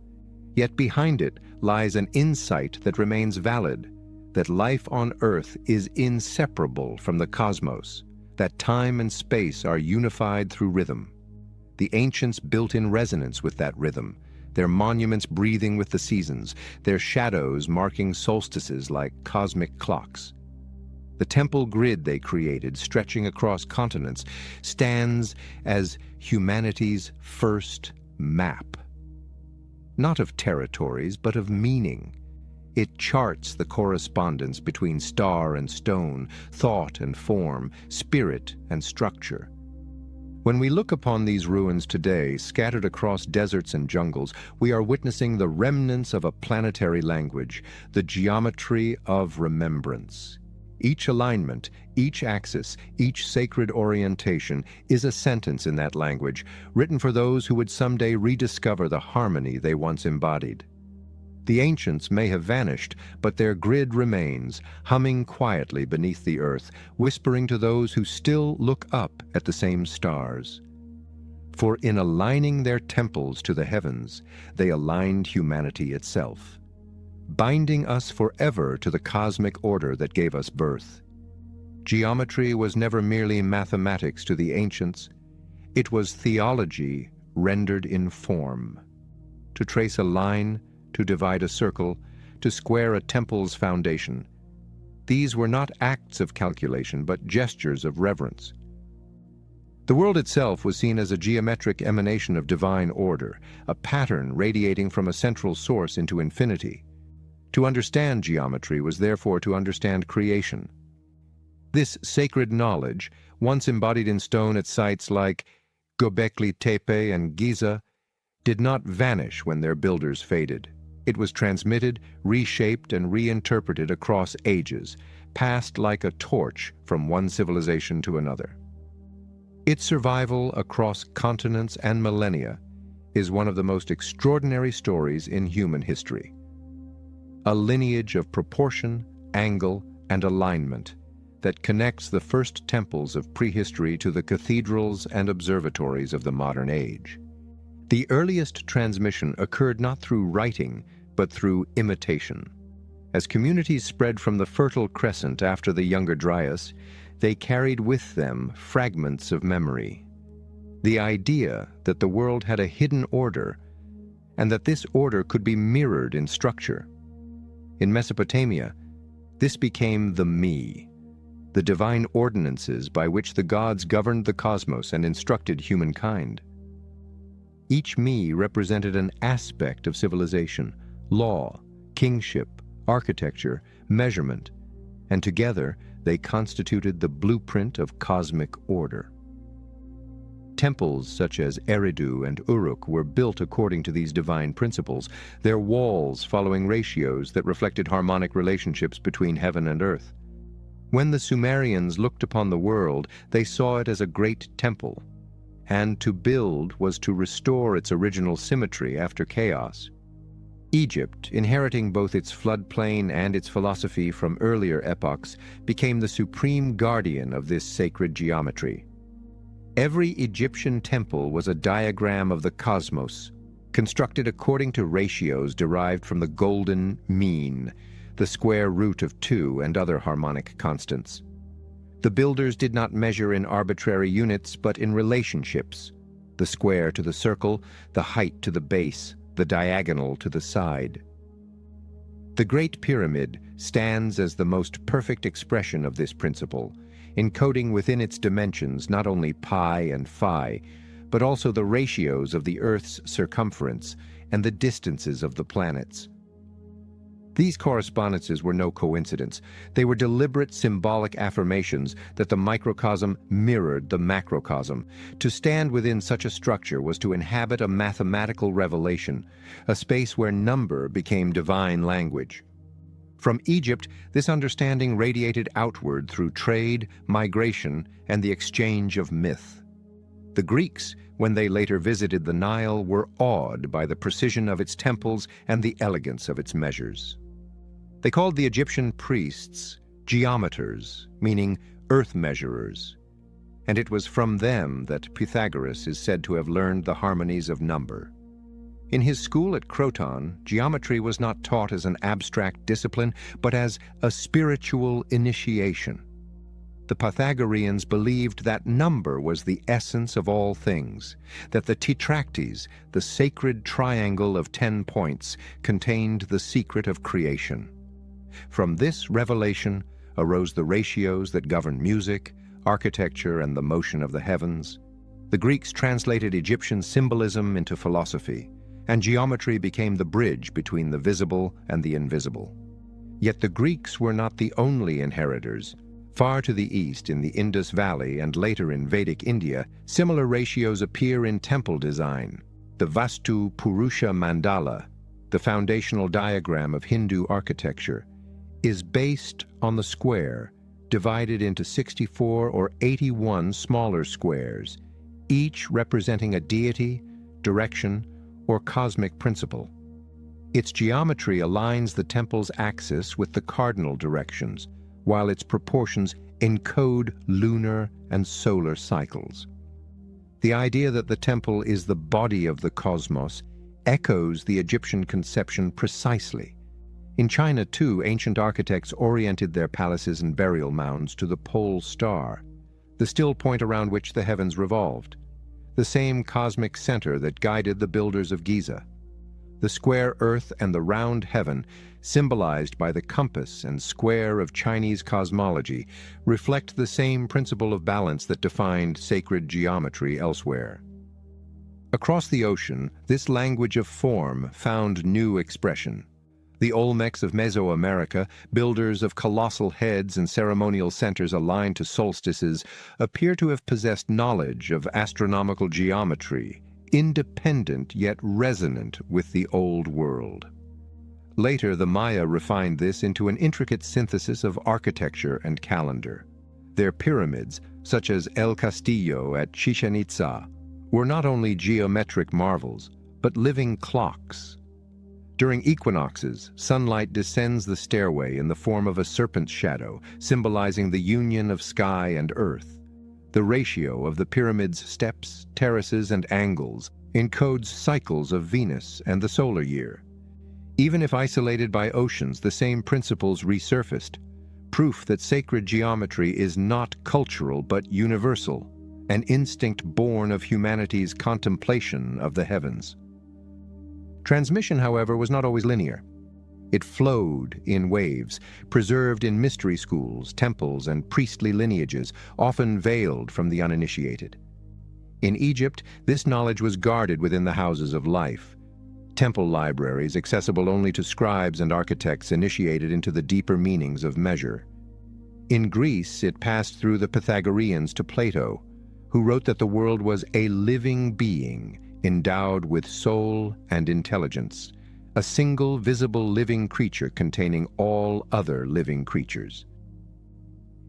yet behind it lies an insight that remains valid, that life on Earth is inseparable from the cosmos, that time and space are unified through rhythm. The ancients built in resonance with that rhythm, their monuments breathing with the seasons, their shadows marking solstices like cosmic clocks. The temple grid they created, stretching across continents, stands as humanity's first map. Not of territories, but of meaning. It charts the correspondence between star and stone, thought and form, spirit and structure. When we look upon these ruins today, scattered across deserts and jungles, we are witnessing the remnants of a planetary language, the geometry of remembrance. Each alignment, each axis, each sacred orientation is a sentence in that language, written for those who would someday rediscover the harmony they once embodied. The ancients may have vanished, but their grid remains, humming quietly beneath the earth, whispering to those who still look up at the same stars. For in aligning their temples to the heavens, they aligned humanity itself, binding us forever to the cosmic order that gave us birth. Geometry was never merely mathematics to the ancients. It was theology rendered in form. To trace a line, to divide a circle, to square a temple's foundation. These were not acts of calculation, but gestures of reverence. The world itself was seen as a geometric emanation of divine order, a pattern radiating from a central source into infinity. To understand geometry was therefore to understand creation. This sacred knowledge, once embodied in stone at sites like Göbekli Tepe and Giza, did not vanish when their builders faded. It was transmitted, reshaped, and reinterpreted across ages, passed like a torch from one civilization to another. Its survival across continents and millennia is one of the most extraordinary stories in human history. A lineage of proportion, angle, and alignment that connects the first temples of prehistory to the cathedrals and observatories of the modern age. The earliest transmission occurred not through writing, but through imitation. As communities spread from the Fertile Crescent after the Younger Dryas, they carried with them fragments of memory. The idea that the world had a hidden order, and that this order could be mirrored in structure. In Mesopotamia, this became the me, the divine ordinances by which the gods governed the cosmos and instructed humankind. Each me represented an aspect of civilization, law, kingship, architecture, measurement, and together They constituted the blueprint of cosmic order. Temples such as Eridu and Uruk were built according to these divine principles, their walls following ratios that reflected harmonic relationships between heaven and earth. When the Sumerians looked upon the world, they saw it as a great temple, and to build was to restore its original symmetry after chaos. Egypt, inheriting both its floodplain and its philosophy from earlier epochs, became the supreme guardian of this sacred geometry. Every Egyptian temple was a diagram of the cosmos, constructed according to ratios derived from the golden mean, the square root of 2 and other harmonic constants. The builders did not measure in arbitrary units, but in relationships: the square to the circle, the height to the base, the diagonal to the side. The Great Pyramid stands as the most perfect expression of this principle, encoding within its dimensions not only pi and phi, but also the ratios of the Earth's circumference and the distances of the planets. These correspondences were no coincidence. They were deliberate symbolic affirmations that the microcosm mirrored the macrocosm. To stand within such a structure was to inhabit a mathematical revelation, a space where number became divine language. From Egypt, this understanding radiated outward through trade, migration, and the exchange of myth. The Greeks, when they later visited the Nile, were awed by the precision of its temples and the elegance of its measures. They called the Egyptian priests geometers, meaning earth measurers, and it was from them that Pythagoras is said to have learned the harmonies of number. In his school at Croton, geometry was not taught as an abstract discipline, but as a spiritual initiation. The Pythagoreans believed that number was the essence of all things, that the tetractys, the sacred triangle of 10 points, contained the secret of creation. From this revelation arose the ratios that govern music, architecture, and the motion of the heavens. The Greeks translated Egyptian symbolism into philosophy, and geometry became the bridge between the visible and the invisible. Yet the Greeks were not the only inheritors. Far to the east, in the Indus Valley and later in Vedic India, similar ratios appear in temple design. The Vastu Purusha Mandala, the foundational diagram of Hindu architecture, is based on the square, divided into 64 or 81 smaller squares, each representing a deity, direction, or cosmic principle. Its geometry aligns the temple's axis with the cardinal directions, while its proportions encode lunar and solar cycles. The idea that the temple is the body of the cosmos echoes the Egyptian conception precisely. In China, too, ancient architects oriented their palaces and burial mounds to the pole star, the still point around which the heavens revolved, the same cosmic center that guided the builders of Giza. The square earth and the round heaven, symbolized by the compass and square of Chinese cosmology, reflect the same principle of balance that defined sacred geometry elsewhere. Across the ocean, this language of form found new expression. The Olmecs of Mesoamerica, builders of colossal heads and ceremonial centers aligned to solstices, appear to have possessed knowledge of astronomical geometry, independent yet resonant with the old world. Later, the Maya refined this into an intricate synthesis of architecture and calendar. Their pyramids, such as El Castillo at Chichen Itza, were not only geometric marvels, but living clocks. During equinoxes, sunlight descends the stairway in the form of a serpent's shadow, symbolizing the union of sky and earth. The ratio of the pyramid's steps, terraces, and angles encodes cycles of Venus and the solar year. Even if isolated by oceans, the same principles resurfaced, proof that sacred geometry is not cultural but universal, an instinct born of humanity's contemplation of the heavens. Transmission, however, was not always linear. It flowed in waves, preserved in mystery schools, temples, and priestly lineages, often veiled from the uninitiated. In Egypt, this knowledge was guarded within the houses of life. Temple libraries, accessible only to scribes and architects initiated into the deeper meanings of measure. In Greece, it passed through the Pythagoreans to Plato, who wrote that the world was a living being endowed with soul and intelligence, a single visible living creature containing all other living creatures.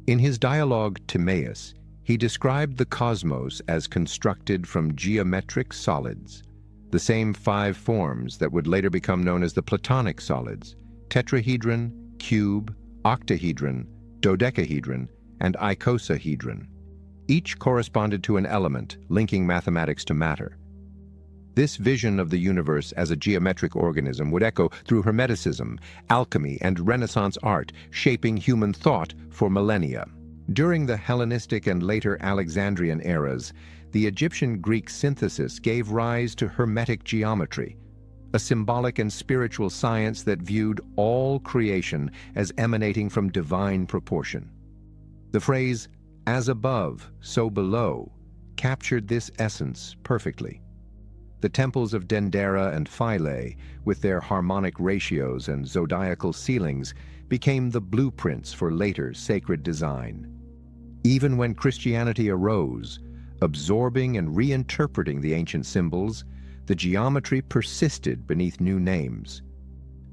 In his dialogue Timaeus, he described the cosmos as constructed from geometric solids, the same 5 forms that would later become known as the Platonic solids: tetrahedron, cube, octahedron, dodecahedron, and icosahedron. Each corresponded to an element, linking mathematics to matter. This vision of the universe as a geometric organism would echo through Hermeticism, alchemy, and Renaissance art, shaping human thought for millennia. During the Hellenistic and later Alexandrian eras, the Egyptian-Greek synthesis gave rise to Hermetic geometry, a symbolic and spiritual science that viewed all creation as emanating from divine proportion. The phrase, "as above, so below," captured this essence perfectly. The temples of Dendera and Philae, with their harmonic ratios and zodiacal ceilings, became the blueprints for later sacred design. Even when Christianity arose, absorbing and reinterpreting the ancient symbols, the geometry persisted beneath new names.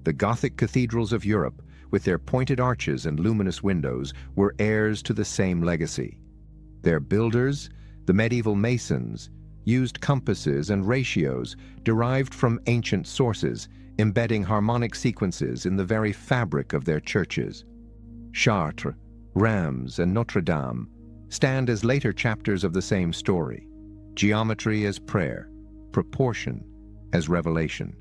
The Gothic cathedrals of Europe, with their pointed arches and luminous windows, were heirs to the same legacy. Their builders, the medieval masons, used compasses and ratios derived from ancient sources, embedding harmonic sequences in the very fabric of their churches. Chartres, Reims, and Notre Dame stand as later chapters of the same story: geometry as prayer, proportion as revelation.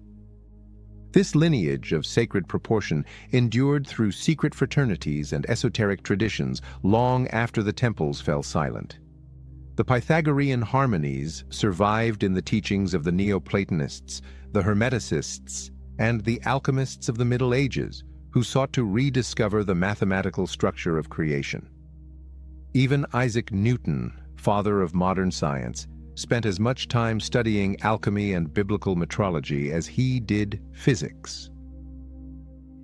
This lineage of sacred proportion endured through secret fraternities and esoteric traditions long after the temples fell silent. The Pythagorean harmonies survived in the teachings of the Neoplatonists, the Hermeticists, and the alchemists of the Middle Ages, who sought to rediscover the mathematical structure of creation. Even Isaac Newton, father of modern science, spent as much time studying alchemy and biblical metrology as he did physics.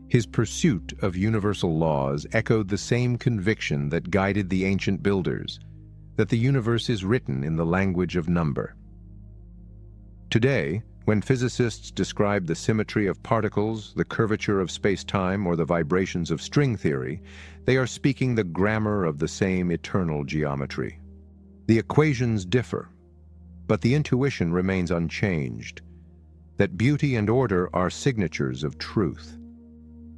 His pursuit of universal laws echoed the same conviction that guided the ancient builders, that the universe is written in the language of number. Today, when physicists describe the symmetry of particles, the curvature of space-time, or the vibrations of string theory, they are speaking the grammar of the same eternal geometry. The equations differ, but the intuition remains unchanged, that beauty and order are signatures of truth.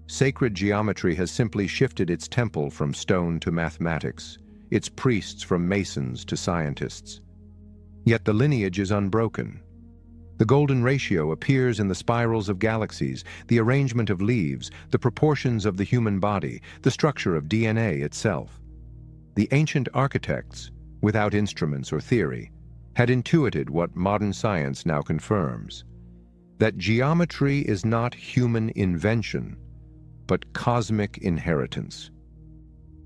Sacred geometry has simply shifted its temple from stone to mathematics, its priests from masons to scientists. Yet the lineage is unbroken. The golden ratio appears in the spirals of galaxies, the arrangement of leaves, the proportions of the human body, the structure of DNA itself. The ancient architects, without instruments or theory, had intuited what modern science now confirms: that geometry is not human invention, but cosmic inheritance.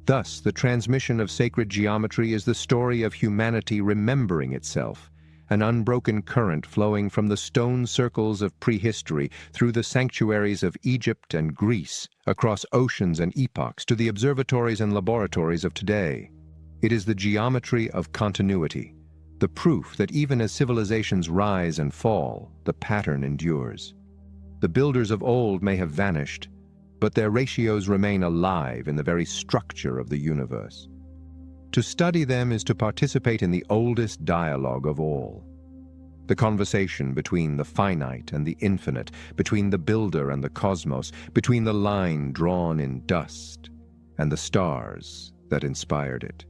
Thus, the transmission of sacred geometry is the story of humanity remembering itself, an unbroken current flowing from the stone circles of prehistory through the sanctuaries of Egypt and Greece, across oceans and epochs to the observatories and laboratories of today. It is the geometry of continuity, the proof that even as civilizations rise and fall, the pattern endures. The builders of old may have vanished, but their ratios remain alive in the very structure of the universe. To study them is to participate in the oldest dialogue of all. The conversation between the finite and the infinite, between the builder and the cosmos, between the line drawn in dust and the stars that inspired it.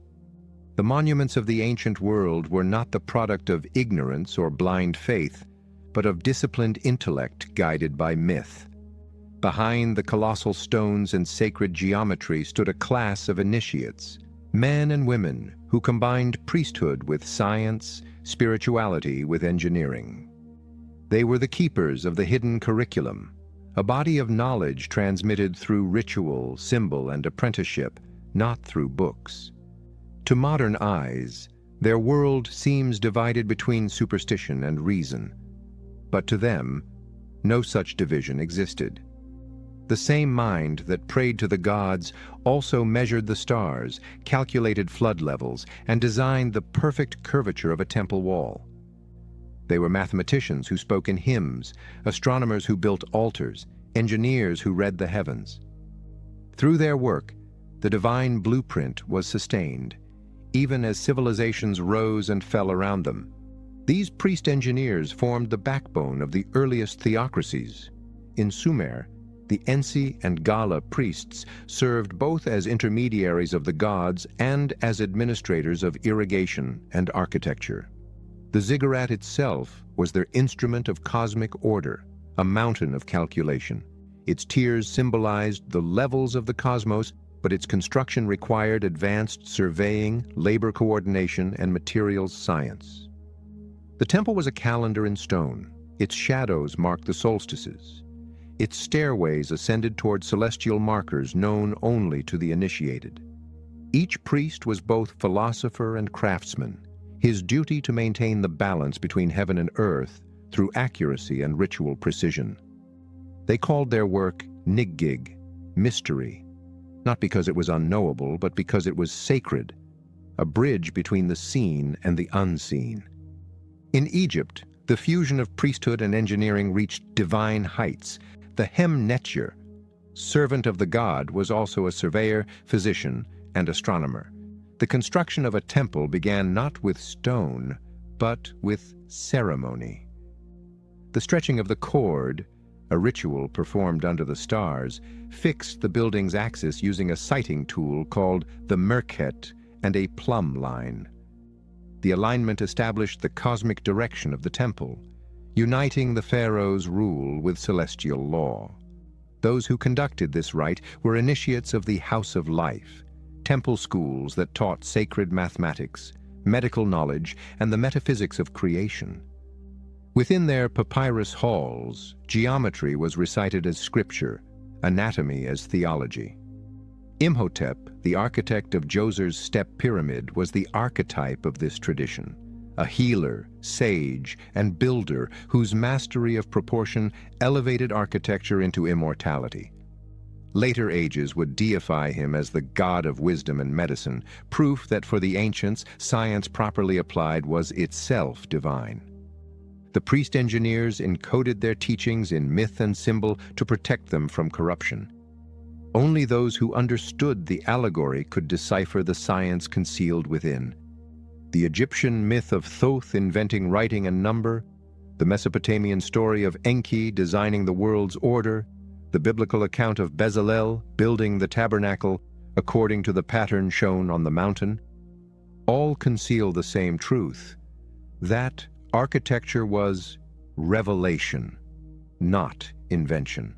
The monuments of the ancient world were not the product of ignorance or blind faith, but of disciplined intellect guided by myth. Behind the colossal stones and sacred geometry stood a class of initiates, men and women who combined priesthood with science, spirituality with engineering. They were the keepers of the hidden curriculum, a body of knowledge transmitted through ritual, symbol, and apprenticeship, not through books. To modern eyes, their world seems divided between superstition and reason, but to them, no such division existed. The same mind that prayed to the gods also measured the stars, calculated flood levels, and designed the perfect curvature of a temple wall. They were mathematicians who spoke in hymns, astronomers who built altars, engineers who read the heavens. Through their work, the divine blueprint was sustained, even as civilizations rose and fell around them. These priest-engineers formed the backbone of the earliest theocracies. In Sumer, the Ensi and Gala priests served both as intermediaries of the gods and as administrators of irrigation and architecture. The ziggurat itself was their instrument of cosmic order, a mountain of calculation. Its tiers symbolized the levels of the cosmos, but its construction required advanced surveying, labor coordination, and materials science. The temple was a calendar in stone. Its shadows marked the solstices. Its stairways ascended toward celestial markers known only to the initiated. Each priest was both philosopher and craftsman, his duty to maintain the balance between heaven and earth through accuracy and ritual precision. They called their work niggig, mystery, not because it was unknowable, but because it was sacred, a bridge between the seen and the unseen. In Egypt, the fusion of priesthood and engineering reached divine heights. The Hem-Netjer, servant of the god, was also a surveyor, physician, and astronomer. The construction of a temple began not with stone, but with ceremony. The stretching of the cord, a ritual performed under the stars, fixed the building's axis using a sighting tool called the merkhet and a plumb line. The alignment established the cosmic direction of the temple, uniting the pharaoh's rule with celestial law. Those who conducted this rite were initiates of the House of Life, temple schools that taught sacred mathematics, medical knowledge, and the metaphysics of creation. Within their papyrus halls, geometry was recited as scripture, anatomy as theology. Imhotep, the architect of Djoser's step pyramid, was the archetype of this tradition, a healer, sage, and builder whose mastery of proportion elevated architecture into immortality. Later ages would deify him as the god of wisdom and medicine, proof that for the ancients, science properly applied was itself divine. The priest-engineers encoded their teachings in myth and symbol to protect them from corruption. Only those who understood the allegory could decipher the science concealed within. The Egyptian myth of Thoth inventing writing and number, the Mesopotamian story of Enki designing the world's order, the biblical account of Bezalel building the tabernacle according to the pattern shown on the mountain, all conceal the same truth, that architecture was revelation, not invention.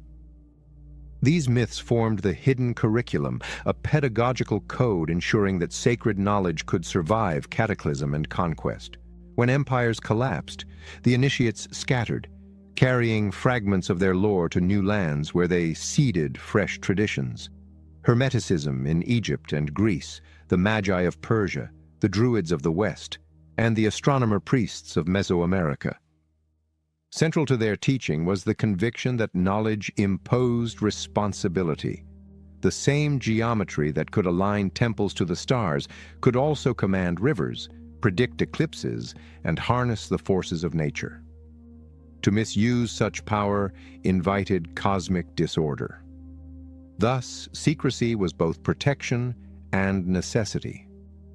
These myths formed the hidden curriculum, a pedagogical code ensuring that sacred knowledge could survive cataclysm and conquest. When empires collapsed, the initiates scattered, carrying fragments of their lore to new lands where they seeded fresh traditions. Hermeticism in Egypt and Greece, the Magi of Persia, the Druids of the West, and the astronomer priests of Mesoamerica. Central to their teaching was the conviction that knowledge imposed responsibility. The same geometry that could align temples to the stars could also command rivers, predict eclipses, and harness the forces of nature. To misuse such power invited cosmic disorder. Thus, secrecy was both protection and necessity.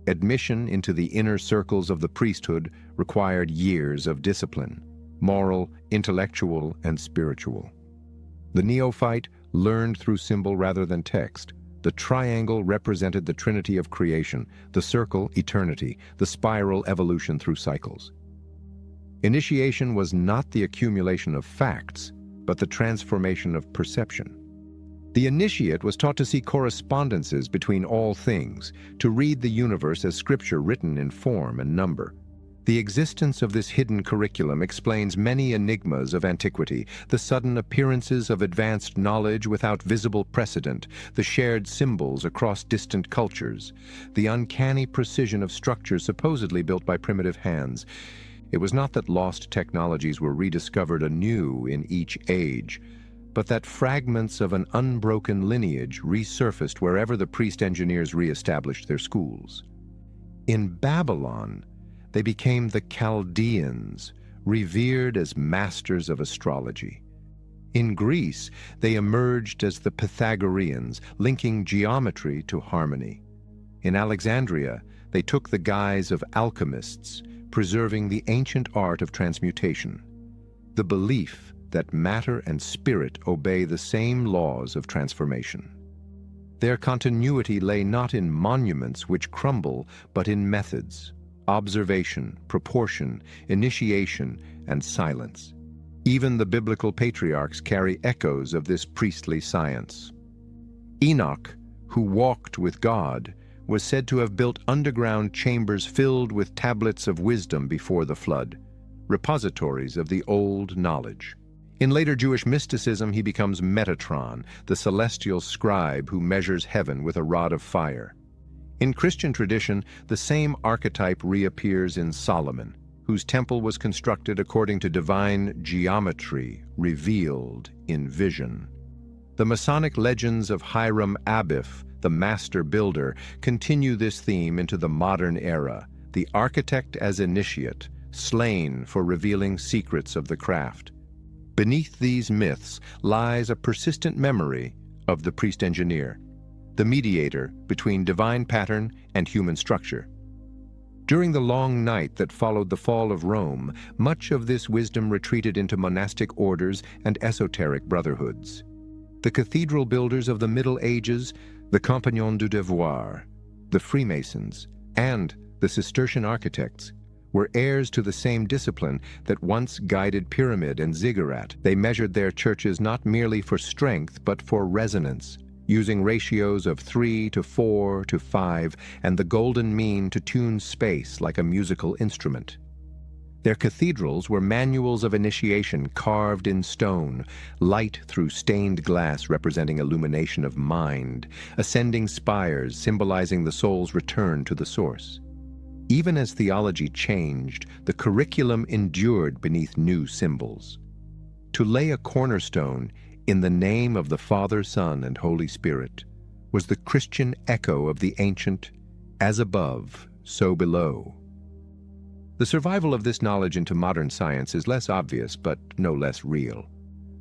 Admission into the inner circles of the priesthood required years of discipline, moral, intellectual, and spiritual. The neophyte learned through symbol rather than text. The triangle represented the trinity of creation, the circle, eternity, the spiral, evolution through cycles. Initiation was not the accumulation of facts, but the transformation of perception. The initiate was taught to see correspondences between all things, to read the universe as scripture written in form and number. The existence of this hidden curriculum explains many enigmas of antiquity, the sudden appearances of advanced knowledge without visible precedent, the shared symbols across distant cultures, the uncanny precision of structures supposedly built by primitive hands. It was not that lost technologies were rediscovered anew in each age, but that fragments of an unbroken lineage resurfaced wherever the priest-engineers re-established their schools. In Babylon, they became the Chaldeans, revered as masters of astrology. In Greece, they emerged as the Pythagoreans, linking geometry to harmony. In Alexandria, they took the guise of alchemists, preserving the ancient art of transmutation. The belief that matter and spirit obey the same laws of transformation. Their continuity lay not in monuments which crumble, but in methods, observation, proportion, initiation, and silence. Even the biblical patriarchs carry echoes of this priestly science. Enoch, who walked with God, was said to have built underground chambers filled with tablets of wisdom before the flood, repositories of the old knowledge. In later Jewish mysticism, he becomes Metatron, the celestial scribe who measures heaven with a rod of fire. In Christian tradition, the same archetype reappears in Solomon, whose temple was constructed according to divine geometry revealed in vision. The Masonic legends of Hiram Abiff, the master builder, continue this theme into the modern era, the architect as initiate, slain for revealing secrets of the craft. Beneath these myths lies a persistent memory of the priest-engineer, the mediator between divine pattern and human structure. During the long night that followed the fall of Rome, much of this wisdom retreated into monastic orders and esoteric brotherhoods. The cathedral builders of the Middle Ages, the Compagnons du Devoir, the Freemasons, and the Cistercian architects were heirs to the same discipline that once guided Pyramid and Ziggurat. They measured their churches not merely for strength, but for resonance, using ratios of 3 to 4 to 5 and the golden mean to tune space like a musical instrument. Their cathedrals were manuals of initiation carved in stone, light through stained glass representing illumination of mind, ascending spires symbolizing the soul's return to the source. Even as theology changed, the curriculum endured beneath new symbols. To lay a cornerstone in the name of the Father, Son, and Holy Spirit was the Christian echo of the ancient, as above, so below. The survival of this knowledge into modern science is less obvious, but no less real.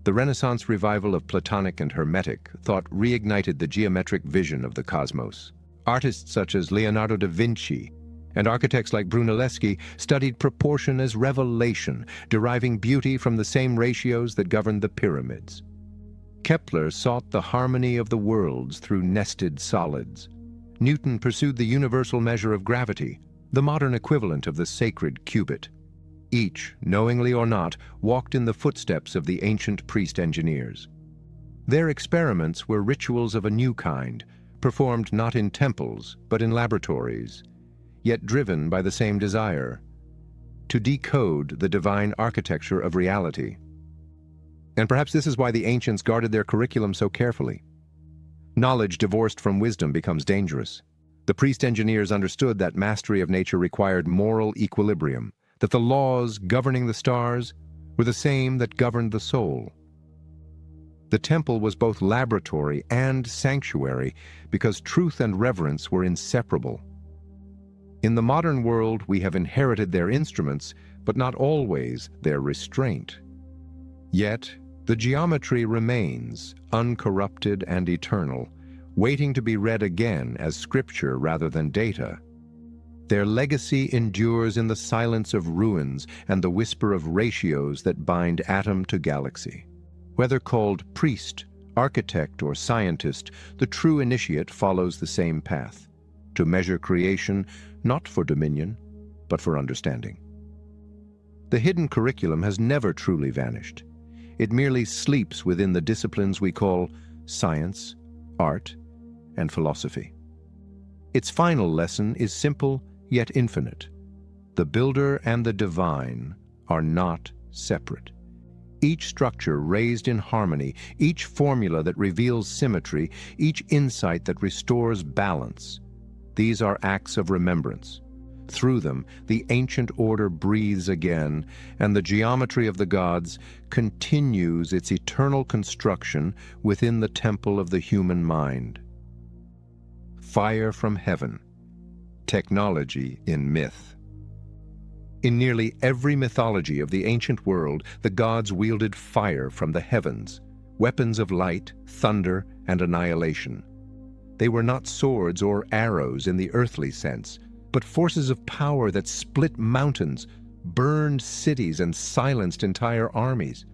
The Renaissance revival of Platonic and Hermetic thought reignited the geometric vision of the cosmos. Artists such as Leonardo da Vinci and architects like Brunelleschi studied proportion as revelation, deriving beauty from the same ratios that governed the pyramids. Kepler sought the harmony of the worlds through nested solids. Newton pursued the universal measure of gravity, the modern equivalent of the sacred cubit. Each, knowingly or not, walked in the footsteps of the ancient priest-engineers. Their experiments were rituals of a new kind, performed not in temples, but in laboratories, yet driven by the same desire: to decode the divine architecture of reality. And perhaps this is why the ancients guarded their curriculum so carefully. Knowledge divorced from wisdom becomes dangerous. The priest-engineers understood that mastery of nature required moral equilibrium, that the laws governing the stars were the same that governed the soul. The temple was both laboratory and sanctuary because truth and reverence were inseparable. In the modern world, we have inherited their instruments, but not always their restraint. Yet, the geometry remains, uncorrupted and eternal, waiting to be read again as scripture rather than data. Their legacy endures in the silence of ruins and the whisper of ratios that bind atom to galaxy. Whether called priest, architect, or scientist, the true initiate follows the same path: to measure creation, not for dominion, but for understanding. The hidden curriculum has never truly vanished. It merely sleeps within the disciplines we call science, art, and philosophy. Its final lesson is simple yet infinite. The builder and the divine are not separate. Each structure raised in harmony, each formula that reveals symmetry, each insight that restores balance, these are acts of remembrance, Through them, the ancient order breathes again, and the geometry of the gods continues its eternal construction within the temple of the human mind. Fire from heaven. Technology in myth. In nearly every mythology of the ancient world, the gods wielded fire from the heavens, weapons of light, thunder, and annihilation. They were not swords or arrows in the earthly sense, but forces of power that split mountains, burned cities, and silenced entire armies.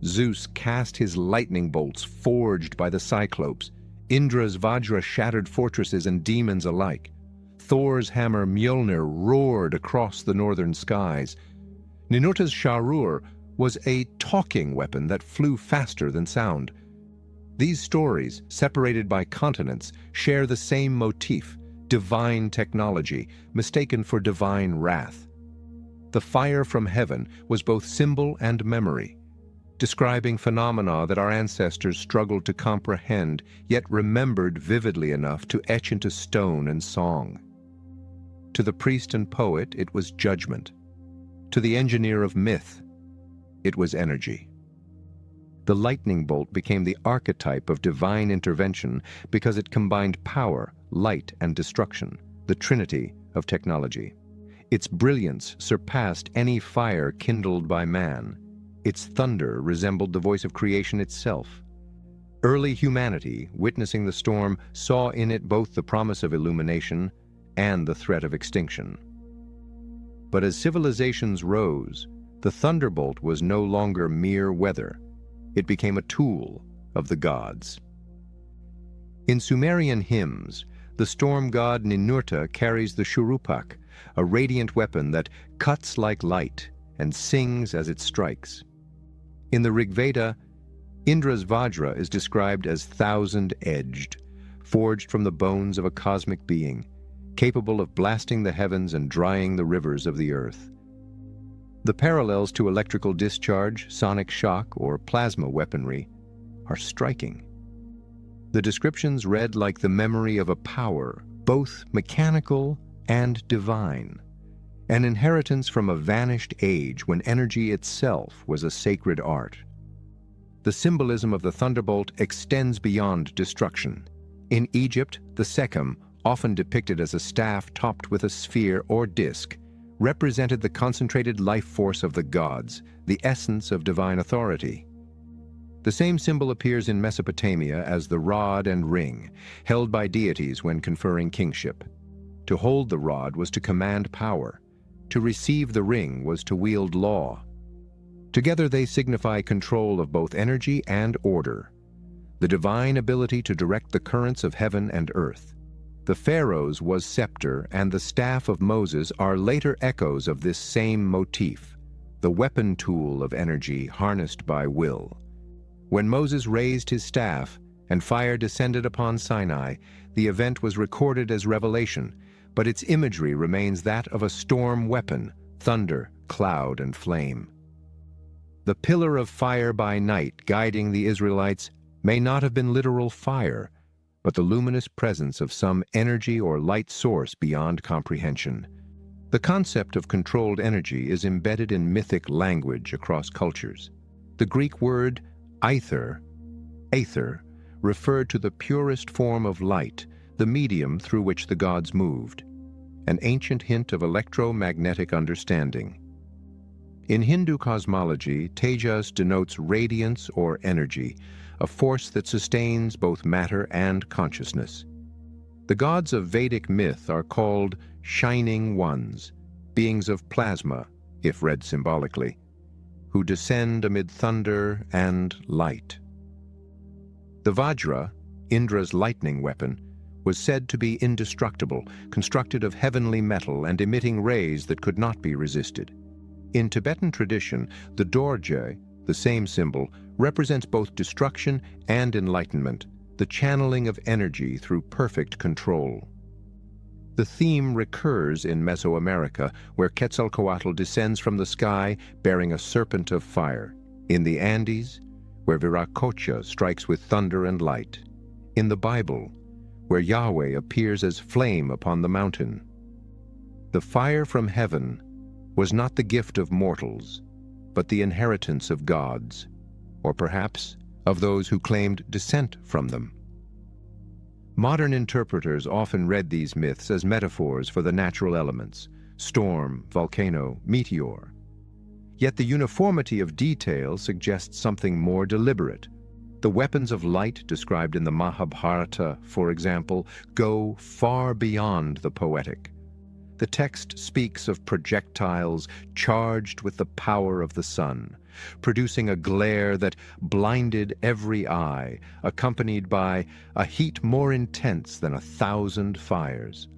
Zeus cast his lightning bolts forged by the Cyclopes. Indra's Vajra shattered fortresses and demons alike. Thor's hammer Mjolnir roared across the northern skies. Ninurta's Sharur was a talking weapon that flew faster than sound. These stories, separated by continents, share the same motif: divine technology, mistaken for divine wrath. The fire from heaven was both symbol and memory, describing phenomena that our ancestors struggled to comprehend, yet remembered vividly enough to etch into stone and song. To the priest and poet, it was judgment. To the engineer of myth, it was energy. The lightning bolt became the archetype of divine intervention because it combined power, light, and destruction, the trinity of technology. Its brilliance surpassed any fire kindled by man. Its thunder resembled the voice of creation itself. Early humanity, witnessing the storm, saw in it both the promise of illumination and the threat of extinction. But as civilizations rose, the thunderbolt was no longer mere weather. It became a tool of the gods. In Sumerian hymns, the storm god Ninurta carries the Shurupak, a radiant weapon that cuts like light and sings as it strikes. In the Rigveda, Indra's Vajra is described as thousand-edged, forged from the bones of a cosmic being, capable of blasting the heavens and drying the rivers of the earth. The parallels to electrical discharge, sonic shock, or plasma weaponry are striking. The descriptions read like the memory of a power, both mechanical and divine, an inheritance from a vanished age when energy itself was a sacred art. The symbolism of the thunderbolt extends beyond destruction. In Egypt, the Sekhem, often depicted as a staff topped with a sphere or disk, represented the concentrated life force of the gods, the essence of divine authority. The same symbol appears in Mesopotamia as the rod and ring, held by deities when conferring kingship. To hold the rod was to command power. To receive the ring was to wield law. Together they signify control of both energy and order, the divine ability to direct the currents of heaven and earth. The pharaoh's was scepter, and the staff of Moses are later echoes of this same motif, the weapon tool of energy harnessed by will. When Moses raised his staff and fire descended upon Sinai, the event was recorded as revelation, but its imagery remains that of a storm weapon, thunder, cloud, and flame. The pillar of fire by night guiding the Israelites may not have been literal fire, but the luminous presence of some energy or light source beyond comprehension. The concept of controlled energy is embedded in mythic language across cultures. The Greek word aether referred to the purest form of light, the medium through which the gods moved, an ancient hint of electromagnetic understanding. In Hindu cosmology, Tejas denotes radiance or energy, a force that sustains both matter and consciousness. The gods of Vedic myth are called shining ones, beings of plasma, if read symbolically, who descend amid thunder and light. The Vajra, Indra's lightning weapon, was said to be indestructible, constructed of heavenly metal and emitting rays that could not be resisted. In Tibetan tradition, the dorje, the same symbol, represents both destruction and enlightenment, the channeling of energy through perfect control. The theme recurs in Mesoamerica, where Quetzalcoatl descends from the sky bearing a serpent of fire. In the Andes, where Viracocha strikes with thunder and light. In the Bible, where Yahweh appears as flame upon the mountain. The fire from heaven was not the gift of mortals, but the inheritance of gods, or perhaps of those who claimed descent from them. Modern interpreters often read these myths as metaphors for the natural elements: storm, volcano, meteor. Yet the uniformity of detail suggests something more deliberate. The weapons of light described in the Mahabharata, for example, go far beyond the poetic. The text speaks of projectiles charged with the power of the sun, producing a glare that blinded every eye, accompanied by a heat more intense than 1,000 fires.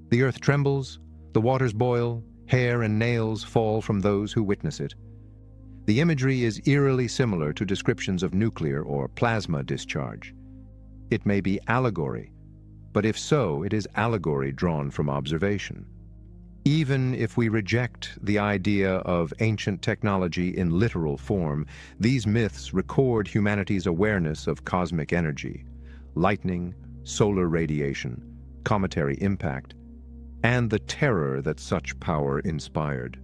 The earth trembles, the waters boil, hair and nails fall from those who witness it. The imagery is eerily similar to descriptions of nuclear or plasma discharge. It may be allegory, but if so, it is allegory drawn from observation. Even if we reject the idea of ancient technology in literal form, these myths record humanity's awareness of cosmic energy, lightning, solar radiation, cometary impact, and the terror that such power inspired.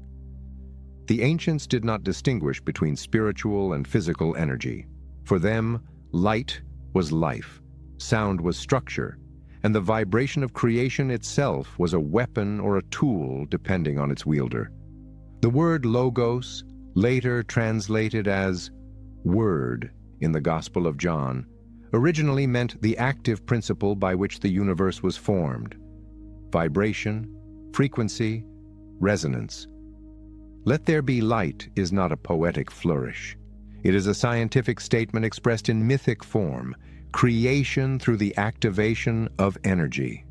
The ancients did not distinguish between spiritual and physical energy. For them, light was life, sound was structure, and the vibration of creation itself was a weapon or a tool depending on its wielder. The word logos, later translated as word in the Gospel of John, originally meant the active principle by which the universe was formed: vibration, frequency, resonance. Let there be light is not a poetic flourish. It is a scientific statement expressed in mythic form: creation through the activation of energy.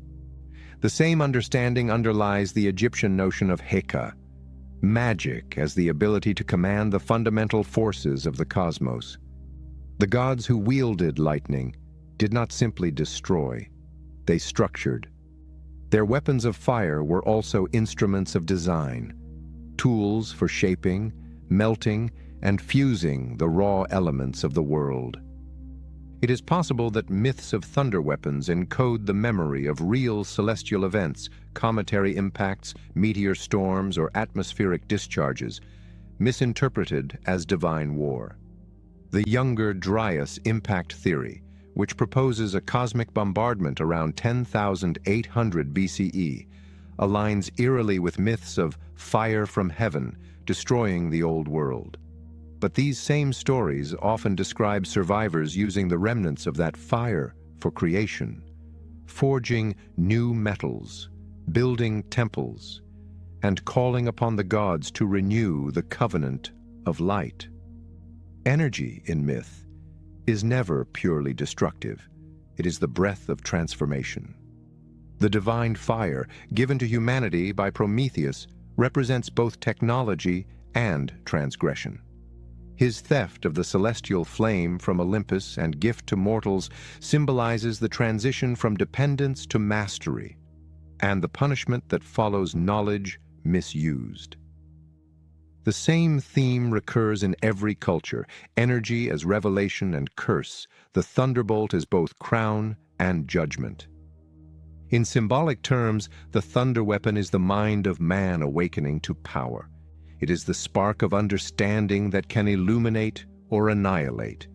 The same understanding underlies the Egyptian notion of Heka, magic as the ability to command the fundamental forces of the cosmos. The gods who wielded lightning did not simply destroy, they structured. Their weapons of fire were also instruments of design, tools for shaping, melting, and fusing the raw elements of the world. It is possible that myths of thunder weapons encode the memory of real celestial events, cometary impacts, meteor storms, or atmospheric discharges, misinterpreted as divine war. The younger Dryas impact theory, which proposes a cosmic bombardment around 10,800 BCE, aligns eerily with myths of fire from heaven destroying the old world. But these same stories often describe survivors using the remnants of that fire for creation, forging new metals, building temples, and calling upon the gods to renew the covenant of light. Energy in myth is never purely destructive. It is the breath of transformation. The divine fire given to humanity by Prometheus represents both technology and transgression. His theft of the celestial flame from Olympus and gift to mortals symbolizes the transition from dependence to mastery, and the punishment that follows knowledge misused. The same theme recurs in every culture: energy as revelation and curse, the thunderbolt as both crown and judgment. In symbolic terms, the thunder weapon is the mind of man awakening to power. It is the spark of understanding that can illuminate or annihilate.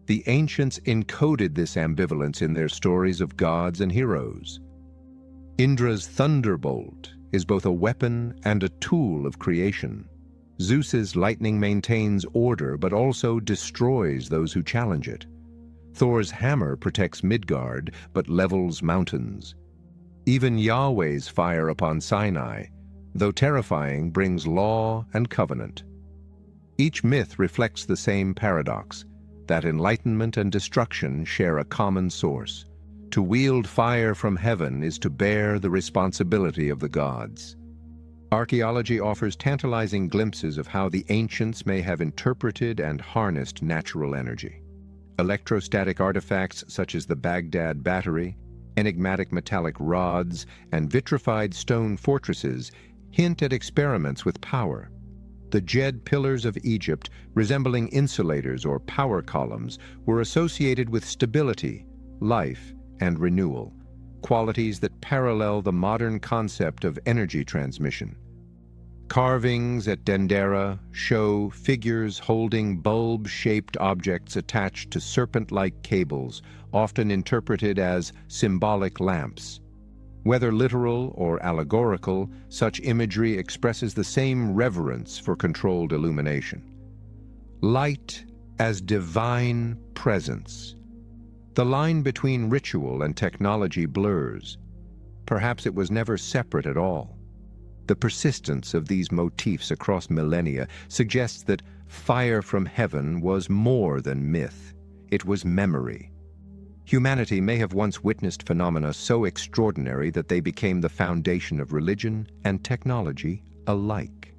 The ancients encoded this ambivalence in their stories of gods and heroes. Indra's thunderbolt is both a weapon and a tool of creation. Zeus's lightning maintains order but also destroys those who challenge it. Thor's hammer protects Midgard but levels mountains. Even Yahweh's fire upon Sinai, though terrifying, brings law and covenant. Each myth reflects the same paradox, that enlightenment and destruction share a common source. To wield fire from heaven is to bear the responsibility of the gods. Archaeology offers tantalizing glimpses of how the ancients may have interpreted and harnessed natural energy. Electrostatic artifacts such as the Baghdad Battery, enigmatic metallic rods, and vitrified stone fortresses hint at experiments with power. The Djed pillars of Egypt, resembling insulators or power columns, were associated with stability, life, and renewal, qualities that parallel the modern concept of energy transmission. Carvings at Dendera show figures holding bulb-shaped objects attached to serpent-like cables, often interpreted as symbolic lamps. Whether literal or allegorical, such imagery expresses the same reverence for controlled illumination. Light as divine presence. The line between ritual and technology blurs. Perhaps it was never separate at all. The persistence of these motifs across millennia suggests that fire from heaven was more than myth. It was memory. Humanity may have once witnessed phenomena so extraordinary that they became the foundation of religion and technology alike.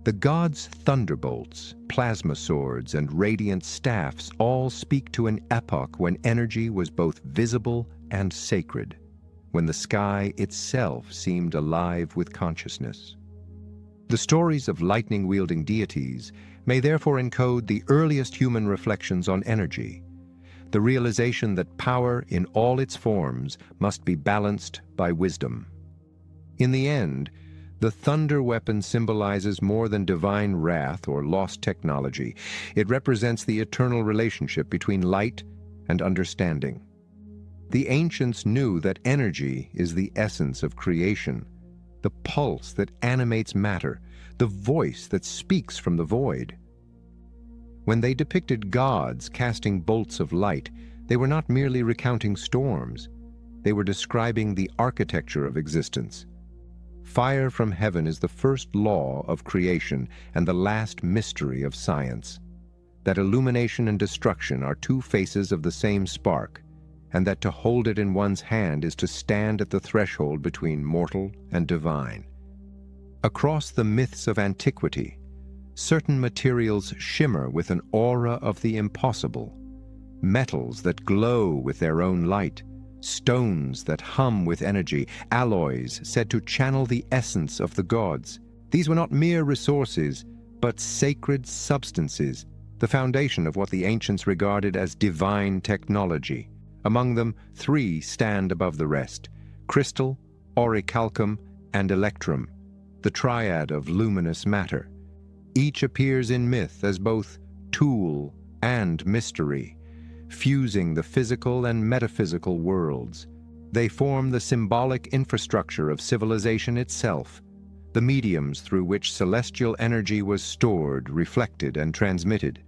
The gods' thunderbolts, plasma swords, and radiant staffs all speak to an epoch when energy was both visible and sacred, when the sky itself seemed alive with consciousness. The stories of lightning-wielding deities may therefore encode the earliest human reflections on energy, the realization that power in all its forms must be balanced by wisdom. In the end, the thunder weapon symbolizes more than divine wrath or lost technology. It represents the eternal relationship between light and understanding. The ancients knew that energy is the essence of creation, the pulse that animates matter, the voice that speaks from the void. When they depicted gods casting bolts of light, they were not merely recounting storms. They were describing the architecture of existence. Fire from heaven is the first law of creation and the last mystery of science. That illumination and destruction are two faces of the same spark, and that to hold it in one's hand is to stand at the threshold between mortal and divine. Across the myths of antiquity, certain materials shimmer with an aura of the impossible. Metals that glow with their own light, stones that hum with energy, alloys said to channel the essence of the gods. These were not mere resources, but sacred substances, the foundation of what the ancients regarded as divine technology. Among them, three stand above the rest: crystal, orichalcum, and electrum, the triad of luminous matter. Each appears in myth as both tool and mystery, fusing the physical and metaphysical worlds. They form the symbolic infrastructure of civilization itself, the mediums through which celestial energy was stored, reflected, and transmitted.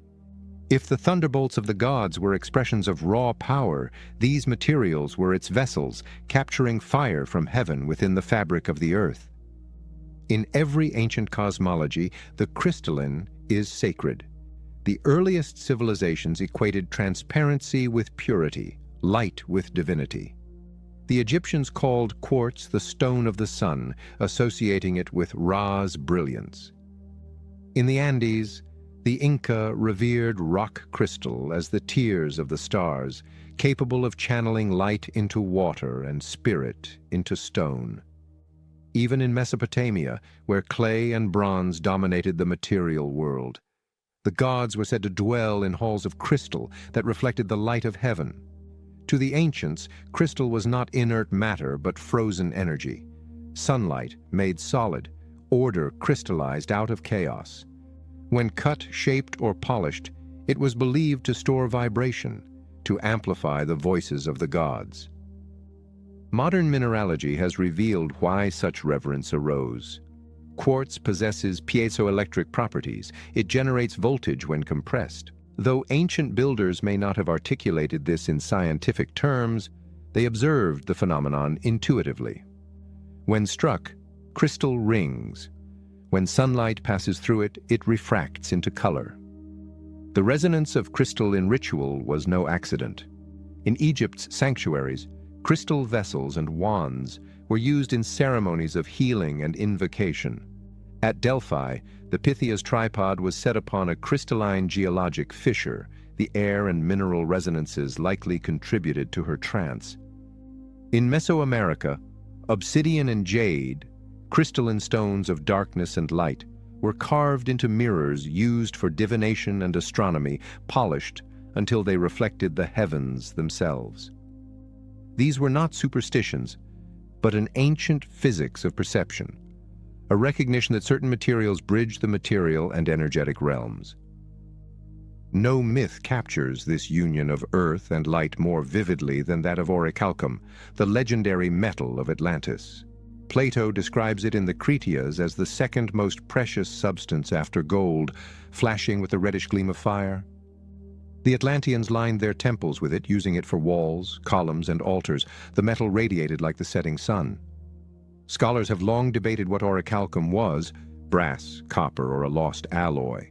If the thunderbolts of the gods were expressions of raw power, these materials were its vessels, capturing fire from heaven within the fabric of the earth. In every ancient cosmology, the crystalline is sacred. The earliest civilizations equated transparency with purity, light with divinity. The Egyptians called quartz the stone of the sun, associating it with Ra's brilliance. In the Andes, the Inca revered rock crystal as the tears of the stars, capable of channeling light into water and spirit into stone. Even in Mesopotamia, where clay and bronze dominated the material world, the gods were said to dwell in halls of crystal that reflected the light of heaven. To the ancients, crystal was not inert matter but frozen energy. Sunlight made solid, order crystallized out of chaos. When cut, shaped, or polished, it was believed to store vibration, to amplify the voices of the gods. Modern mineralogy has revealed why such reverence arose. Quartz possesses piezoelectric properties. It generates voltage when compressed. Though ancient builders may not have articulated this in scientific terms, they observed the phenomenon intuitively. When struck, crystal rings. When sunlight passes through it, it refracts into color. The resonance of crystal in ritual was no accident. In Egypt's sanctuaries, crystal vessels and wands were used in ceremonies of healing and invocation. At Delphi, the Pythia's tripod was set upon a crystalline geologic fissure. The air and mineral resonances likely contributed to her trance. In Mesoamerica, obsidian and jade, crystalline stones of darkness and light, were carved into mirrors used for divination and astronomy, polished until they reflected the heavens themselves. These were not superstitions, but an ancient physics of perception, a recognition that certain materials bridge the material and energetic realms. No myth captures this union of earth and light more vividly than that of orichalcum, the legendary metal of Atlantis. Plato describes it in the Critias as the second most precious substance after gold, flashing with a reddish gleam of fire. The Atlanteans lined their temples with it, using it for walls, columns, and altars. The metal radiated like the setting sun. Scholars have long debated what orichalcum was, brass, copper, or a lost alloy.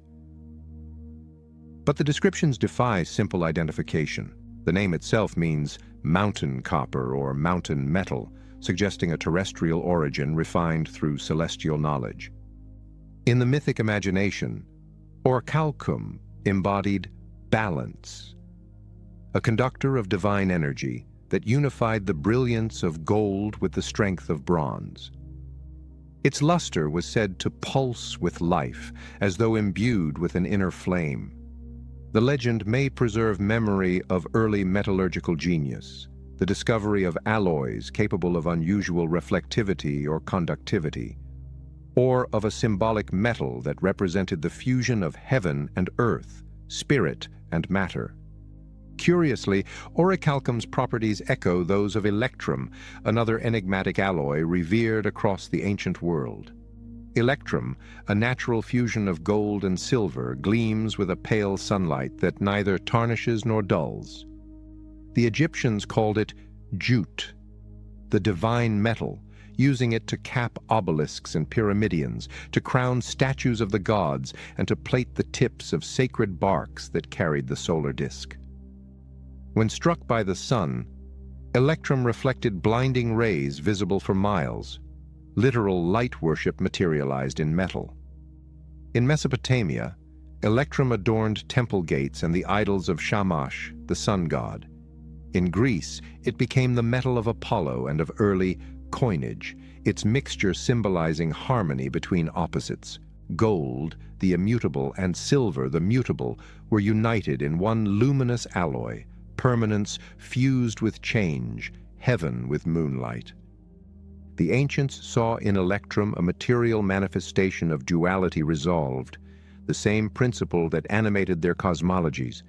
But the descriptions defy simple identification. The name itself means mountain copper or mountain metal, suggesting a terrestrial origin refined through celestial knowledge. In the mythic imagination, orichalcum embodied balance, a conductor of divine energy that unified the brilliance of gold with the strength of bronze. Its luster was said to pulse with life, as though imbued with an inner flame. The legend may preserve memory of early metallurgical genius, the discovery of alloys capable of unusual reflectivity or conductivity, or of a symbolic metal that represented the fusion of heaven and earth, spirit and matter. Curiously, orichalcum's properties echo those of electrum, another enigmatic alloy revered across the ancient world. Electrum, a natural fusion of gold and silver, gleams with a pale sunlight that neither tarnishes nor dulls. The Egyptians called it jute, the divine metal, using it to cap obelisks and pyramidions, to crown statues of the gods, and to plate the tips of sacred barks that carried the solar disk. When struck by the sun, electrum reflected blinding rays visible for miles. Literal light worship materialized in metal. In Mesopotamia, electrum adorned temple gates and the idols of Shamash, the sun god. In Greece, it became the metal of Apollo and of early coinage, its mixture symbolizing harmony between opposites. Gold, the immutable, and silver, the mutable, were united in one luminous alloy, permanence fused with change, heaven with moonlight. The ancients saw in electrum a material manifestation of duality resolved, the same principle that animated their cosmologies.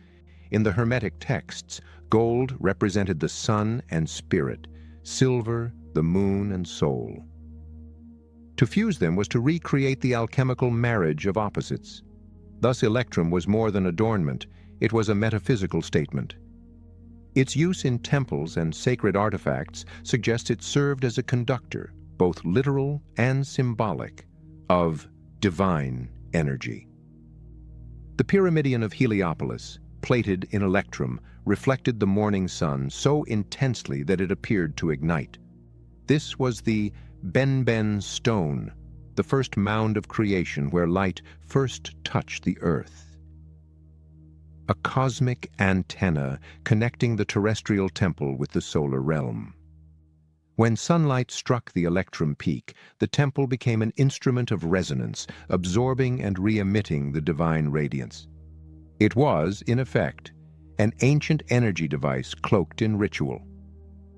In the Hermetic texts, gold represented the sun and spirit, silver the moon and soul. To fuse them was to recreate the alchemical marriage of opposites. Thus electrum was more than adornment, it was a metaphysical statement. Its use in temples and sacred artifacts suggests it served as a conductor, both literal and symbolic, of divine energy. The Pyramidion of Heliopolis, plated in electrum, reflected the morning sun so intensely that it appeared to ignite. This was the Benben stone, the first mound of creation where light first touched the earth. A cosmic antenna connecting the terrestrial temple with the solar realm. When sunlight struck the electrum peak, the temple became an instrument of resonance, absorbing and re-emitting the divine radiance. It was, in effect, an ancient energy device cloaked in ritual.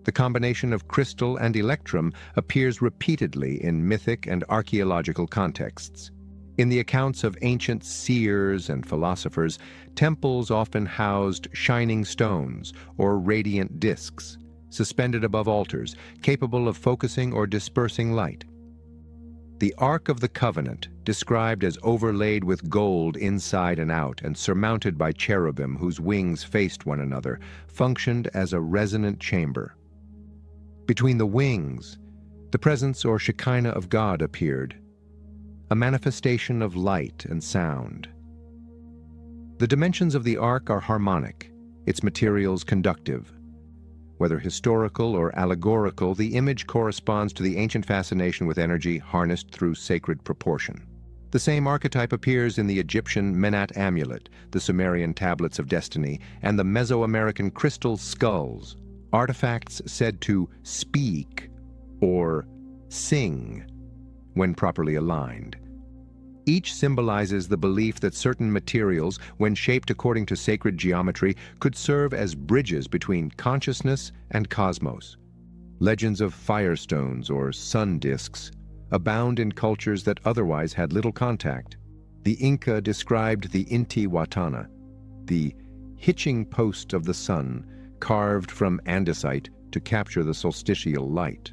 The combination of crystal and electrum appears repeatedly in mythic and archaeological contexts. In the accounts of ancient seers and philosophers, temples often housed shining stones or radiant discs, suspended above altars, capable of focusing or dispersing light. The Ark of the Covenant, described as overlaid with gold inside and out and surmounted by cherubim whose wings faced one another, functioned as a resonant chamber. Between the wings, the presence or Shekinah of God appeared, a manifestation of light and sound. The dimensions of the Ark are harmonic, its materials conductive. Whether historical or allegorical, the image corresponds to the ancient fascination with energy harnessed through sacred proportion. The same archetype appears in the Egyptian Menat amulet, the Sumerian tablets of destiny, and the Mesoamerican crystal skulls, artifacts said to speak or sing when properly aligned. Each symbolizes the belief that certain materials, when shaped according to sacred geometry, could serve as bridges between consciousness and cosmos. Legends of firestones or sun discs abound in cultures that otherwise had little contact. The Inca described the Inti Watana, the hitching post of the sun, carved from andesite to capture the solstitial light.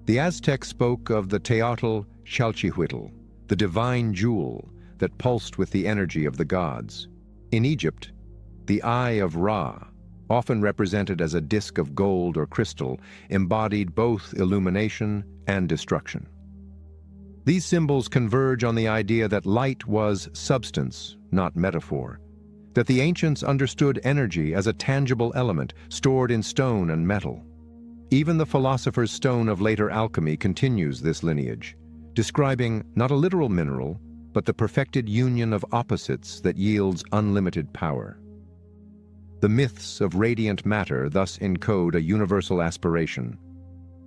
The Aztecs spoke of the Teotl Chalchihuitl, the divine jewel that pulsed with the energy of the gods. In Egypt, the Eye of Ra, often represented as a disk of gold or crystal, embodied both illumination and destruction. These symbols converge on the idea that light was substance, not metaphor, that the ancients understood energy as a tangible element stored in stone and metal. Even the philosopher's stone of later alchemy continues this lineage, describing not a literal mineral, but the perfected union of opposites that yields unlimited power. The myths of radiant matter thus encode a universal aspiration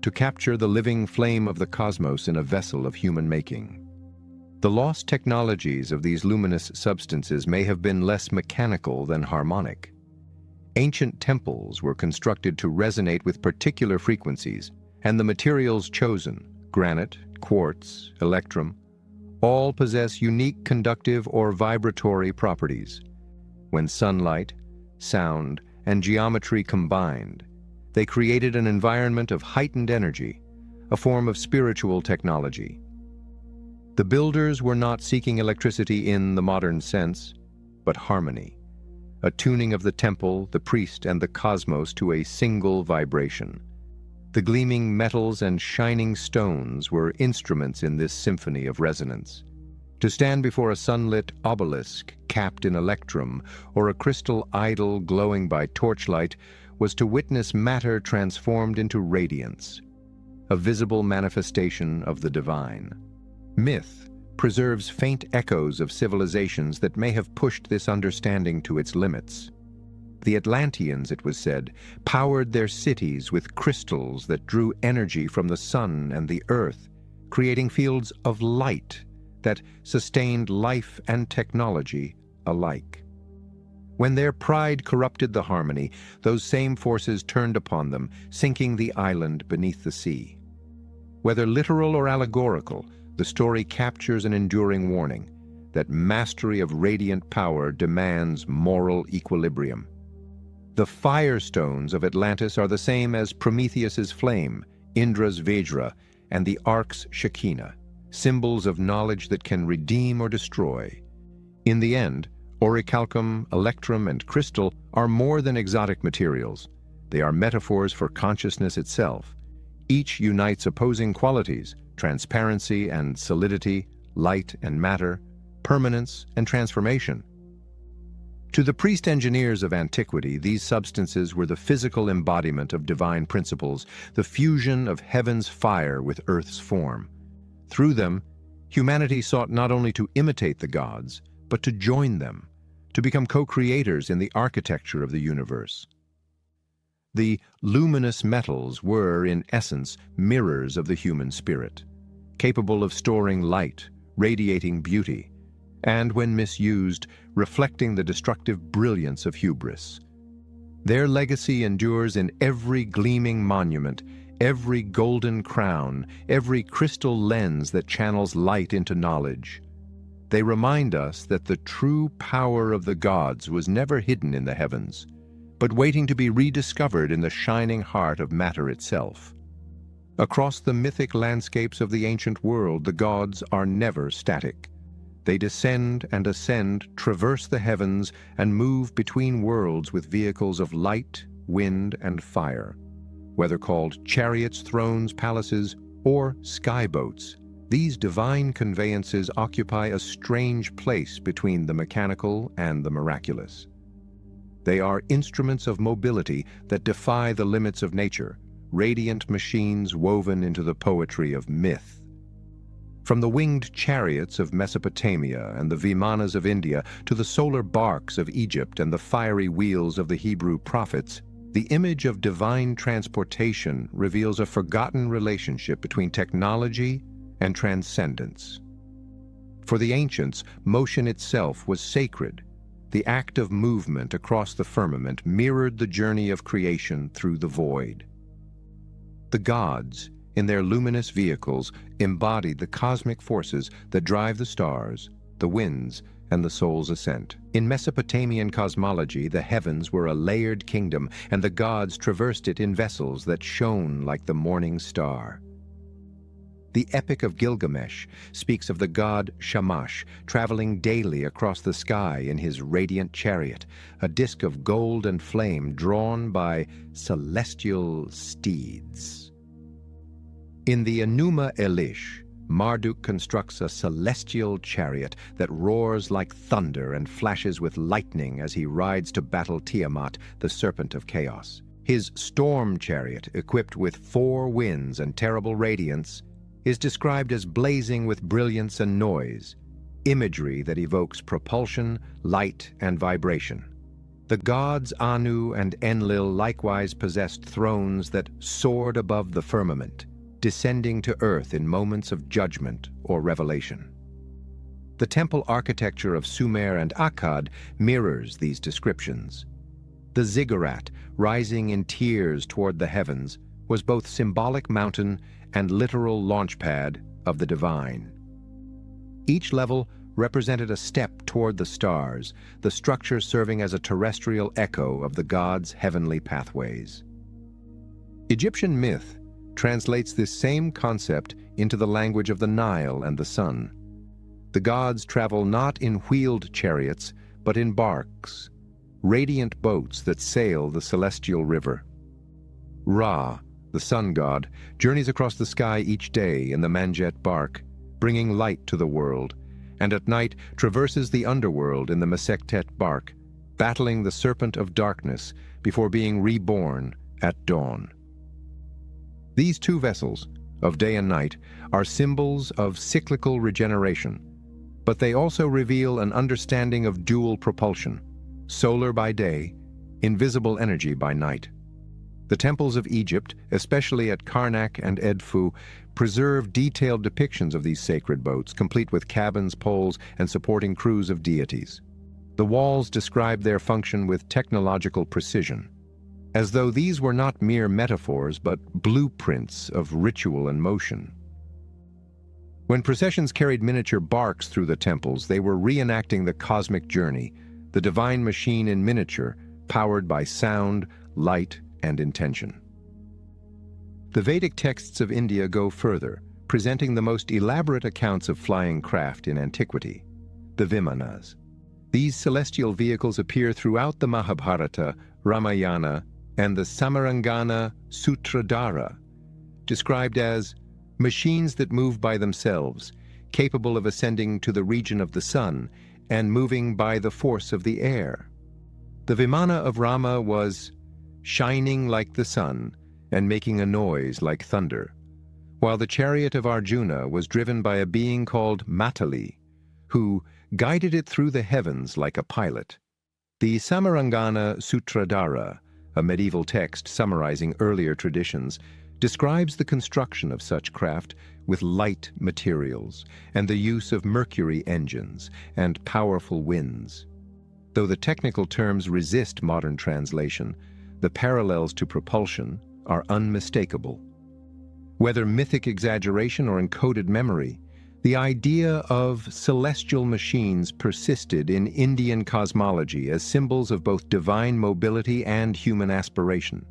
to capture the living flame of the cosmos in a vessel of human making. The lost technologies of these luminous substances may have been less mechanical than harmonic. Ancient temples were constructed to resonate with particular frequencies, and the materials chosen, granite, quartz, electrum, all possess unique conductive or vibratory properties. When sunlight, sound, and geometry combined, they created an environment of heightened energy, a form of spiritual technology. The builders were not seeking electricity in the modern sense, but harmony, a tuning of the temple, the priest, and the cosmos to a single vibration. The gleaming metals and shining stones were instruments in this symphony of resonance. To stand before a sunlit obelisk capped in electrum or a crystal idol glowing by torchlight was to witness matter transformed into radiance, a visible manifestation of the divine. Myth preserves faint echoes of civilizations that may have pushed this understanding to its limits. The Atlanteans, it was said, powered their cities with crystals that drew energy from the sun and the earth, creating fields of light that sustained life and technology alike. When their pride corrupted the harmony, those same forces turned upon them, sinking the island beneath the sea. Whether literal or allegorical, the story captures an enduring warning that mastery of radiant power demands moral equilibrium. The firestones of Atlantis are the same as Prometheus's flame, Indra's Vajra, and the Ark's Shekinah, symbols of knowledge that can redeem or destroy. In the end, orichalcum, electrum, and crystal are more than exotic materials. They are metaphors for consciousness itself. Each unites opposing qualities: transparency and solidity, light and matter, permanence and transformation. To the priest-engineers of antiquity, these substances were the physical embodiment of divine principles, the fusion of heaven's fire with earth's form. Through them, humanity sought not only to imitate the gods, but to join them, to become co-creators in the architecture of the universe. The luminous metals were, in essence, mirrors of the human spirit, capable of storing light, radiating beauty, and, when misused, reflecting the destructive brilliance of hubris. Their legacy endures in every gleaming monument, every golden crown, every crystal lens that channels light into knowledge. They remind us that the true power of the gods was never hidden in the heavens, but waiting to be rediscovered in the shining heart of matter itself. Across the mythic landscapes of the ancient world, the gods are never static. They descend and ascend, traverse the heavens, and move between worlds with vehicles of light, wind, and fire. Whether called chariots, thrones, palaces, or skyboats, these divine conveyances occupy a strange place between the mechanical and the miraculous. They are instruments of mobility that defy the limits of nature, radiant machines woven into the poetry of myth. From the winged chariots of Mesopotamia and the vimanas of India to the solar barks of Egypt and the fiery wheels of the Hebrew prophets, the image of divine transportation reveals a forgotten relationship between technology and transcendence. For the ancients, motion itself was sacred. The act of movement across the firmament mirrored the journey of creation through the void. The gods, in their luminous vehicles, embodied the cosmic forces that drive the stars, the winds, and the soul's ascent. In Mesopotamian cosmology, the heavens were a layered kingdom, and the gods traversed it in vessels that shone like the morning star. The Epic of Gilgamesh speaks of the god Shamash traveling daily across the sky in his radiant chariot, a disk of gold and flame drawn by celestial steeds. In the Enuma Elish, Marduk constructs a celestial chariot that roars like thunder and flashes with lightning as he rides to battle Tiamat, the serpent of chaos. His storm chariot, equipped with 4 winds and terrible radiance, is described as blazing with brilliance and noise, imagery that evokes propulsion, light, and vibration. The gods Anu and Enlil likewise possessed thrones that soared above the firmament, descending to earth in moments of judgment or revelation. The temple architecture of Sumer and Akkad mirrors these descriptions. The ziggurat, rising in tiers toward the heavens, was both symbolic mountain and literal launchpad of the divine. Each level represented a step toward the stars, the structure serving as a terrestrial echo of the gods' heavenly pathways. Egyptian myth translates this same concept into the language of the Nile and the sun. The gods travel not in wheeled chariots, but in barks, radiant boats that sail the celestial river. Ra, the sun god, journeys across the sky each day in the Manjet bark, bringing light to the world, and at night traverses the underworld in the Mesektet bark, battling the serpent of darkness before being reborn at dawn. These 2 vessels, of day and night, are symbols of cyclical regeneration, but they also reveal an understanding of dual propulsion, solar by day, invisible energy by night. The temples of Egypt, especially at Karnak and Edfu, preserve detailed depictions of these sacred boats, complete with cabins, poles, and supporting crews of deities. The walls describe their function with technological precision, as though these were not mere metaphors but blueprints of ritual and motion. When processions carried miniature barks through the temples, they were reenacting the cosmic journey, the divine machine in miniature, powered by sound, light, and intention. The Vedic texts of India go further, presenting the most elaborate accounts of flying craft in antiquity, the Vimanas. These celestial vehicles appear throughout the Mahabharata, Ramayana, and the Samarangana Sutradhara, described as machines that move by themselves, capable of ascending to the region of the sun and moving by the force of the air. The Vimana of Rama was shining like the sun and making a noise like thunder, while the chariot of Arjuna was driven by a being called Matali, who guided it through the heavens like a pilot. The Samarangana Sutradhara, a medieval text summarizing earlier traditions, describes the construction of such craft with light materials and the use of mercury engines and powerful winds. Though the technical terms resist modern translation, the parallels to propulsion are unmistakable. Whether mythic exaggeration or encoded memory, the idea of celestial machines persisted in Indian cosmology as symbols of both divine mobility and human aspiration.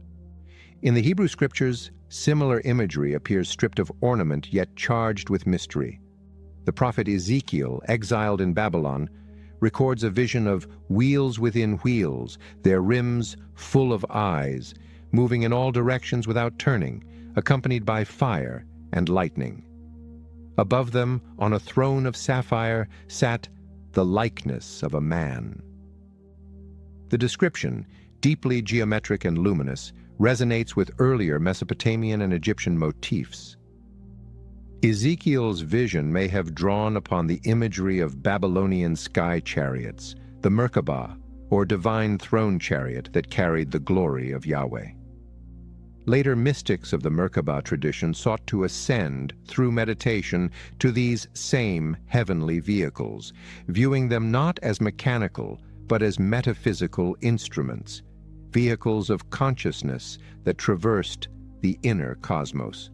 In the Hebrew scriptures, similar imagery appears stripped of ornament yet charged with mystery. The prophet Ezekiel, exiled in Babylon, records a vision of wheels within wheels, their rims full of eyes, moving in all directions without turning, accompanied by fire and lightning. Above them, on a throne of sapphire, sat the likeness of a man. The description, deeply geometric and luminous, resonates with earlier Mesopotamian and Egyptian motifs. Ezekiel's vision may have drawn upon the imagery of Babylonian sky chariots, the Merkabah, or divine throne chariot that carried the glory of Yahweh. Later mystics of the Merkaba tradition sought to ascend through meditation to these same heavenly vehicles, viewing them not as mechanical but as metaphysical instruments, vehicles of consciousness that traversed the inner cosmos.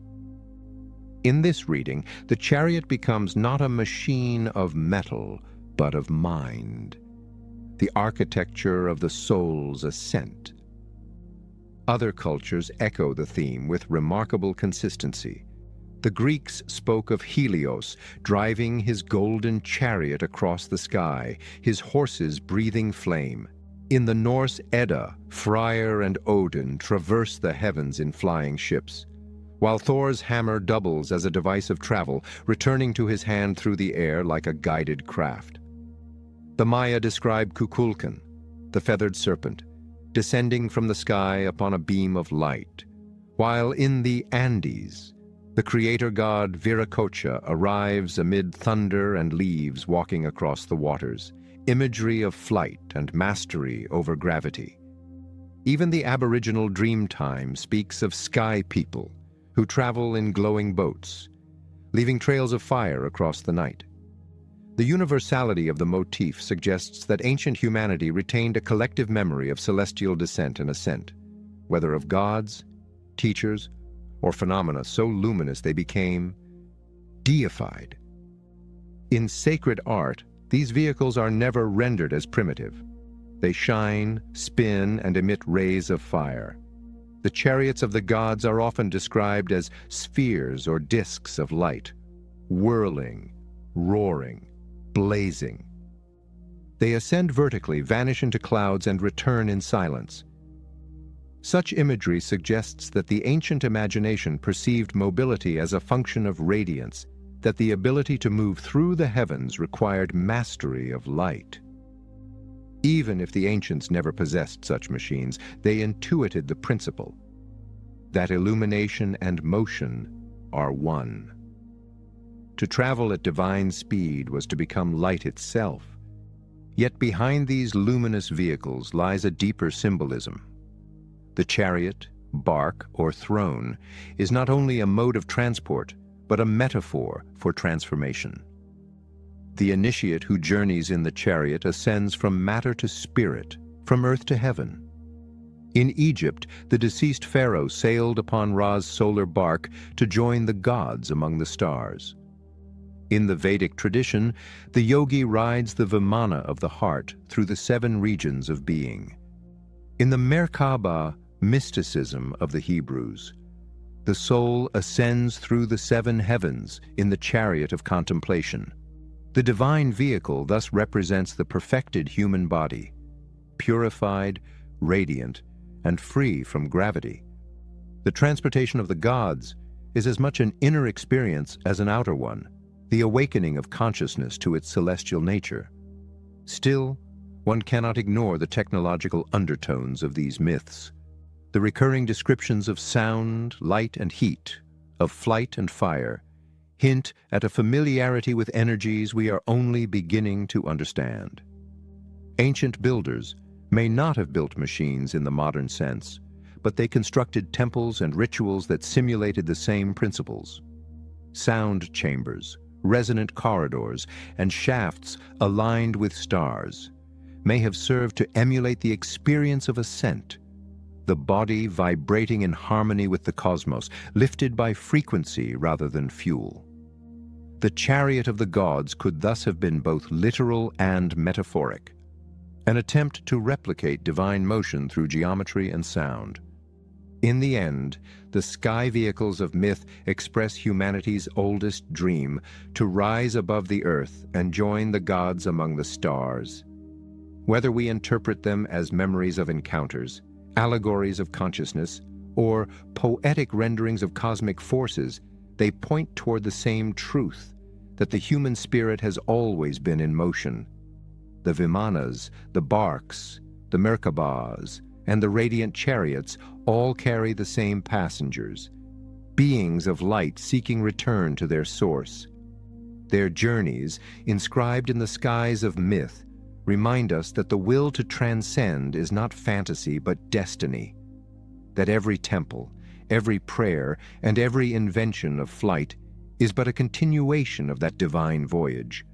In this reading, the chariot becomes not a machine of metal, but of mind, the architecture of the soul's ascent. Other cultures echo the theme with remarkable consistency. The Greeks spoke of Helios driving his golden chariot across the sky, his horses breathing flame. In the Norse Edda, Freyr and Odin traverse the heavens in flying ships, while Thor's hammer doubles as a device of travel, returning to his hand through the air like a guided craft. The Maya describe Kukulkan, the feathered serpent, descending from the sky upon a beam of light, while in the Andes, the creator god Viracocha arrives amid thunder and leaves walking across the waters, imagery of flight and mastery over gravity. Even the Aboriginal Dreamtime speaks of sky people who travel in glowing boats, leaving trails of fire across the night. The universality of the motif suggests that ancient humanity retained a collective memory of celestial descent and ascent, whether of gods, teachers, or phenomena so luminous they became deified. In sacred art, these vehicles are never rendered as primitive. They shine, spin, and emit rays of fire. The chariots of the gods are often described as spheres or discs of light, whirling, roaring, blazing. They ascend vertically, vanish into clouds, and return in silence. Such imagery suggests that the ancient imagination perceived mobility as a function of radiance, that the ability to move through the heavens required mastery of light. Even if the ancients never possessed such machines, they intuited the principle that illumination and motion are one. To travel at divine speed was to become light itself. Yet behind these luminous vehicles lies a deeper symbolism. The chariot, bark, or throne is not only a mode of transport, but a metaphor for transformation. The initiate who journeys in the chariot ascends from matter to spirit, from earth to heaven. In Egypt, the deceased pharaoh sailed upon Ra's solar bark to join the gods among the stars. In the Vedic tradition, the yogi rides the vimana of the heart through the 7 regions of being. In the Merkaba mysticism of the Hebrews, the soul ascends through the 7 heavens in the chariot of contemplation. The divine vehicle thus represents the perfected human body, purified, radiant, and free from gravity. The transportation of the gods is as much an inner experience as an outer one, the awakening of consciousness to its celestial nature. Still, one cannot ignore the technological undertones of these myths. The recurring descriptions of sound, light, and heat, of flight and fire, hint at a familiarity with energies we are only beginning to understand. Ancient builders may not have built machines in the modern sense, but they constructed temples and rituals that simulated the same principles. Sound chambers, resonant corridors, and shafts aligned with stars may have served to emulate the experience of ascent, the body vibrating in harmony with the cosmos, lifted by frequency rather than fuel. The chariot of the gods could thus have been both literal and metaphoric, an attempt to replicate divine motion through geometry and sound. In the end, the sky vehicles of myth express humanity's oldest dream, to rise above the earth and join the gods among the stars. Whether we interpret them as memories of encounters, allegories of consciousness, or poetic renderings of cosmic forces, they point toward the same truth, that the human spirit has always been in motion. The vimanas, the barks, the merkabas, and the radiant chariots all carry the same passengers, beings of light seeking return to their source. Their journeys, inscribed in the skies of myth, remind us that the will to transcend is not fantasy but destiny, that every temple, every prayer, and every invention of flight is but a continuation of that divine voyage.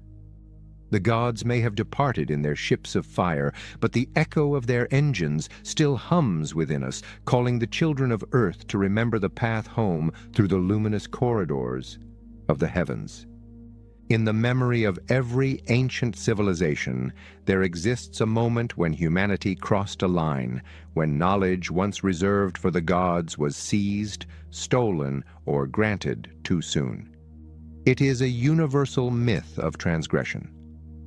The gods may have departed in their ships of fire, but the echo of their engines still hums within us, calling the children of earth to remember the path home through the luminous corridors of the heavens. In the memory of every ancient civilization, there exists a moment when humanity crossed a line, when knowledge once reserved for the gods was seized, stolen, or granted too soon. It is a universal myth of transgression,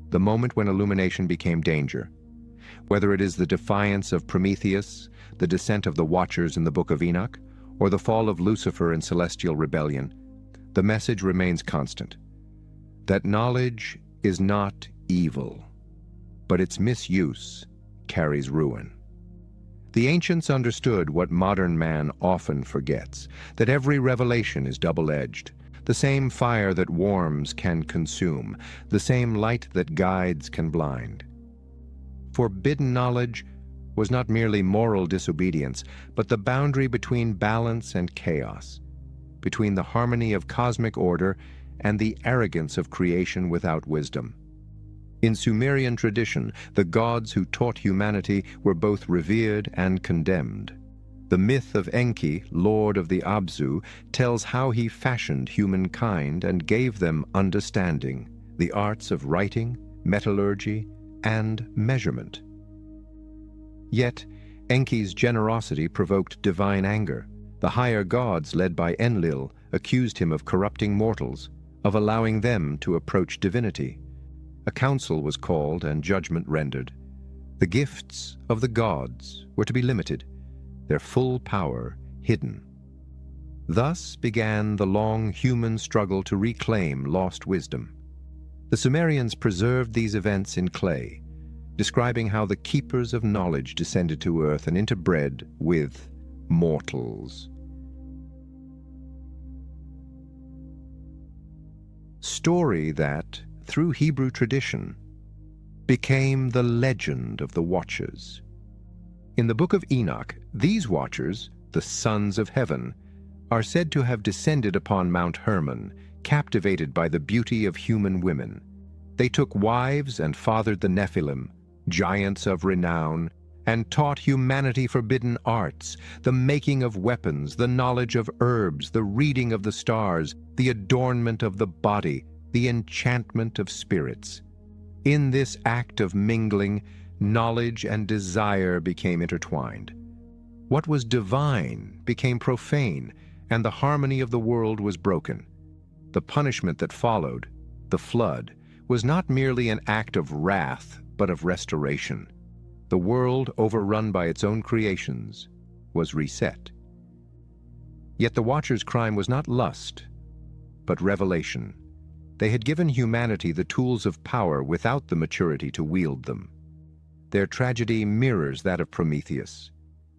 the moment when illumination became danger. Whether it is the defiance of Prometheus, the descent of the Watchers in the Book of Enoch, or the fall of Lucifer in celestial rebellion, the message remains constant: that knowledge is not evil, but its misuse carries ruin. The ancients understood what modern man often forgets, that every revelation is double-edged. The same fire that warms can consume, the same light that guides can blind. Forbidden knowledge was not merely moral disobedience, but the boundary between balance and chaos, between the harmony of cosmic order and the arrogance of creation without wisdom. In Sumerian tradition, the gods who taught humanity were both revered and condemned. The myth of Enki, lord of the Abzu, tells how he fashioned humankind and gave them understanding, the arts of writing, metallurgy, and measurement. Yet, Enki's generosity provoked divine anger. The higher gods, led by Enlil, accused him of corrupting mortals, of allowing them to approach divinity. A council was called and judgment rendered. The gifts of the gods were to be limited, their full power hidden. Thus began the long human struggle to reclaim lost wisdom. The Sumerians preserved these events in clay, describing how the keepers of knowledge descended to earth and interbred with mortals. Story that, through Hebrew tradition, became the legend of the Watchers. In the Book of Enoch, these Watchers, the sons of heaven, are said to have descended upon Mount Hermon, captivated by the beauty of human women. They took wives and fathered the Nephilim, giants of renown, and taught humanity forbidden arts, the making of weapons, the knowledge of herbs, the reading of the stars, the adornment of the body, the enchantment of spirits. In this act of mingling, knowledge and desire became intertwined. What was divine became profane, and the harmony of the world was broken. The punishment that followed, the flood, was not merely an act of wrath, but of restoration. The world, overrun by its own creations, was reset. Yet the Watchers' crime was not lust, but revelation. They had given humanity the tools of power without the maturity to wield them. Their tragedy mirrors that of Prometheus,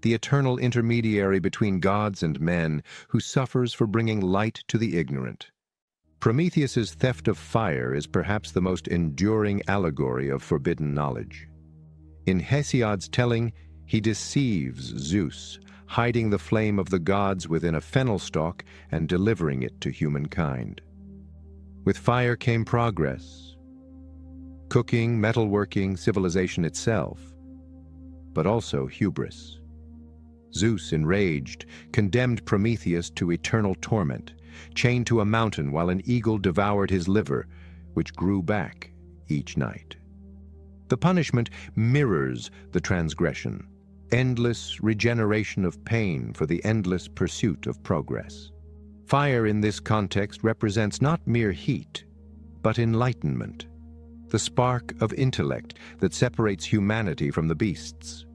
the eternal intermediary between gods and men who suffers for bringing light to the ignorant. Prometheus's theft of fire is perhaps the most enduring allegory of forbidden knowledge. In Hesiod's telling, he deceives Zeus, hiding the flame of the gods within a fennel stalk and delivering it to humankind. With fire came progress, cooking, metalworking, civilization itself, but also hubris. Zeus, enraged, condemned Prometheus to eternal torment, chained to a mountain while an eagle devoured his liver, which grew back each night. The punishment mirrors the transgression, endless regeneration of pain for the endless pursuit of progress. Fire in this context represents not mere heat, but enlightenment, the spark of intellect that separates humanity from the beasts.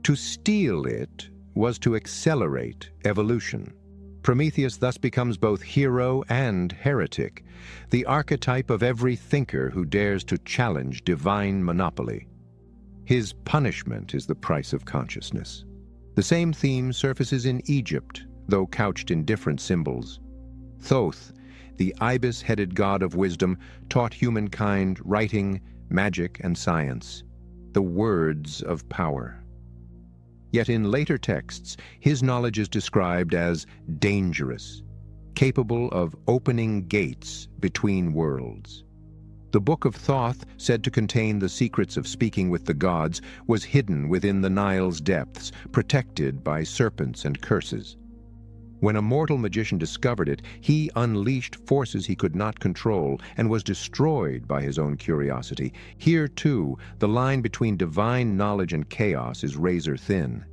To steal it was to accelerate evolution. Prometheus thus becomes both hero and heretic, the archetype of every thinker who dares to challenge divine monopoly. His punishment is the price of consciousness. The same theme surfaces in Egypt, though couched in different symbols. Thoth, the ibis-headed god of wisdom, taught humankind writing, magic, and science, the words of power. Yet in later texts, his knowledge is described as dangerous, capable of opening gates between worlds. The Book of Thoth, said to contain the secrets of speaking with the gods, was hidden within the Nile's depths, protected by serpents and curses. When a mortal magician discovered it, he unleashed forces he could not control and was destroyed by his own curiosity. Here, too, the line between divine knowledge and chaos is razor thin.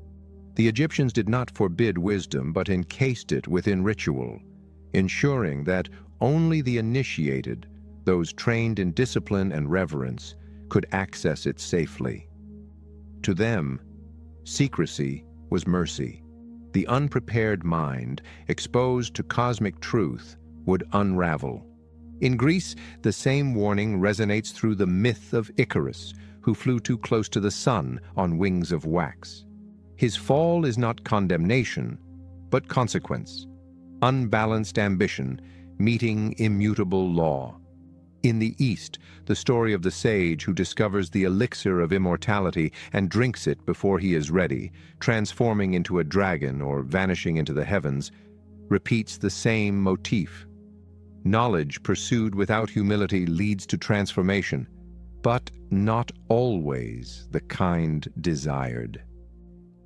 The Egyptians did not forbid wisdom, but encased it within ritual, ensuring that only the initiated, those trained in discipline and reverence, could access it safely. To them, secrecy was mercy. The unprepared mind, exposed to cosmic truth, would unravel. In Greece, the same warning resonates through the myth of Icarus, who flew too close to the sun on wings of wax. His fall is not condemnation, but consequence. Unbalanced ambition meeting immutable law. In the East, the story of the sage who discovers the elixir of immortality and drinks it before he is ready, transforming into a dragon or vanishing into the heavens, repeats the same motif. Knowledge pursued without humility leads to transformation, but not always the kind desired.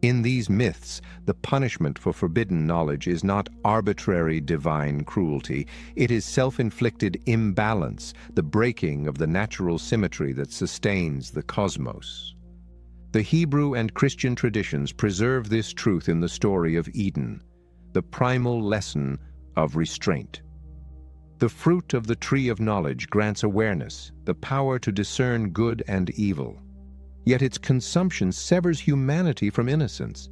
In these myths, the punishment for forbidden knowledge is not arbitrary divine cruelty. It is self-inflicted imbalance, the breaking of the natural symmetry that sustains the cosmos. The Hebrew and Christian traditions preserve this truth in the story of Eden, the primal lesson of restraint. The fruit of the tree of knowledge grants awareness, the power to discern good and evil. Yet its consumption severs humanity from innocence.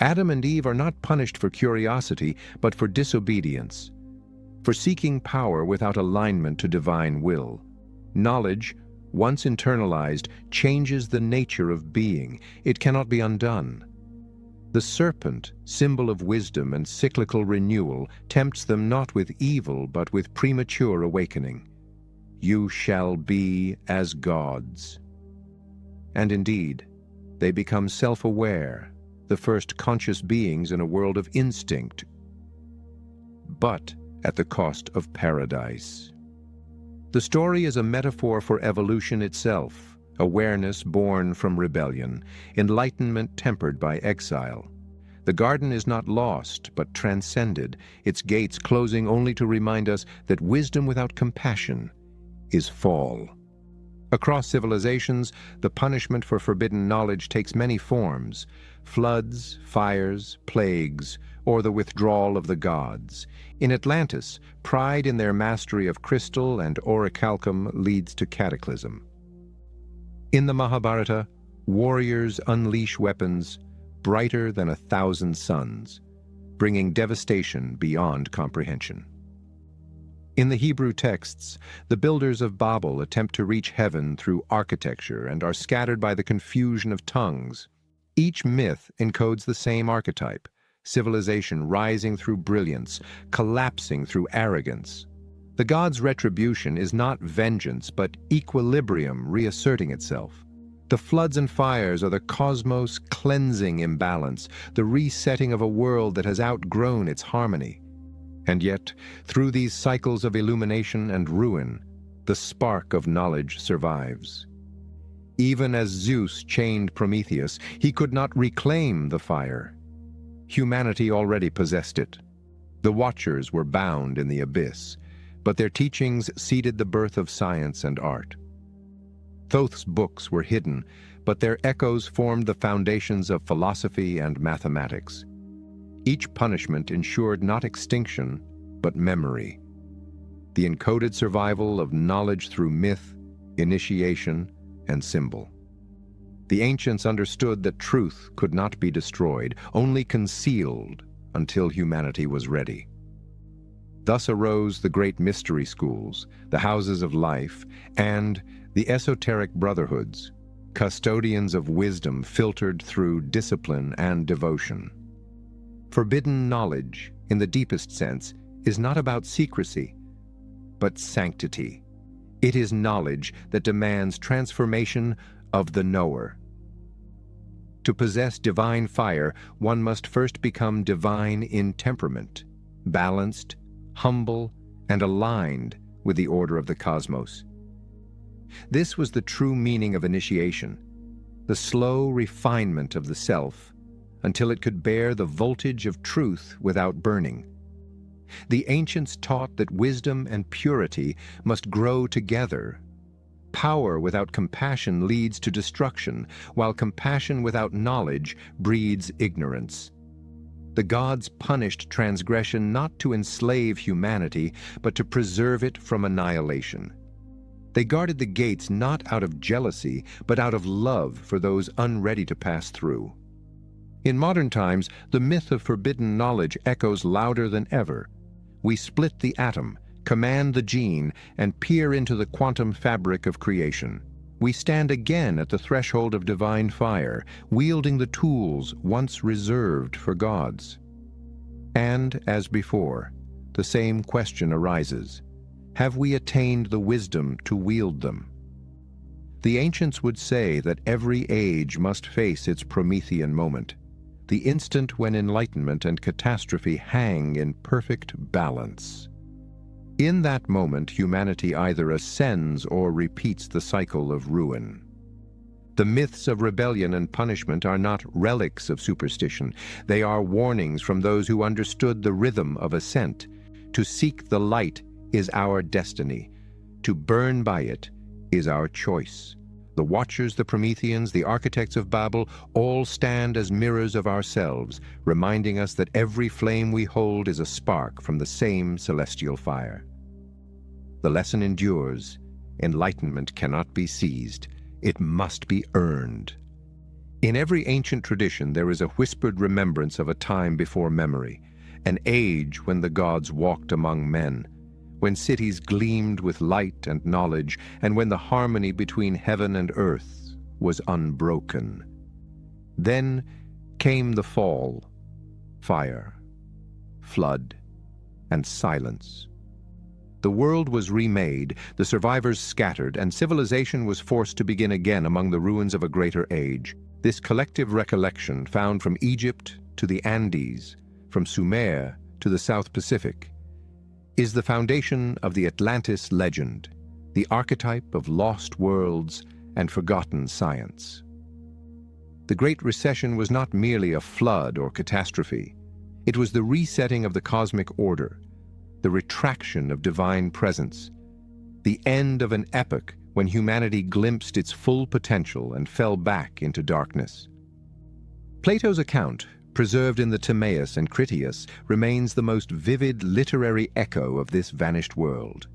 Adam and Eve are not punished for curiosity, but for disobedience, for seeking power without alignment to divine will. Knowledge, once internalized, changes the nature of being. It cannot be undone. The serpent, symbol of wisdom and cyclical renewal, tempts them not with evil, but with premature awakening. You shall be as gods. And indeed, they become self-aware, the first conscious beings in a world of instinct, but at the cost of paradise. The story is a metaphor for evolution itself, awareness born from rebellion, enlightenment tempered by exile. The garden is not lost, but transcended, its gates closing only to remind us that wisdom without compassion is fall. Across civilizations, the punishment for forbidden knowledge takes many forms: floods, fires, plagues, or the withdrawal of the gods. In Atlantis, pride in their mastery of crystal and orichalcum leads to cataclysm. In the Mahabharata, warriors unleash weapons brighter than 1,000 suns, bringing devastation beyond comprehension. In the Hebrew texts, the builders of Babel attempt to reach heaven through architecture and are scattered by the confusion of tongues. Each myth encodes the same archetype: civilization rising through brilliance, collapsing through arrogance. The god's retribution is not vengeance, but equilibrium reasserting itself. The floods and fires are the cosmos' cleansing imbalance, the resetting of a world that has outgrown its harmony. And yet, through these cycles of illumination and ruin, the spark of knowledge survives. Even as Zeus chained Prometheus, he could not reclaim the fire. Humanity already possessed it. The Watchers were bound in the abyss, but their teachings seeded the birth of science and art. Thoth's books were hidden, but their echoes formed the foundations of philosophy and mathematics. Each punishment ensured not extinction, but memory. The encoded survival of knowledge through myth, initiation, and symbol. The ancients understood that truth could not be destroyed, only concealed until humanity was ready. Thus arose the great mystery schools, the houses of life, and the esoteric brotherhoods, custodians of wisdom filtered through discipline and devotion. Forbidden knowledge, in the deepest sense, is not about secrecy, but sanctity. It is knowledge that demands transformation of the knower. To possess divine fire, one must first become divine in temperament, balanced, humble, and aligned with the order of the cosmos. This was the true meaning of initiation, the slow refinement of the self until it could bear the voltage of truth without burning. The ancients taught that wisdom and purity must grow together. Power without compassion leads to destruction, while compassion without knowledge breeds ignorance. The gods punished transgression not to enslave humanity, but to preserve it from annihilation. They guarded the gates not out of jealousy, but out of love for those unready to pass through. In modern times, the myth of forbidden knowledge echoes louder than ever. We split the atom, command the gene, and peer into the quantum fabric of creation. We stand again at the threshold of divine fire, wielding the tools once reserved for gods. And, as before, the same question arises. Have we attained the wisdom to wield them? The ancients would say that every age must face its Promethean moment, the instant when enlightenment and catastrophe hang in perfect balance. In that moment, humanity either ascends or repeats the cycle of ruin. The myths of rebellion and punishment are not relics of superstition. They are warnings from those who understood the rhythm of ascent. To seek the light is our destiny. To burn by it is our choice. The Watchers, the Prometheans, the architects of Babel, all stand as mirrors of ourselves, reminding us that every flame we hold is a spark from the same celestial fire. The lesson endures. Enlightenment cannot be seized. It must be earned. In every ancient tradition, there is a whispered remembrance of a time before memory, an age when the gods walked among men, when cities gleamed with light and knowledge, and when the harmony between heaven and earth was unbroken. Then came the fall, fire, flood, and silence. The world was remade, the survivors scattered, and civilization was forced to begin again among the ruins of a greater age. This collective recollection, found from Egypt to the Andes, from Sumer to the South Pacific, is the foundation of the Atlantis legend, the archetype of lost worlds and forgotten science. The Great Recession was not merely a flood or catastrophe. It was the resetting of the cosmic order, the retraction of divine presence, the end of an epoch when humanity glimpsed its full potential and fell back into darkness. Plato's account, preserved in the Timaeus and Critias, remains the most vivid literary echo of this vanished world.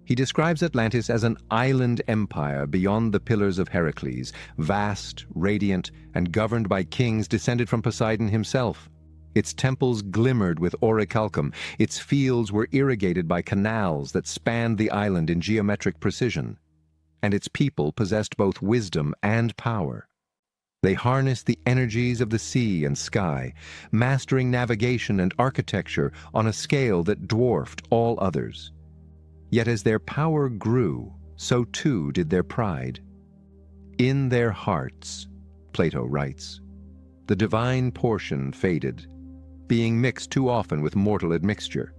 He describes Atlantis as an island empire beyond the Pillars of Heracles, vast, radiant, and governed by kings descended from Poseidon himself. Its temples glimmered with orichalcum, its fields were irrigated by canals that spanned the island in geometric precision, and its people possessed both wisdom and power. They harnessed the energies of the sea and sky, mastering navigation and architecture on a scale that dwarfed all others. Yet as their power grew, so too did their pride. In their hearts, Plato writes, the divine portion faded, being mixed too often with mortal admixture.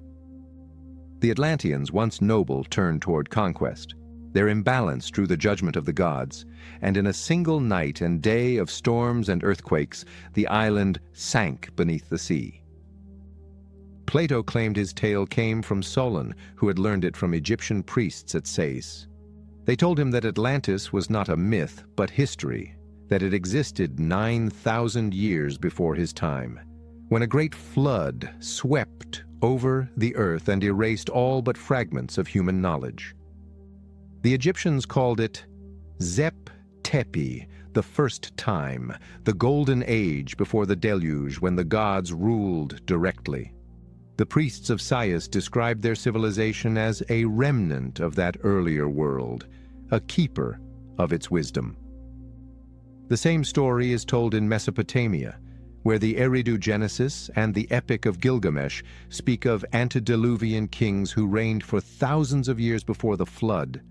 The Atlanteans, once noble, turned toward conquest. Their imbalance drew the judgment of the gods, and in a single night and day of storms and earthquakes, the island sank beneath the sea. Plato claimed his tale came from Solon, who had learned it from Egyptian priests at Sais. They told him that Atlantis was not a myth, but history, that it existed 9,000 years before his time, when a great flood swept over the earth and erased all but fragments of human knowledge. The Egyptians called it Zep Tepi, the first time, the golden age before the deluge when the gods ruled directly. The priests of Sais described their civilization as a remnant of that earlier world, a keeper of its wisdom. The same story is told in Mesopotamia, where the Eridu Genesis and the Epic of Gilgamesh speak of antediluvian kings who reigned for thousands of years before the flood,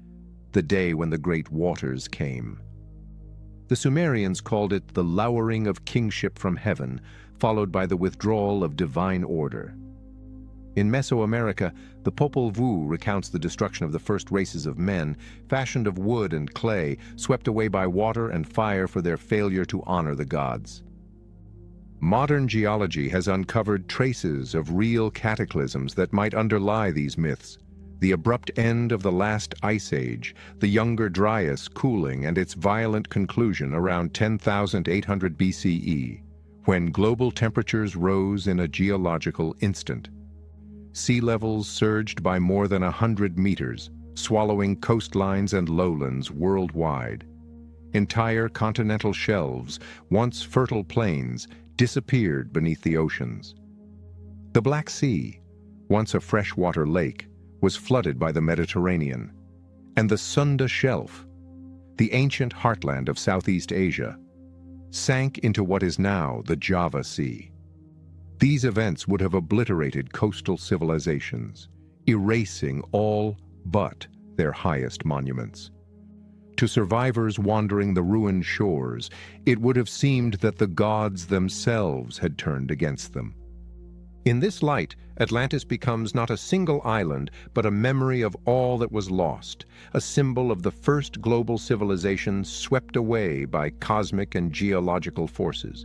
the day when the great waters came. The Sumerians called it the lowering of kingship from heaven, followed by the withdrawal of divine order. In Mesoamerica, the Popol Vuh recounts the destruction of the first races of men, fashioned of wood and clay, swept away by water and fire for their failure to honor the gods. Modern geology has uncovered traces of real cataclysms that might underlie these myths. The abrupt end of the last ice age, the Younger Dryas cooling, and its violent conclusion around 10,800 BCE, when global temperatures rose in a geological instant. Sea levels surged by more than 100 meters, swallowing coastlines and lowlands worldwide. Entire continental shelves, once fertile plains, disappeared beneath the oceans. The Black Sea, once a freshwater lake, was flooded by the Mediterranean, and the Sunda Shelf, the ancient heartland of Southeast Asia, sank into what is now the Java Sea. These events would have obliterated coastal civilizations, erasing all but their highest monuments. To survivors wandering the ruined shores, it would have seemed that the gods themselves had turned against them. In this light, Atlantis becomes not a single island, but a memory of all that was lost, a symbol of the first global civilization swept away by cosmic and geological forces.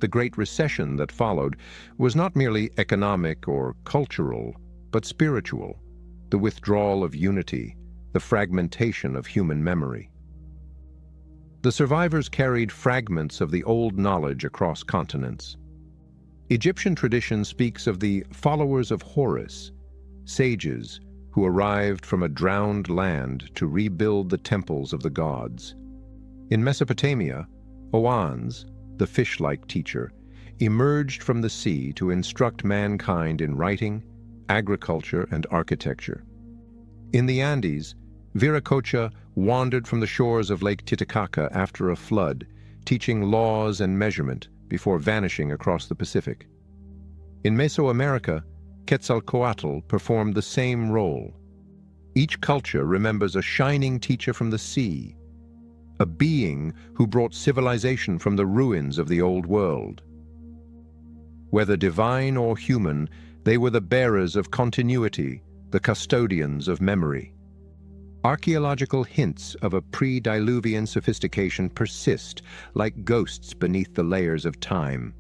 The Great Recession that followed was not merely economic or cultural, but spiritual, the withdrawal of unity, the fragmentation of human memory. The survivors carried fragments of the old knowledge across continents. Egyptian tradition speaks of the followers of Horus, sages who arrived from a drowned land to rebuild the temples of the gods. In Mesopotamia, Oannes, the fish-like teacher, emerged from the sea to instruct mankind in writing, agriculture, and architecture. In the Andes, Viracocha wandered from the shores of Lake Titicaca after a flood, teaching laws and measurement before vanishing across the Pacific. In Mesoamerica, Quetzalcoatl performed the same role. Each culture remembers a shining teacher from the sea, a being who brought civilization from the ruins of the old world. Whether divine or human, they were the bearers of continuity, the custodians of memory. Archaeological hints of a pre-Diluvian sophistication persist like ghosts beneath the layers of time.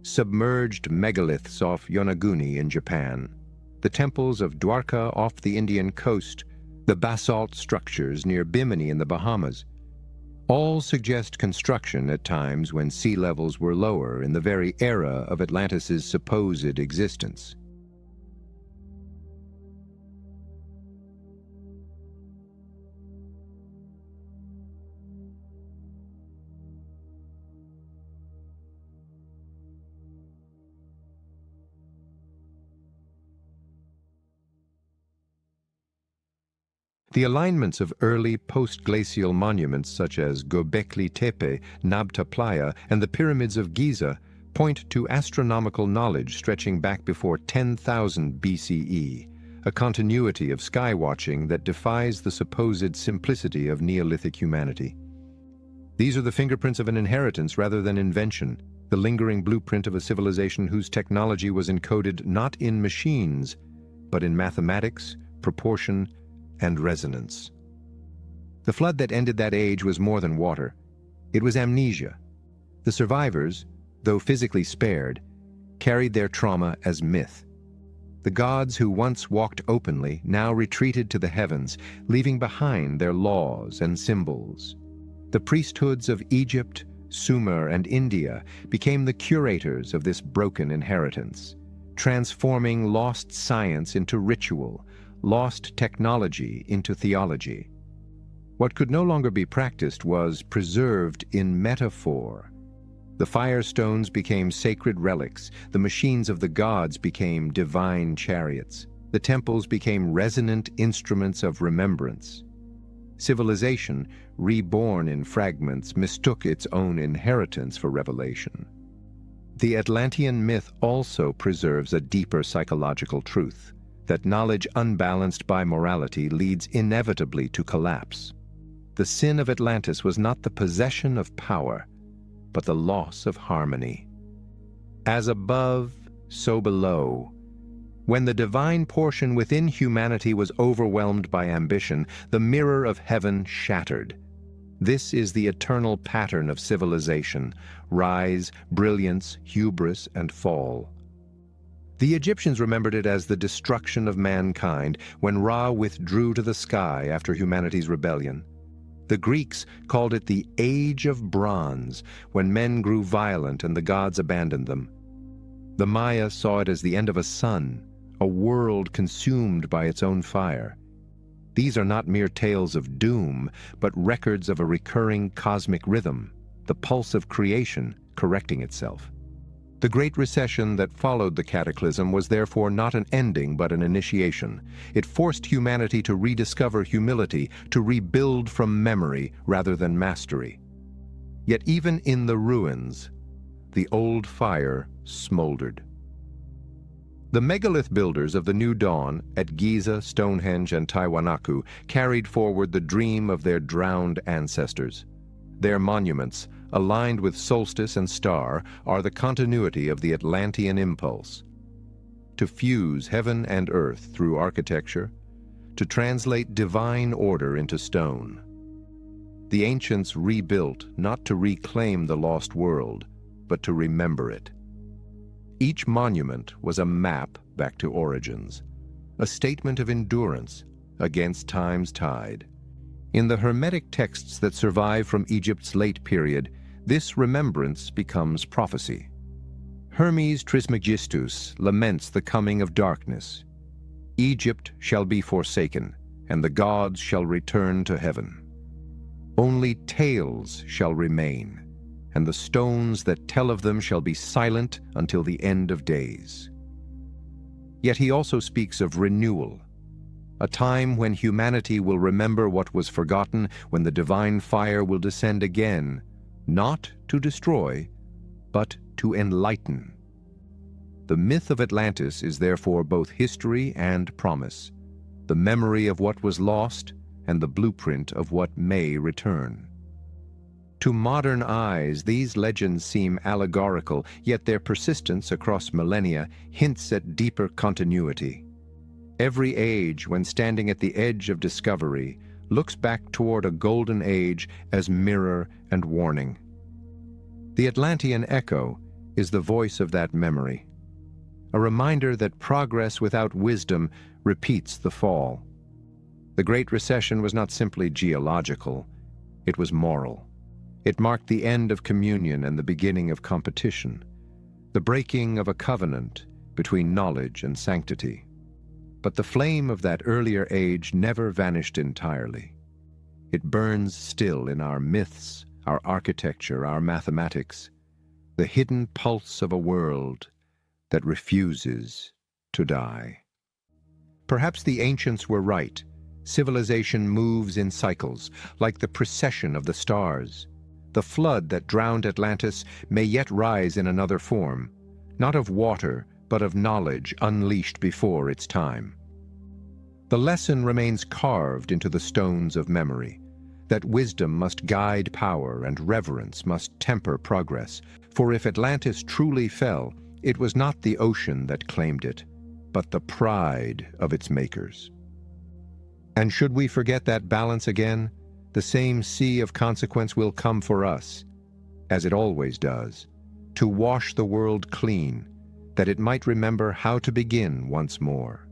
Submerged megaliths off Yonaguni in Japan, the temples of Dwarka off the Indian coast, the basalt structures near Bimini in the Bahamas, all suggest construction at times when sea levels were lower in the very era of Atlantis's supposed existence. The alignments of early post-glacial monuments such as Göbekli Tepe, Nabta Playa, and the pyramids of Giza point to astronomical knowledge stretching back before 10,000 BCE, a continuity of skywatching that defies the supposed simplicity of Neolithic humanity. These are the fingerprints of an inheritance rather than invention, the lingering blueprint of a civilization whose technology was encoded not in machines, but in mathematics, proportion, and resonance. The flood that ended that age was more than water. It was amnesia. The survivors, though physically spared, carried their trauma as myth. The gods who once walked openly now retreated to the heavens, leaving behind their laws and symbols. The priesthoods of Egypt, Sumer, and India became the curators of this broken inheritance, transforming lost science into ritual, lost technology into theology. What could no longer be practiced was preserved in metaphor. The firestones became sacred relics, the machines of the gods became divine chariots, the temples became resonant instruments of remembrance. Civilization, reborn in fragments, mistook its own inheritance for revelation. The Atlantean myth also preserves a deeper psychological truth, that knowledge unbalanced by morality leads inevitably to collapse. The sin of Atlantis was not the possession of power, but the loss of harmony. As above, so below. When the divine portion within humanity was overwhelmed by ambition, the mirror of heaven shattered. This is the eternal pattern of civilization: rise, brilliance, hubris, and fall. The Egyptians remembered it as the destruction of mankind when Ra withdrew to the sky after humanity's rebellion. The Greeks called it the Age of Bronze, when men grew violent and the gods abandoned them. The Maya saw it as the end of a sun, a world consumed by its own fire. These are not mere tales of doom, but records of a recurring cosmic rhythm, the pulse of creation correcting itself. The Great Recession that followed the cataclysm was therefore not an ending but an initiation. It forced humanity to rediscover humility, to rebuild from memory rather than mastery. Yet even in the ruins, the old fire smoldered. The megalith builders of the New Dawn at Giza, Stonehenge, and Tiwanaku carried forward the dream of their drowned ancestors. Their monuments, aligned with solstice and star, are the continuity of the Atlantean impulse. To fuse heaven and earth through architecture, to translate divine order into stone. The ancients rebuilt not to reclaim the lost world, but to remember it. Each monument was a map back to origins, a statement of endurance against time's tide. In the Hermetic texts that survive from Egypt's late period, this remembrance becomes prophecy. Hermes Trismegistus laments the coming of darkness. Egypt shall be forsaken, and the gods shall return to heaven. Only tales shall remain, and the stones that tell of them shall be silent until the end of days. Yet he also speaks of renewal, a time when humanity will remember what was forgotten, when the divine fire will descend again, not to destroy, but to enlighten. The myth of Atlantis is therefore both history and promise, the memory of what was lost and the blueprint of what may return. To modern eyes, these legends seem allegorical, yet their persistence across millennia hints at deeper continuity. Every age, when standing at the edge of discovery, looks back toward a golden age as mirror and warning. The Atlantean echo is the voice of that memory, a reminder that progress without wisdom repeats the fall. The Great Recession was not simply geological, it was moral. It marked the end of communion and the beginning of competition, the breaking of a covenant between knowledge and sanctity. But the flame of that earlier age never vanished entirely. It burns still in our myths, our architecture, our mathematics, the hidden pulse of a world that refuses to die. Perhaps the ancients were right. Civilization moves in cycles, like the precession of the stars. The flood that drowned Atlantis may yet rise in another form, not of water, but of knowledge unleashed before its time. The lesson remains carved into the stones of memory, that wisdom must guide power and reverence must temper progress, for if Atlantis truly fell, it was not the ocean that claimed it, but the pride of its makers. And should we forget that balance again, the same sea of consequence will come for us, as it always does, to wash the world clean, that it might remember how to begin once more.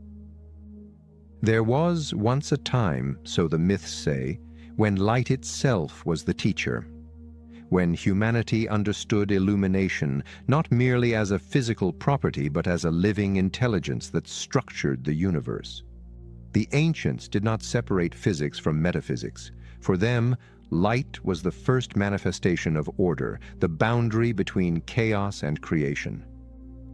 There was once a time, so the myths say, when light itself was the teacher, when humanity understood illumination not merely as a physical property but as a living intelligence that structured the universe. The ancients did not separate physics from metaphysics. For them, light was the first manifestation of order, the boundary between chaos and creation.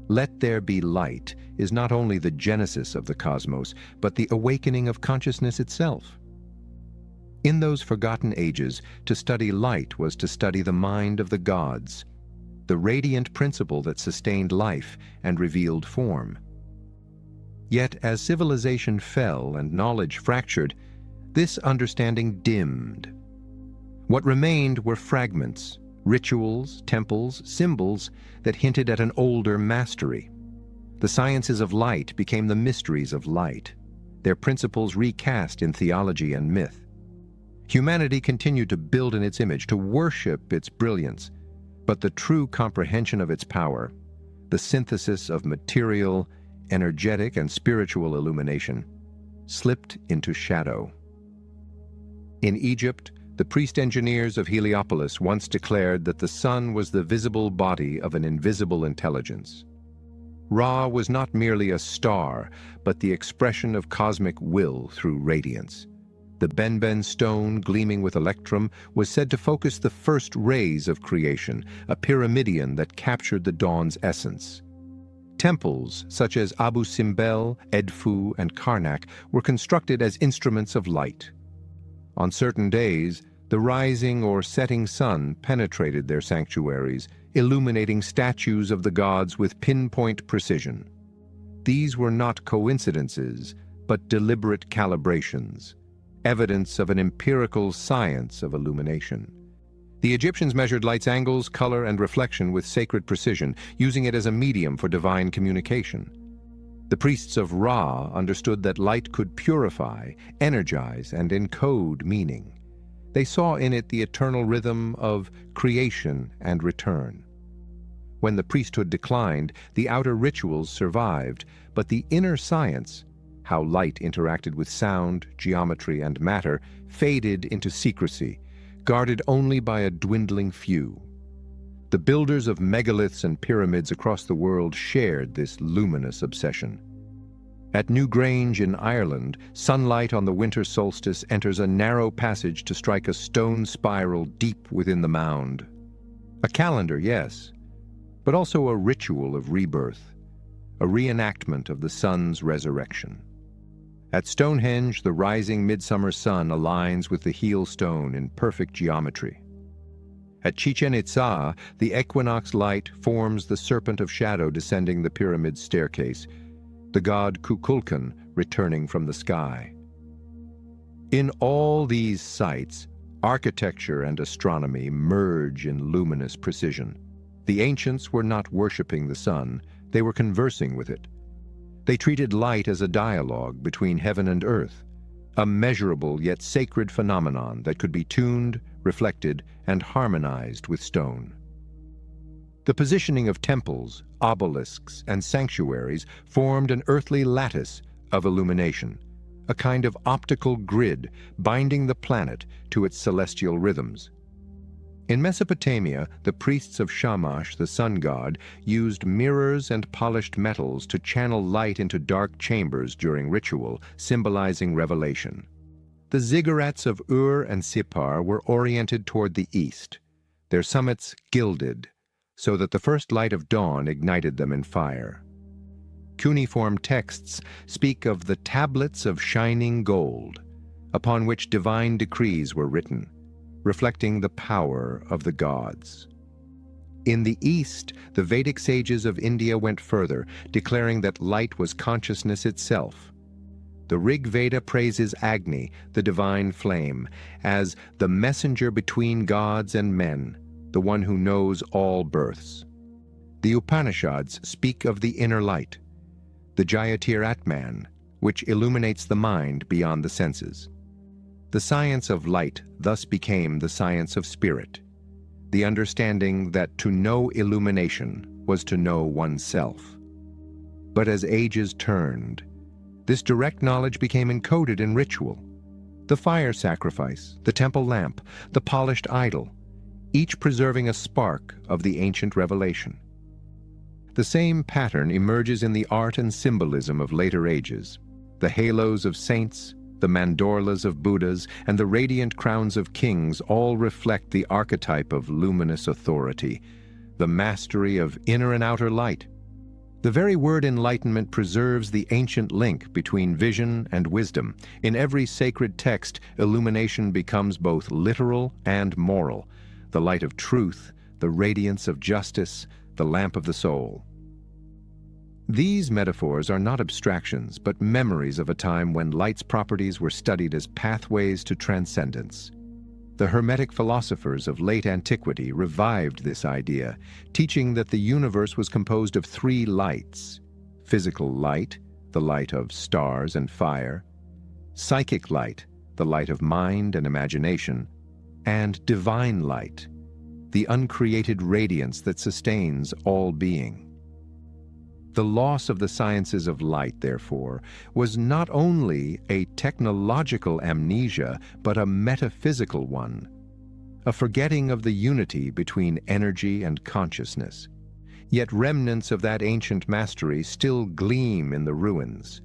Let there be light is not only the genesis of the cosmos, but the awakening of consciousness itself. In those forgotten ages, to study light was to study the mind of the gods, the radiant principle that sustained life and revealed form. Yet as civilization fell and knowledge fractured, this understanding dimmed, What remained were fragments, rituals, temples, symbols that hinted at an older mastery. The sciences of light became the mysteries of light, their principles recast in theology and myth. Humanity continued to build in its image, to worship its brilliance, but the true comprehension of its power, the synthesis of material, energetic, and spiritual illumination, slipped into shadow. In Egypt, the priest-engineers of Heliopolis once declared that the sun was the visible body of an invisible intelligence. Ra was not merely a star, but the expression of cosmic will through radiance. The Benben stone, gleaming with electrum, was said to focus the first rays of creation, a pyramidion that captured the dawn's essence. Temples, such as Abu Simbel, Edfu, and Karnak, were constructed as instruments of light. On certain days, the rising or setting sun penetrated their sanctuaries, illuminating statues of the gods with pinpoint precision. These were not coincidences, but deliberate calibrations, evidence of an empirical science of illumination. The Egyptians measured light's angles, color, and reflection with sacred precision, using it as a medium for divine communication. The priests of Ra understood that light could purify, energize, and encode meaning. They saw in it the eternal rhythm of creation and return. When the priesthood declined, the outer rituals survived, but the inner science, how light interacted with sound, geometry, and matter, faded into secrecy, guarded only by a dwindling few. The builders of megaliths and pyramids across the world shared this luminous obsession. At Newgrange in Ireland, sunlight on the winter solstice enters a narrow passage to strike a stone spiral deep within the mound. A calendar, yes, but also a ritual of rebirth, a reenactment of the sun's resurrection. At Stonehenge, the rising midsummer sun aligns with the heel stone in perfect geometry. At Chichen Itza, the equinox light forms the serpent of shadow descending the pyramid's staircase, the god Kukulkan returning from the sky. In all these sites, architecture and astronomy merge in luminous precision. The ancients were not worshipping the sun, they were conversing with it. They treated light as a dialogue between heaven and earth, a measurable yet sacred phenomenon that could be tuned, reflected, and harmonized with stone. The positioning of temples, obelisks, and sanctuaries formed an earthly lattice of illumination, a kind of optical grid binding the planet to its celestial rhythms. In Mesopotamia, the priests of Shamash, the sun god, used mirrors and polished metals to channel light into dark chambers during ritual, symbolizing revelation. The ziggurats of Ur and Sippar were oriented toward the east, their summits gilded, so that the first light of dawn ignited them in fire. Cuneiform texts speak of the tablets of shining gold, upon which divine decrees were written, reflecting the power of the gods. In the East, the Vedic sages of India went further, declaring that light was consciousness itself. The Rig Veda praises Agni, the divine flame, as the messenger between gods and men, the one who knows all births. The Upanishads speak of the inner light, the Jayatir Atman, which illuminates the mind beyond the senses. The science of light thus became the science of spirit, the understanding that to know illumination was to know oneself. But as ages turned, this direct knowledge became encoded in ritual. The fire sacrifice, the temple lamp, the polished idol, each preserving a spark of the ancient revelation. The same pattern emerges in the art and symbolism of later ages. The halos of saints, the mandorlas of Buddhas, and the radiant crowns of kings all reflect the archetype of luminous authority, the mastery of inner and outer light. The very word enlightenment preserves the ancient link between vision and wisdom. In every sacred text, illumination becomes both literal and moral, the light of truth, the radiance of justice, the lamp of the soul. These metaphors are not abstractions, but memories of a time when light's properties were studied as pathways to transcendence. The Hermetic philosophers of late antiquity revived this idea, teaching that the universe was composed of three lights: physical light, the light of stars and fire; psychic light, the light of mind and imagination; and divine light, the uncreated radiance that sustains all being. The loss of the sciences of light, therefore, was not only a technological amnesia, but a metaphysical one, a forgetting of the unity between energy and consciousness. Yet remnants of that ancient mastery still gleam in the ruins.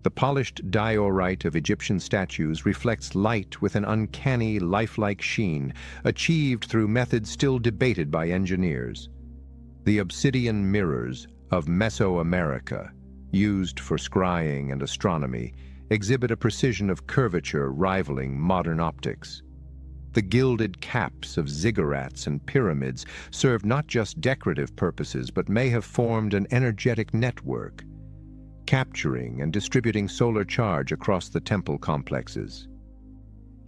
The polished diorite of Egyptian statues reflects light with an uncanny, lifelike sheen, achieved through methods still debated by engineers. The obsidian mirrors of Mesoamerica, used for scrying and astronomy, exhibit a precision of curvature rivaling modern optics. The gilded caps of ziggurats and pyramids serve not just decorative purposes, but may have formed an energetic network, capturing and distributing solar charge across the temple complexes.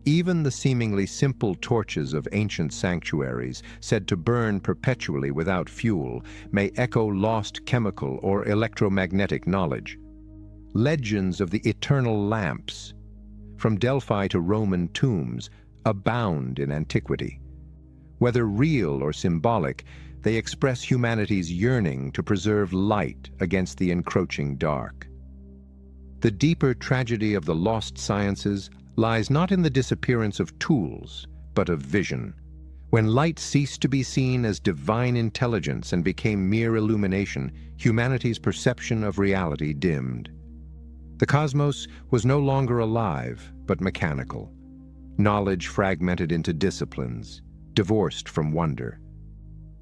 Even the seemingly simple torches of ancient sanctuaries, said to burn perpetually without fuel, may echo lost chemical or electromagnetic knowledge. Legends of the eternal lamps, from Delphi to Roman tombs, abound in antiquity. Whether real or symbolic, they express humanity's yearning to preserve light against the encroaching dark. The deeper tragedy of the lost sciences lies not in the disappearance of tools, but of vision. When light ceased to be seen as divine intelligence and became mere illumination, humanity's perception of reality dimmed. The cosmos was no longer alive, but mechanical. Knowledge fragmented into disciplines, divorced from wonder.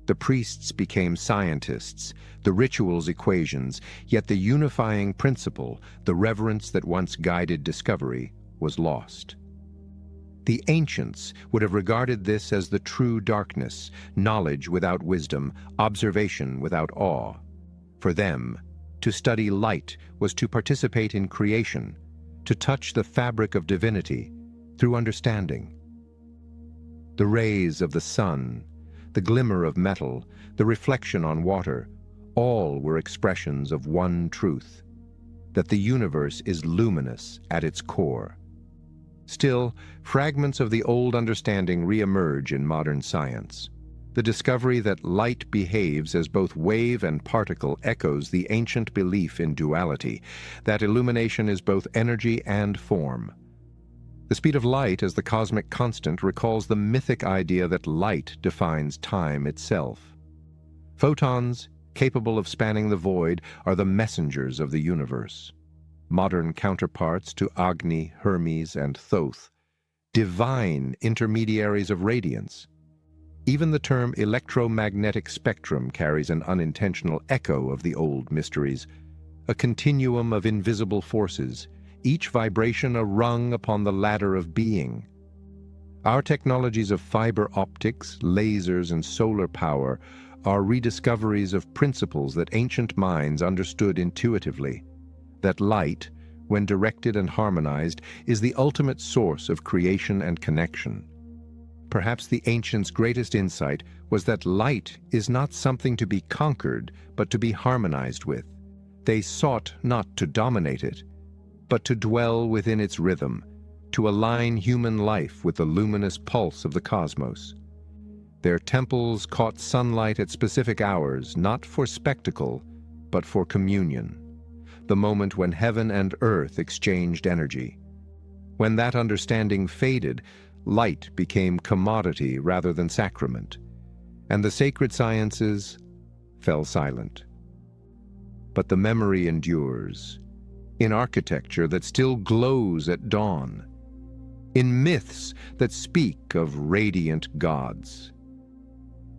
The priests became scientists, the rituals equations, yet the unifying principle, the reverence that once guided discovery, was lost. The ancients would have regarded this as the true darkness, knowledge without wisdom, observation without awe. For them, to study light was to participate in creation, to touch the fabric of divinity through understanding. The rays of the sun, the glimmer of metal, the reflection on water, all were expressions of one truth, that the universe is luminous at its core. Still, fragments of the old understanding re-emerge in modern science. The discovery that light behaves as both wave and particle echoes the ancient belief in duality, that illumination is both energy and form. The speed of light as the cosmic constant recalls the mythic idea that light defines time itself. Photons, capable of spanning the void, are the messengers of the universe. Modern counterparts to Agni, Hermes, and Thoth, divine intermediaries of radiance. Even the term electromagnetic spectrum carries an unintentional echo of the old mysteries, a continuum of invisible forces, each vibration a rung upon the ladder of being. Our technologies of fiber optics, lasers, and solar power are rediscoveries of principles that ancient minds understood intuitively. That light, when directed and harmonized, is the ultimate source of creation and connection. Perhaps the ancients' greatest insight was that light is not something to be conquered, but to be harmonized with. They sought not to dominate it, but to dwell within its rhythm, to align human life with the luminous pulse of the cosmos. Their temples caught sunlight at specific hours, not for spectacle, but for communion. The moment when heaven and earth exchanged energy. When that understanding faded, light became commodity rather than sacrament, and the sacred sciences fell silent. But the memory endures, in architecture that still glows at dawn, in myths that speak of radiant gods,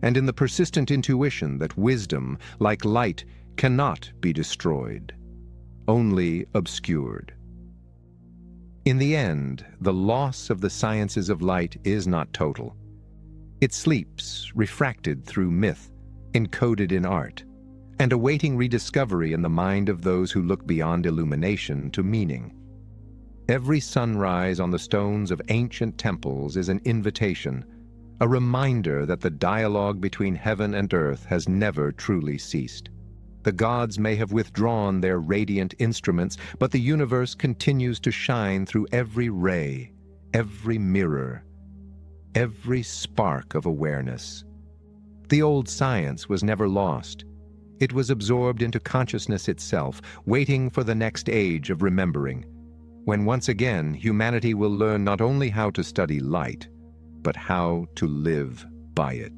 and in the persistent intuition that wisdom, like light, cannot be destroyed, only obscured. In the end, the loss of the sciences of light is not total. It sleeps, refracted through myth, encoded in art, and awaiting rediscovery in the mind of those who look beyond illumination to meaning. Every sunrise on the stones of ancient temples is an invitation, a reminder that the dialogue between heaven and earth has never truly ceased. The gods may have withdrawn their radiant instruments, but the universe continues to shine through every ray, every mirror, every spark of awareness. The old science was never lost. It was absorbed into consciousness itself, waiting for the next age of remembering, when once again humanity will learn not only how to study light, but how to live by it.